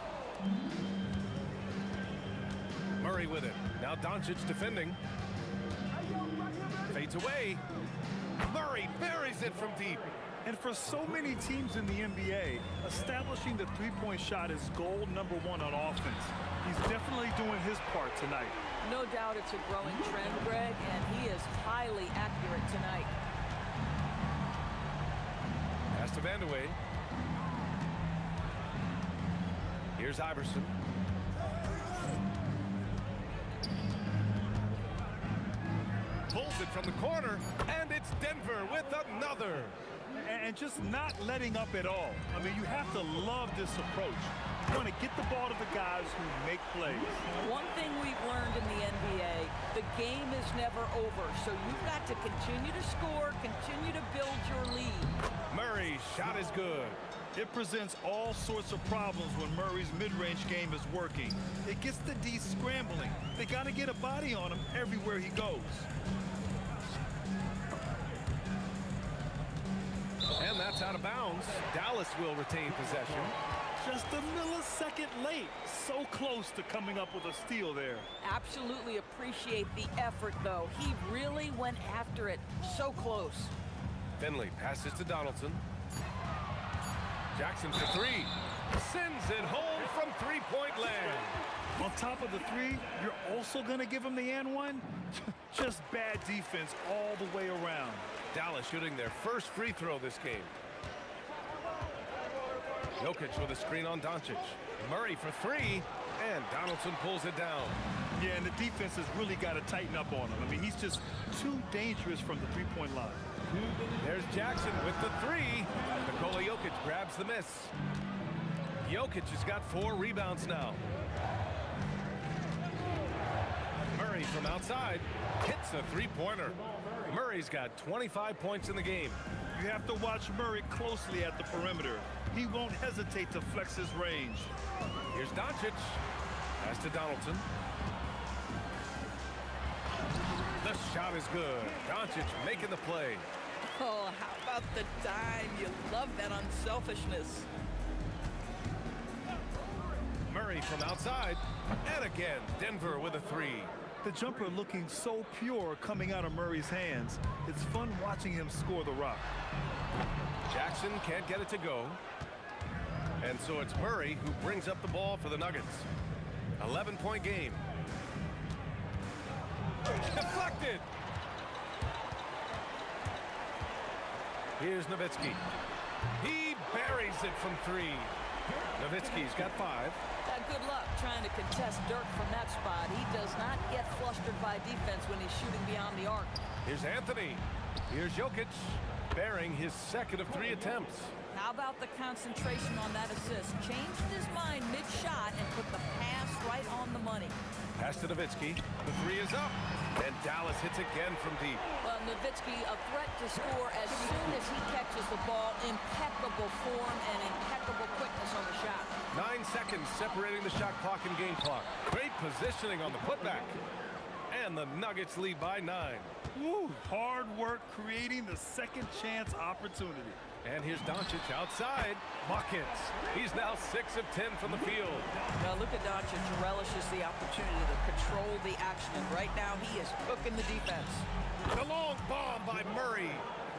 Murray with it. Now Doncic defending. Fades away. Murray buries it from deep. And for so many teams in the NBA, establishing the three-point shot is goal number 1 on offense. He's definitely doing his part tonight. No doubt it's a growing trend, Greg, and he is highly accurate tonight. Pass to Vandeweghe. Here's Iverson. Pulls it from the corner, and it's Denver with another. And just not letting up at all. I mean, you have to love this approach. You want to get the ball to the guys who make plays. One thing we've learned in the NBA, the game is never over, so you've got to continue to score, continue to build your lead. Murray's shot is good. It presents all sorts of problems when Murray's mid-range game is working. It gets the D scrambling. They got to get a body on him everywhere he goes. And that's out of bounds. Dallas will retain possession. Just a millisecond late. So close to coming up with a steal there. Absolutely appreciate the effort, though. He really went after it. So close. Finley passes to Donaldson. Jackson for 3. Sends it home from three-point land. On top of the 3, you're also going to give him the and 1? Just bad defense all the way around. Dallas shooting their first free throw this game. Jokic with a screen on Doncic. Murray for 3, and Donaldson pulls it down. Yeah, and the defense has really got to tighten up on him. I mean, he's just too dangerous from the three-point line. There's Jackson with the 3. Nikola Jokic grabs the miss. Jokic has got 4 rebounds now. Murray from outside hits a 3-pointer. Murray's got 25 points in the game. You have to watch Murray closely at the perimeter. He won't hesitate to flex his range. Here's Doncic. Pass to Donaldson. The shot is good. Doncic making the play. Oh, how about the dime? You love that unselfishness. Murray from outside. And again, Denver with a 3. The jumper looking so pure coming out of Murray's hands. It's fun watching him score the rock. Jackson can't get it to go. And so it's Murray who brings up the ball for the Nuggets. 11-point game. Deflected. Here's Nowitzki. He buries it from 3. Nowitzki's got 5. Good luck trying to contest Dirk from that spot. He does not get flustered by defense when he's shooting beyond the arc. Here's Anthony. Here's Jokic. bearing his second of 3 attempts. How about the concentration on that assist? Changed his mind mid-shot and put the pass right on the money. Pass to Nowitzki. The 3 is up. And Dallas hits again from deep. Well, Nowitzki, a threat to score as soon as he catches the ball. Impeccable form and impeccable quickness on the shot. 9 seconds separating the shot clock and game clock. Great positioning on the putback. And the Nuggets lead by 9. Woo, hard work creating the second chance opportunity. And here's Doncic outside. Buckets. He's now 6 of 10 from the field. Now Luka Doncic relishes the opportunity to control the action. And right now he is cooking the defense. The long bomb by Murray.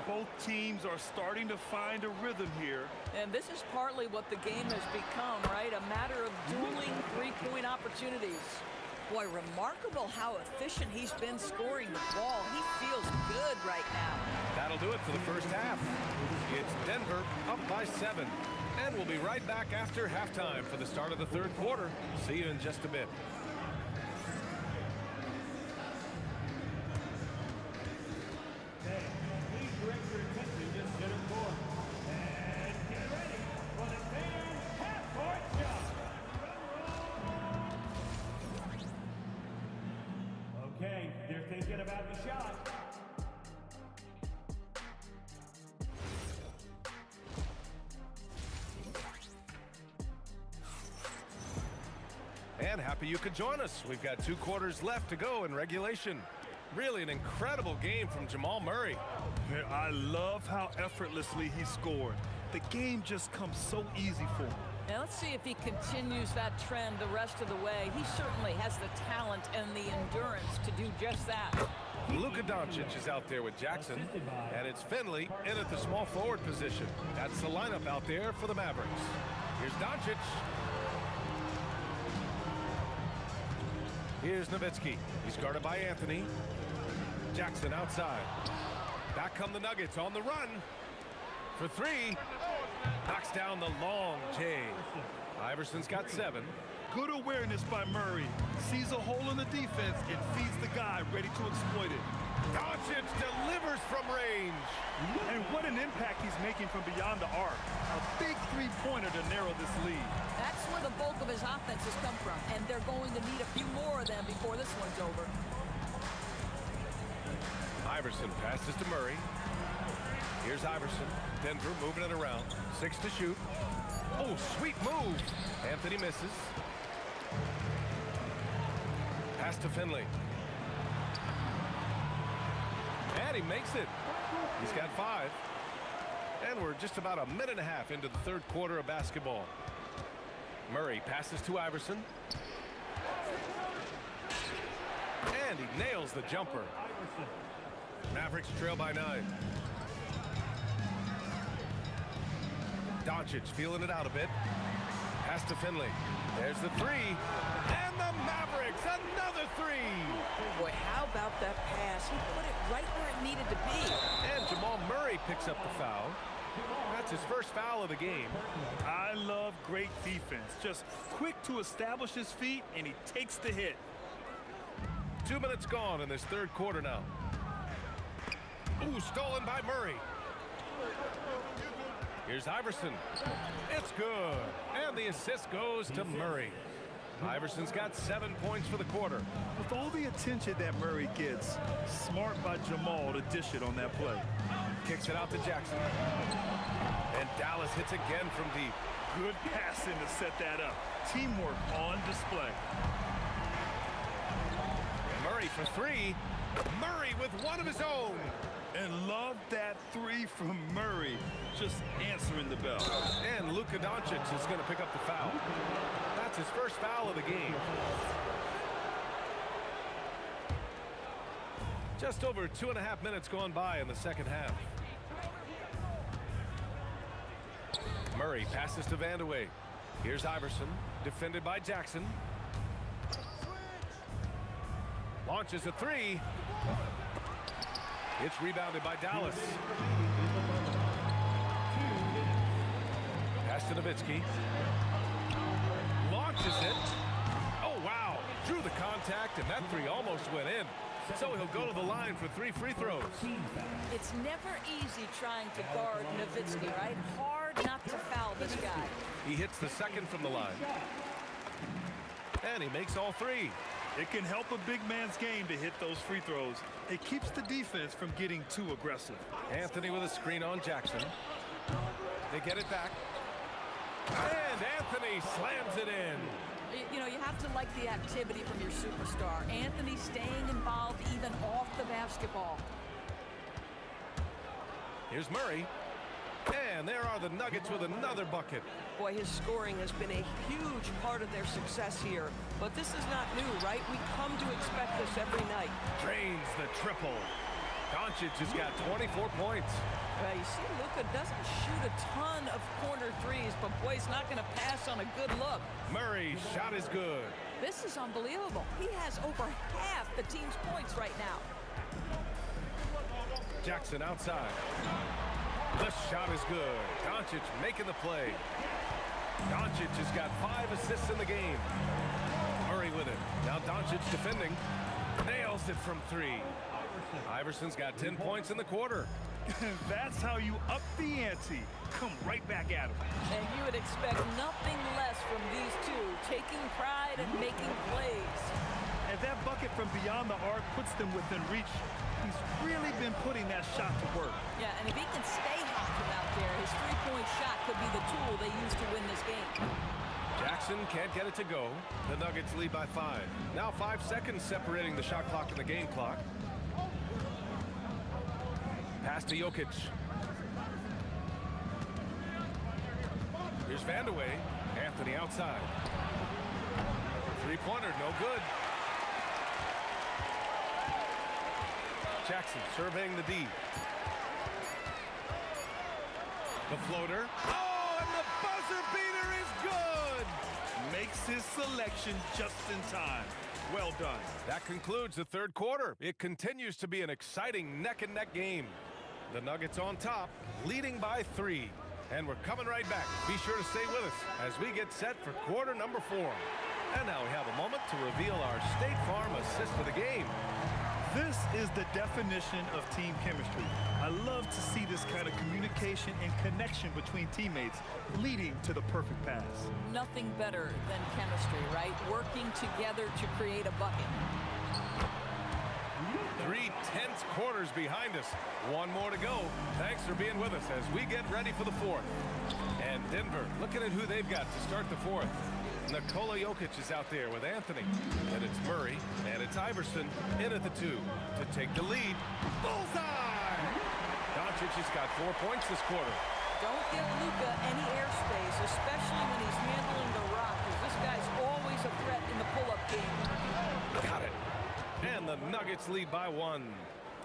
Both teams are starting to find a rhythm here. And this is partly what the game has become, right? A matter of dueling three-point opportunities. Boy, remarkable how efficient he's been scoring the ball. He feels good right now. That'll do it for the first half. It's Denver up by 7. And we'll be right back after halftime for the start of the third quarter. See you in just a bit. Please direct your attention to center court. And get ready for the fan half-court shot. Okay, they're thinking about the shot. And happy you could join us. We've got 2 quarters left to go in regulation. Really an incredible game from Jamal Murray. I love how effortlessly he scored. The game just comes so easy for him. Now let's see if he continues that trend the rest of the way. He certainly has the talent and the endurance to do just that. Luka Doncic is out there with Jackson, and it's Finley in at the small forward position. That's the lineup out there for the Mavericks. Here's Doncic. Here's Nowitzki. He's guarded by Anthony. Jackson outside. Back come the Nuggets on the run for 3. Knocks down the long J. Iverson's got 7. Good awareness by Murray. Sees a hole in the defense and feeds the guy ready to exploit it. Doncic delivers from range. And what an impact he's making from beyond the arc. A big three-pointer to narrow this lead. That's where the bulk of his offense has come from, and they're going to need a few more of them before this one's over. Iverson passes to Murray. Here's Iverson. Denver moving it around. 6 to shoot. Oh, sweet move. Anthony misses. Pass to Finley. And he makes it. He's got 5. And we're just about a minute and a half into the third quarter of basketball. Murray passes to Iverson. And he nails the jumper. Mavericks trail by 9. Doncic feeling it out a bit. Pass to Finley. There's the 3. And the Mavericks, another 3. Boy, how about that pass? He put it right where it needed to be. And Jamal Murray picks up the foul. That's his first foul of the game. I love great defense. Just quick to establish his feet, and he takes the hit. 2 minutes gone in this third quarter now. Ooh, stolen by Murray. Here's Iverson. It's good. And the assist goes to Murray. Iverson's got 7 points for the quarter. With all the attention that Murray gets, smart by Jamal to dish it on that play. Kicks it out to Jackson. And Dallas hits again from deep. Good passing to set that up. Teamwork on display. Murray for 3. Murray with one of his own. And love that 3 from Murray. Just answering the bell. And Luka Doncic is going to pick up the foul. That's his first foul of the game. Just over 2.5 minutes gone by in the second half. Murray passes to Vandeweghe. Here's Iverson, defended by Jackson. Launches a 3. It's rebounded by Dallas. Pass to Nowitzki. Launches it. Oh, wow. Drew the contact, and that 3 almost went in. So he'll go to the line for 3 free throws. It's never easy trying to guard Nowitzki, right? Hard not to foul this guy. He hits the second from the line. And he makes all three. It can help a big man's game to hit those free throws. It keeps the defense from getting too aggressive. Anthony with a screen on Jackson. They get it back. And Anthony slams it in. You know, you have to like the activity from your superstar. Anthony staying involved even off the basketball. Here's Murray. And there are the Nuggets with another bucket. Boy, his scoring has been a huge part of their success here. But this is not new, right? We come to expect this every night. Drains the triple. Doncic has got 24 points. You see, Luka doesn't shoot a ton of corner threes, but boy, he's not going to pass on a good look. Murray's shot is good. This is unbelievable. He has over half the team's points right now. Jackson outside. The shot is good. Doncic making the play. Doncic has got 5 assists in the game. Murray with it. Now Doncic defending. Nails it from 3. Iverson's got 10 points in the quarter. That's how you up the ante. Come right back at him. And you would expect nothing less from these two, taking pride and making plays. And that bucket from beyond the arc puts them within reach. He's really been putting that shot to work. Yeah, and if he can stay hot from out there, his three-point shot could be the tool they use to win this game. Jackson can't get it to go. The Nuggets lead by 5. Now 5 seconds separating the shot clock and the game clock. Pass to Jokic. Here's Vandeweghe. Anthony outside. Three-pointer, no good. Jackson surveying the D. The floater. Oh, and the buzzer beater is good! Makes his selection just in time. Well done. That concludes the third quarter. It continues to be an exciting neck-and-neck game. The Nuggets on top, leading by 3. And we're coming right back. Be sure to stay with us as we get set for quarter number 4. And now we have a moment to reveal our State Farm assist of the game. This is the definition of team chemistry. I love to see this kind of communication and connection between teammates leading to the perfect pass. Nothing better than chemistry, right? Working together to create a bucket. 3 tense quarters behind us. 1 more to go. Thanks for being with us as we get ready for the 4th. And Denver, looking at who they've got to start the 4th. Nikola Jokic is out there with Anthony. And it's Murray, and it's Iverson in at the 2 to take the lead. Bullseye! Doncic has got 4 points this quarter. Don't give Luka any airspace, especially when he's handling the rock, because this guy's always a threat in the pull-up game. Got it. And the Nuggets lead by 1.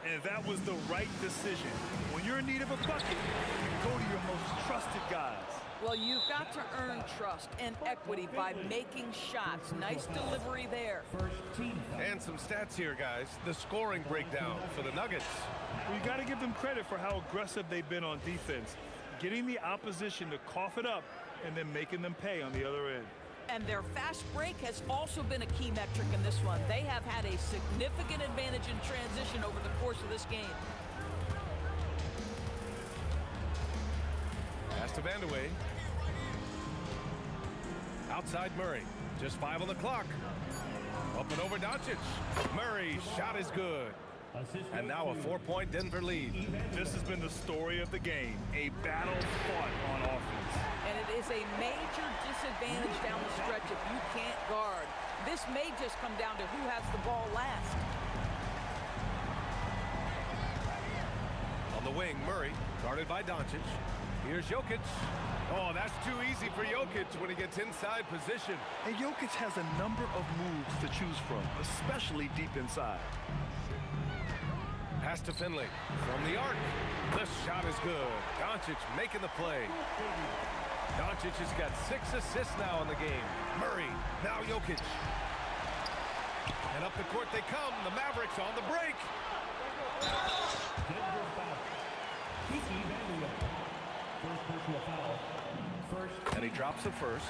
And that was the right decision. When you're in need of a bucket, you go to your most trusted guys. Well, you've got to earn trust and equity by making shots. Nice delivery there. And some stats here, guys. The scoring breakdown for the Nuggets. Well, you got to give them credit for how aggressive they've been on defense, getting the opposition to cough it up and then making them pay on the other end. And their fast break has also been a key metric in this one. They have had a significant advantage in transition over the course of this game. Pass to Vandeweghe. Outside Murray. Just 5 on the clock. Up and over Doncic. Murray's shot is good. And now a 4-point Denver lead. This has been the story of the game. A battle fought on offense. And it is a major disadvantage down the stretch if you can't guard. This may just come down to who has the ball last. On the wing, Murray, guarded by Doncic. Here's Jokic. Oh, that's too easy for Jokic when he gets inside position. And Jokic has a number of moves to choose from, especially deep inside. Pass to Finley from the arc. The shot is good. Doncic making the play. Doncic has got 6 assists now in the game. Murray, now Jokic. And up the court they come. The Mavericks on the break. And he drops the first.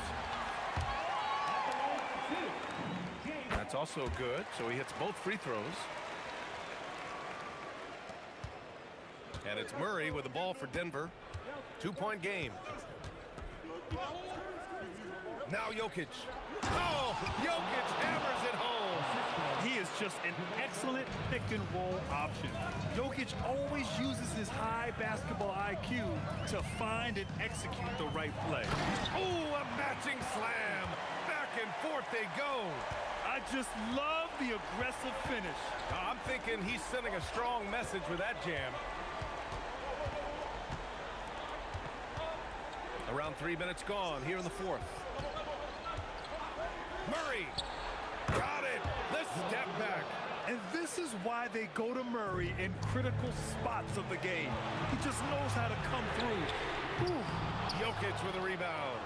That's also good, so he hits both free throws. And it's Murray with the ball for Denver. 2-point game. Now Jokic. Oh, Jokic hammers it home. He is just an excellent pick-and-roll option. Jokic always uses his high basketball IQ to find and execute the right play. Oh, a matching slam. Back and forth they go. I just love the aggressive finish. I'm thinking he's sending a strong message with that jam. Around 3 minutes gone here in the fourth. Murray. Got it. The step back. And this is why they go to Murray in critical spots of the game. He just knows how to come through. Whew. Jokic with a rebound.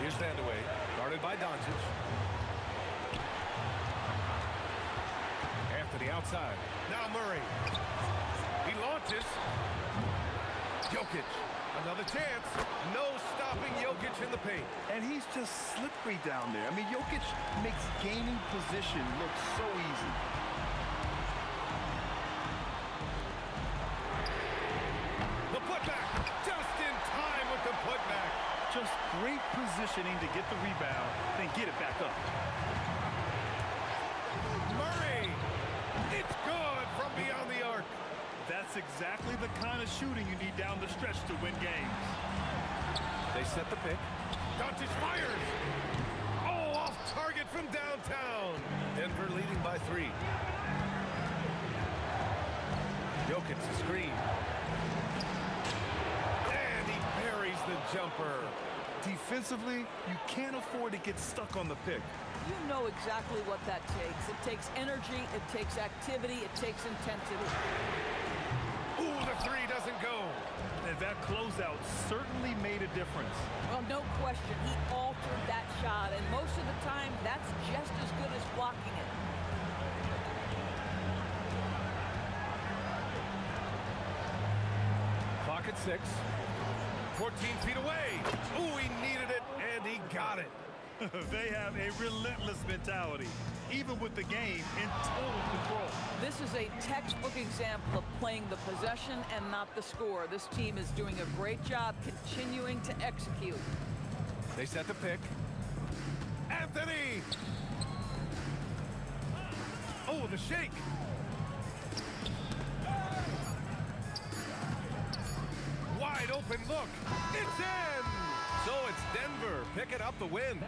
Here's Vandeweghe, guarded by Doncic. Anthony outside. Now Murray. He launches. Jokic. Another chance. No stopping Jokic in the paint. And he's just slippery down there. I mean, Jokic makes gaining position look so easy. The putback. Just in time with the putback. Just great positioning to get the rebound, then get it back up. Murray. It's good from beyond the arc. That's exactly the kind of shooting you need down the stretch to win games. They set the pick. Doncic fires. Oh, off target from downtown. Denver leading by 3. Jokic the screen. And he buries the jumper. Defensively, you can't afford to get stuck on the pick. You know exactly what that takes. It takes energy, it takes activity, it takes intensity. Ooh, the 3 doesn't go. And that closeout certainly made a difference. Well, no question. He altered that shot, and most of the time, that's just as good as blocking it. Clock at 6. 14 feet away. Ooh, he needed it, and he got it. They have a relentless mentality, even with the game in total control. This is a textbook example of playing the possession and not the score. This team is doing a great job continuing to execute. They set the pick. Anthony! Oh, the shake. Wide open look. It's in! So it's Denver picking up the win.